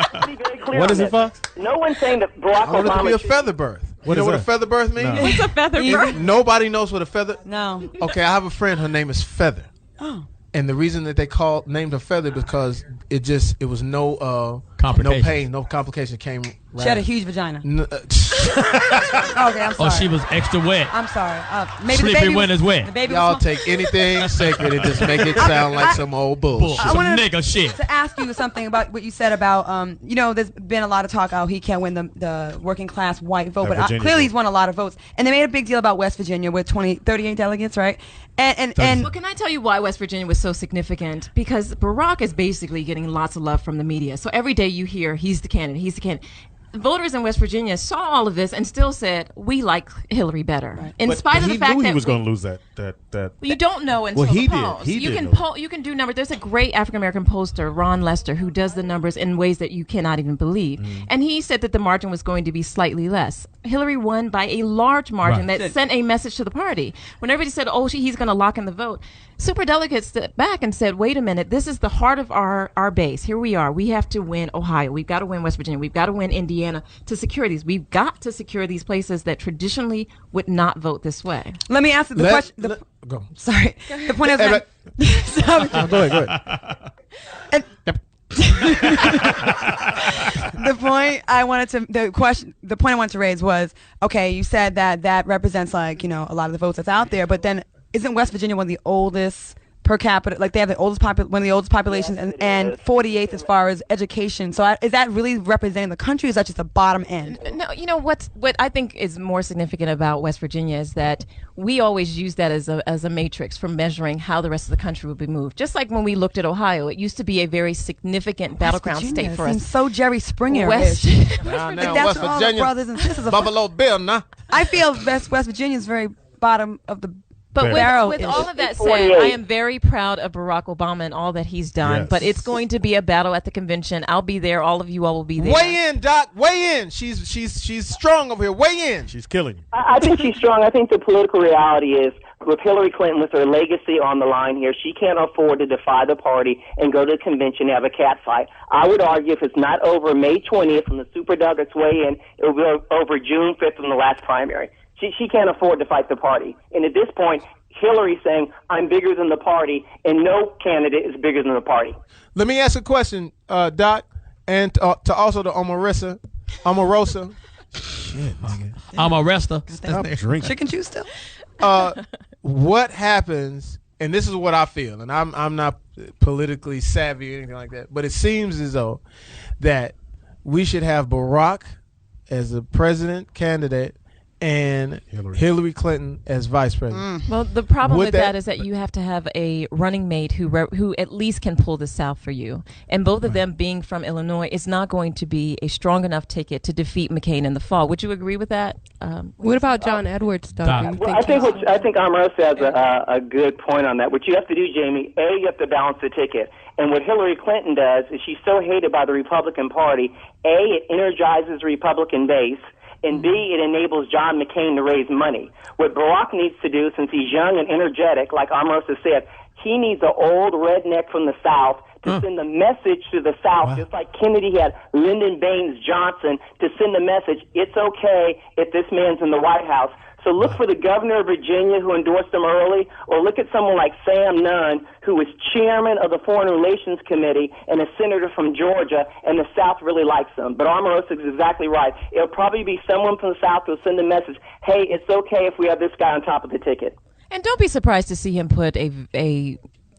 What is it, Fox? No one's saying that Barack Obama. I want it to be a feather birth. You know what a feather birth means? No. What's a feather birth? Nobody knows what a feather. No. Okay, I have a friend. Her name is Feather. Oh. And the reason that they named her Feather because it was no pain, no complication came. She had a huge vagina. Okay, I'm sorry. Oh, she was extra wet. I'm sorry. Maybe Slippery the baby when it's wet. The baby Y'all was take anything sacred and just make it sound like some old bullshit. I wanted nigga shit. to ask you something about what you said about, there's been a lot of talk how he can't win the working class white vote, but clearly he's won a lot of votes. And they made a big deal about West Virginia with 38 delegates, right? And well, can I tell you why West Virginia was so significant? Because Barack is basically getting lots of love from the media. So every day you hear he's the candidate. voters in West Virginia saw all of this and still said, we like Hillary better. Right. In spite of the fact that he was going to lose that. Well, you don't know until he the polls. Did. You can do numbers. There's a great African-American pollster, Ron Lester, who does the numbers in ways that you cannot even believe. And he said that the margin was going to be slightly less. Hillary won by a large margin that sent a message to the party. When everybody said, he's going to lock in the vote, superdelegates stepped back and said, wait a minute, this is the heart of our base. Here we are. We have to win Ohio. We've got to win West Virginia. We've got to win Indiana to secure these. We've got to secure these places that traditionally would not vote this way. Let me ask the question. Go. Sorry. The point is... Go ahead. The point I wanted to raise was, okay, you said that represents a lot of the votes that's out there, but then isn't West Virginia one of the oldest per capita, like they have one of the oldest populations, and 48th as far as education. So is that really representing the country, or is that just the bottom end? No, what I think is more significant about West Virginia is that we always use that as a matrix for measuring how the rest of the country will be moved. Just like when we looked at Ohio, it used to be a very significant battleground state for us. So Jerry Springer. West Virginia, brothers and sisters. Buffalo Bill, nah. I feel West Virginia is very bottom of the. But with all of that said, I am very proud of Barack Obama and all that he's done. Yes. But it's going to be a battle at the convention. I'll be there. All of you all will be there. Weigh in, Doc. Weigh in. She's strong over here. Weigh in. She's killing you. I think she's strong. I think the political reality is, with Hillary Clinton, with her legacy on the line here, she can't afford to defy the party and go to the convention and have a cat fight. I would argue if it's not over May 20th when the superdelegates weigh in, it will be over June 5th in the last primary. She can't afford to fight the party. And at this point, Hillary's saying, I'm bigger than the party, and no candidate is bigger than the party. Let me ask a question, Doc, and to also the Omarosa. Shit, nigga. Omarosa. Stop drinking. Chicken juice still? What happens, and this is what I feel, and I'm not politically savvy or anything like that, but it seems as though that we should have Barack as a president candidate and Hillary Clinton as vice president. Well, the problem with that is that you have to have a running mate who at least can pull the South for you. And both of them being from Illinois is not going to be a strong enough ticket to defeat McCain in the fall. Would you agree with that? What about John Edwards, though? I think Omarosa has a good point on that. What you have to do, Jamie, you have to balance the ticket. And what Hillary Clinton does is she's so hated by the Republican Party, it energizes the Republican base, and B, it enables John McCain to raise money. What Barack needs to do, since he's young and energetic, like Omarosa said, he needs an old redneck from the South to send the message to the South, just like Kennedy had Lyndon Baines Johnson to send the message, it's okay if this man's in the White House. So look for the governor of Virginia who endorsed him early, or look at someone like Sam Nunn, who was chairman of the Foreign Relations Committee and a senator from Georgia, and the South really likes him. But Omarosa is exactly right. It'll probably be someone from the South who will send a message, hey, it's okay if we have this guy on top of the ticket. And don't be surprised to see him put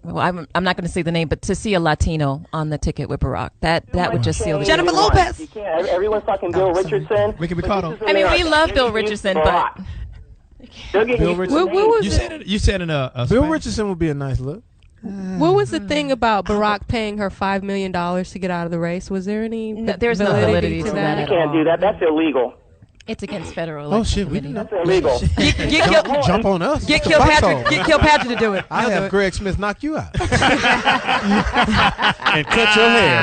well, I'm not going to say the name, but to see a Latino on the ticket with Barack, that would just seal the deal. Jennifer Lopez. You can't. Everyone's talking Bill Richardson. Ricky Ricardo. I mean, we love Bill Richardson, but Bill Richardson. You said in a Bill Richardson would be a nice look. What was the thing about Barack paying her $5 million to get out of the race? Was there any there's no validity to that? You can't do that. That's illegal. It's against federal election committee. That's illegal. Jump on us. Get Kilpatrick to do it. I have Greg Smith knock you out. And cut your hair.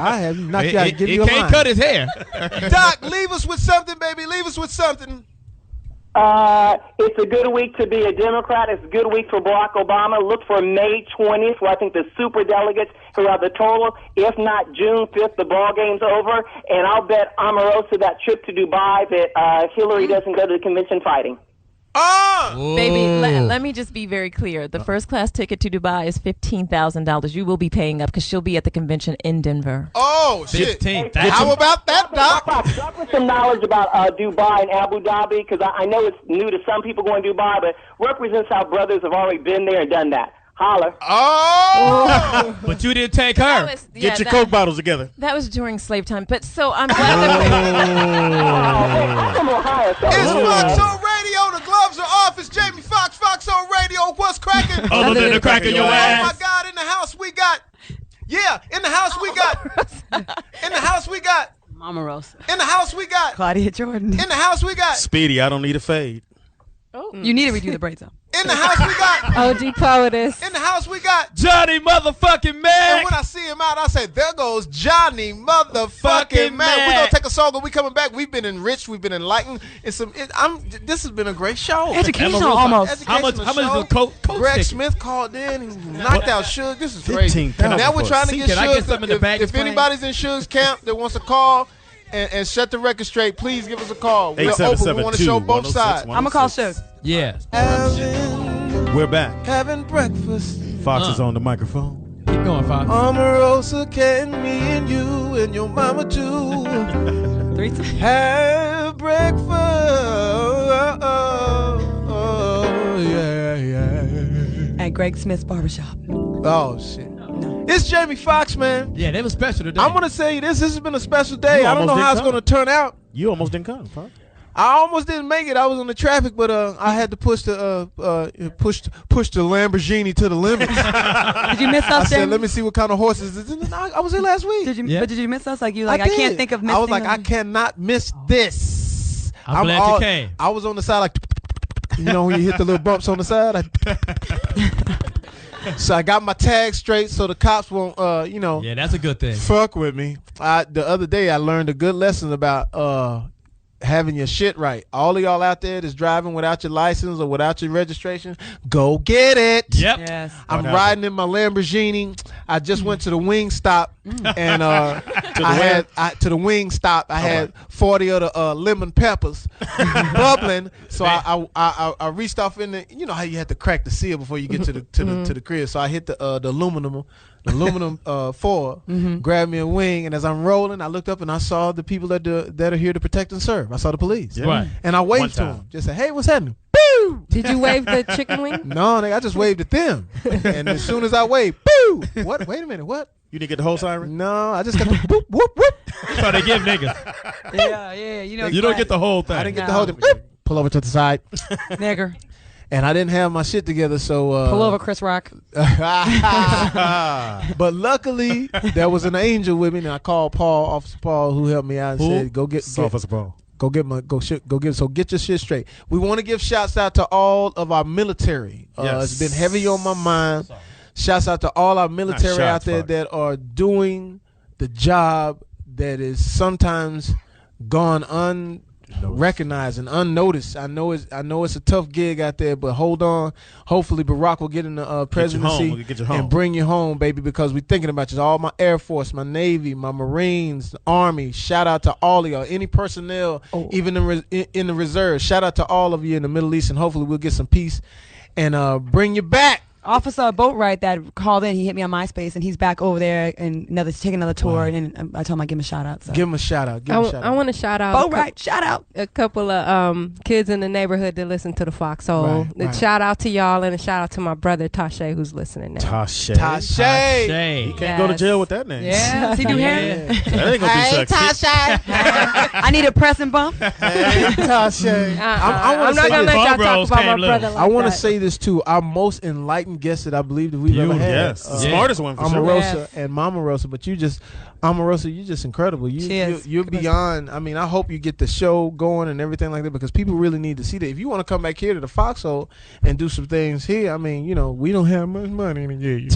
I have knock you out. He can't cut his hair. Doc, leave us with something, baby. Leave us with something. It's a good week to be a Democrat. It's a good week for Barack Obama. Look for May 20th, where I think the superdelegates who have the total. If not June 5th, the ball game's over. And I'll bet Omarosa that trip to Dubai that Hillary doesn't go to the convention fighting. Baby, let me just be very clear. The first class ticket to Dubai is $15,000. You will be paying up because she'll be at the convention in Denver. Oh, shit. How about that, Doc? Doc with some knowledge about Dubai and Abu Dhabi, because I know it's new to some people going to Dubai, but represents how brothers have already been there and done that. Holler. Oh! But you didn't take her. Get your Coke bottles together. That was during slave time. But so I'm glad that It's Foxxhole Radio. The gloves are off. It's Jamie Foxx, Foxxhole Radio. What's cracking? Other than the crack in your ass. Oh, my God. In the house we got Omarosa. In the house we got Claudia Jordan. In the house we got Speedy. I don't need a fade. Oh, you need to redo the braids though. In the house we got OG Poetess. In the house we got Johnny motherfucking Mack. And when I see him out, I say, there goes Johnny motherfucking Mack. We're gonna take a song and we coming back. We've been enriched, we've been enlightened. This has been a great show. Educational almost. How much is the coach Greg ticket? Smith called in and knocked out Suge. This is crazy. Now we're trying to get Can I get Suge. something in the back If anybody's in Suge's camp that wants to call and set the record straight, please give us a call. We're open. We want to show both sides. I'm gonna call Suge. Yeah. We're back. Having breakfast. Fox is on the microphone. Keep going, Fox. Omarosa, can me and you and your mama too have breakfast. Yeah. At Greg Smith's barbershop. Oh shit. It's Jamie Foxx, man. Yeah, they were special today. I'm gonna say this. This has been a special day. I don't know how it's gonna turn out. You almost didn't come, Fox. I almost didn't make it. I was on the traffic, but I had to push the Lamborghini to the limit. Did you miss us? I said, let me see what kind of horses. I was here last week. But did you miss us? Like you, like I can't think of missing. I was like, I cannot miss this. I'm glad you came. I was on the side like, you know, when you hit the little bumps on the side. So I got my tag straight, so the cops won't, Yeah, that's a good thing. Fuck with me. The other day I learned a good lesson about having your shit right. All of y'all out there that's driving without your license or without your registration, go get it. Yep. Yes. I'm riding in my Lamborghini. I just went to the wing stop and to the wing stop. I had 40 of the lemon peppers bubbling. So I reached off in the, you know how you have to crack the seal before you get to the crib. So I hit the aluminum foil, grabbed me a wing, and as I'm rolling, I looked up and I saw the people that are here to protect and serve. I saw the police. Yeah. Right. And I waved to them. Just said, hey, what's happening? Boo! Did you wave the chicken wing? No, nigga, I just waved at them. And as soon as I waved, boo! What? Wait a minute, what? You didn't get the whole siren? No, I just got the whoop, whoop, whoop. That's how they give niggas. Yeah. You know, You don't get the whole thing. I didn't get the whole thing. Whoop. Pull over to the side. nigger. And I didn't have my shit together, so Pull over, Chris Rock. But luckily, there was an angel with me, and I called Officer Paul, who helped me out and said, "Go get Officer Paul. So get your shit straight." We want to give shouts out to all of our military. It's been heavy on my mind. Shouts out to all our military out there that are doing the job that is sometimes gone unrecognized and unnoticed. I know it's a tough gig out there, but hold on. Hopefully Barack will get in the presidency and bring you home, baby, because we're thinking about you. All my Air Force, my Navy, my Marines, the Army. Shout out to all of y'all. Any personnel, even in the reserve. Shout out to all of you in the Middle East, and hopefully we'll get some peace and bring you back. Officer Boatwright that called in, he hit me on MySpace, and he's back over there and taking another tour. And I told him I'd give him a shout out. So. Give him a shout out. I want to shout out Boatwright. Shout out a couple of kids in the neighborhood that listen to the Foxxhole. Right. Shout out to y'all, and a shout out to my brother Tashay, who's listening now. Tashay. He can't go to jail with that name. Yeah, he do hair. That ain't gonna be sexy. Tashay. I need a press and bump. Hey, Tashay. I'm not gonna let y'all talk about my brother like I want to that. say this too. Our most enlightened guest that I believe that we've ever had. Yes, the smartest one for Omarosa and Omarosa, but Omarosa, you're just incredible. You're beyond. I mean, I hope you get the show going and everything like that, because people really need to see that. If you want to come back here to the Foxxhole and do some things here, I mean, we don't have much money to give you.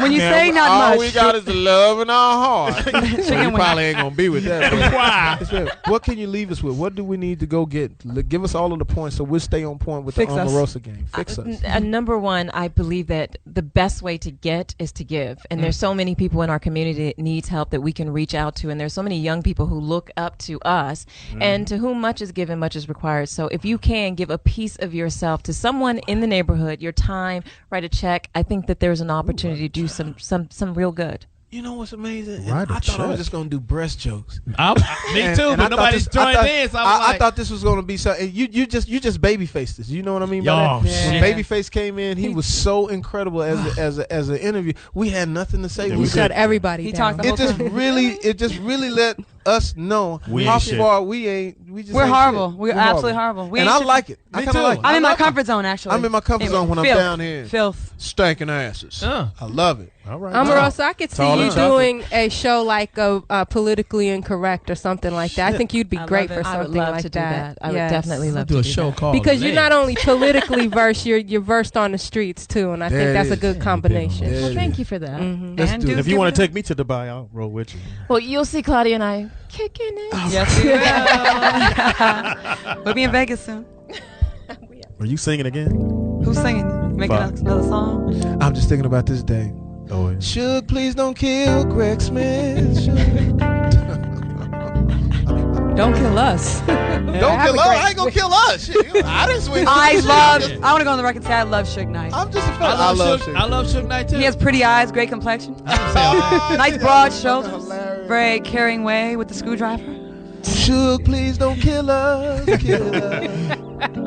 When you say not all much, we got is the love in our heart. So you probably ain't gonna be with that. Why? What can you leave us with? What do we need to go get? Give us all of the points so we'll stay on point with the Omarosa game. Fix us. Number one, I believe that the best way to get is to give, and there's so many people in our community that needs help that we can reach out to, and there's so many young people who look up to us, and to whom much is given, much is required. So if you can give a piece of yourself to someone in the neighborhood, your time, write a check, I think that there's an opportunity to do some real good. You know what's amazing? I thought I was just gonna do breast jokes. Me too, but nobody's joined in. So I thought this was gonna be something. You just baby faced this. You know what I mean? By that? When Babyface came in, he was so incredible as an interview. We had nothing to say. He shut everybody down. It just really let us know how far we ain't. We're horrible. We're absolutely horrible. And I like it. I kind of like it. I'm in my comfort zone, actually. I'm in my comfort zone when I'm down here. Filth. Stanking asses. I love it. All right. Omarosa, I could see you doing a show like Politically Incorrect or something like that. I think you'd be great for something like that. I would definitely love to do a show called because you're not only politically versed, you're versed on the streets too, and I think that's a good combination. Well, thank you for that. Mm-hmm. Let's do it. If you want to take me to Dubai, I'll roll with you. Well, you'll see Claudia and I kicking it. Yes, we will. We'll be in Vegas soon. Are you singing again? Who's singing? Making another song? I'm just thinking about this day. Oh, yeah. Suge, please don't kill Greg Smith. Don't kill us. Don't kill us. I ain't gonna kill us. Shit, I didn't swing. I want to go on the record and say I love Suge Knight. I'm just a fan. I love Suge Knight too. He has pretty eyes, great complexion, nice broad shoulders, very caring way with the screwdriver. Suge, please don't kill us. Kill us.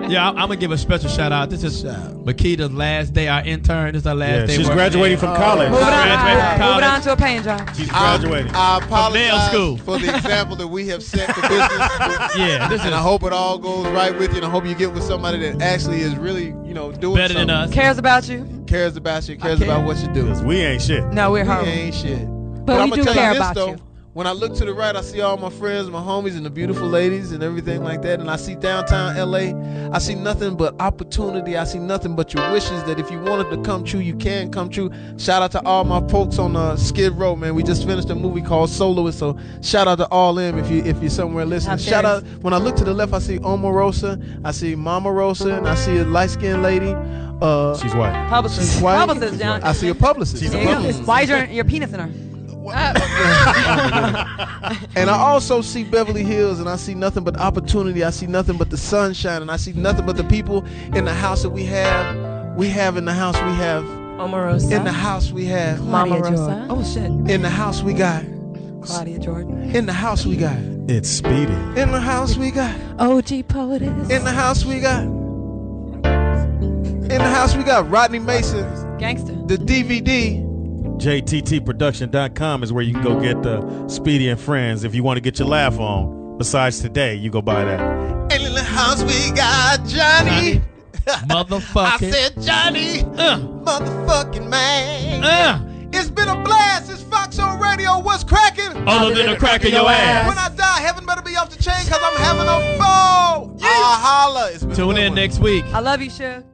Yeah, I'm gonna give a special shout out. This is Makita's last day, our intern. This is our last day. She's graduating from college. Moving on to a paying job. She's graduating. I apologize school. for the example that we have set for business. And I hope it all goes right with you. And I hope you get with somebody that actually is really, doing better than us. Cares about you. Cares about you. Cares about what you do. Because we ain't shit. No, we're horrible. We ain't shit. But we do care about though, you. When I look to the right, I see all my friends, my homies, and the beautiful ladies and everything like that. And I see downtown LA. I see nothing but opportunity. I see nothing but your wishes that if you wanted to come true, you can come true. Shout out to all my folks on Skid Row, man. We just finished a movie called Soloist, so shout out to all them if you're somewhere listening. Shout out. When I look to the left, I see Omarosa, I see Mama Rosa, and I see a light-skinned lady. She's white. Publicist. She's white. Publicist, John. I see a publicist. She's a publicist. Why is your penis in her? And I also see Beverly Hills, and I see nothing but opportunity. I see nothing but the sunshine, and I see nothing but the people in the house that we have. We have in the house, we have Omarosa. In the house, we have Mama Rosa. Oh shit. In the house, we got Claudia Jordan. In the house, we got It's Speedy. In the house, we got OG Poetess. In the house, we got In the house, we got Rodney Mason. Gangster. The DVD. JTTproduction.com is where you can go get the Speedy and Friends. If you want to get your laugh on, besides today, you go buy that. And in the house we got Johnny. Motherfucking. I said Johnny. Motherfucking man. It's been a blast. It's Foxxhole Radio. What's cracking? Other than the crack of your ass. When I die, heaven better be off the chain because I'm having a ball. Holla. Tune in next week. I love you, Suge.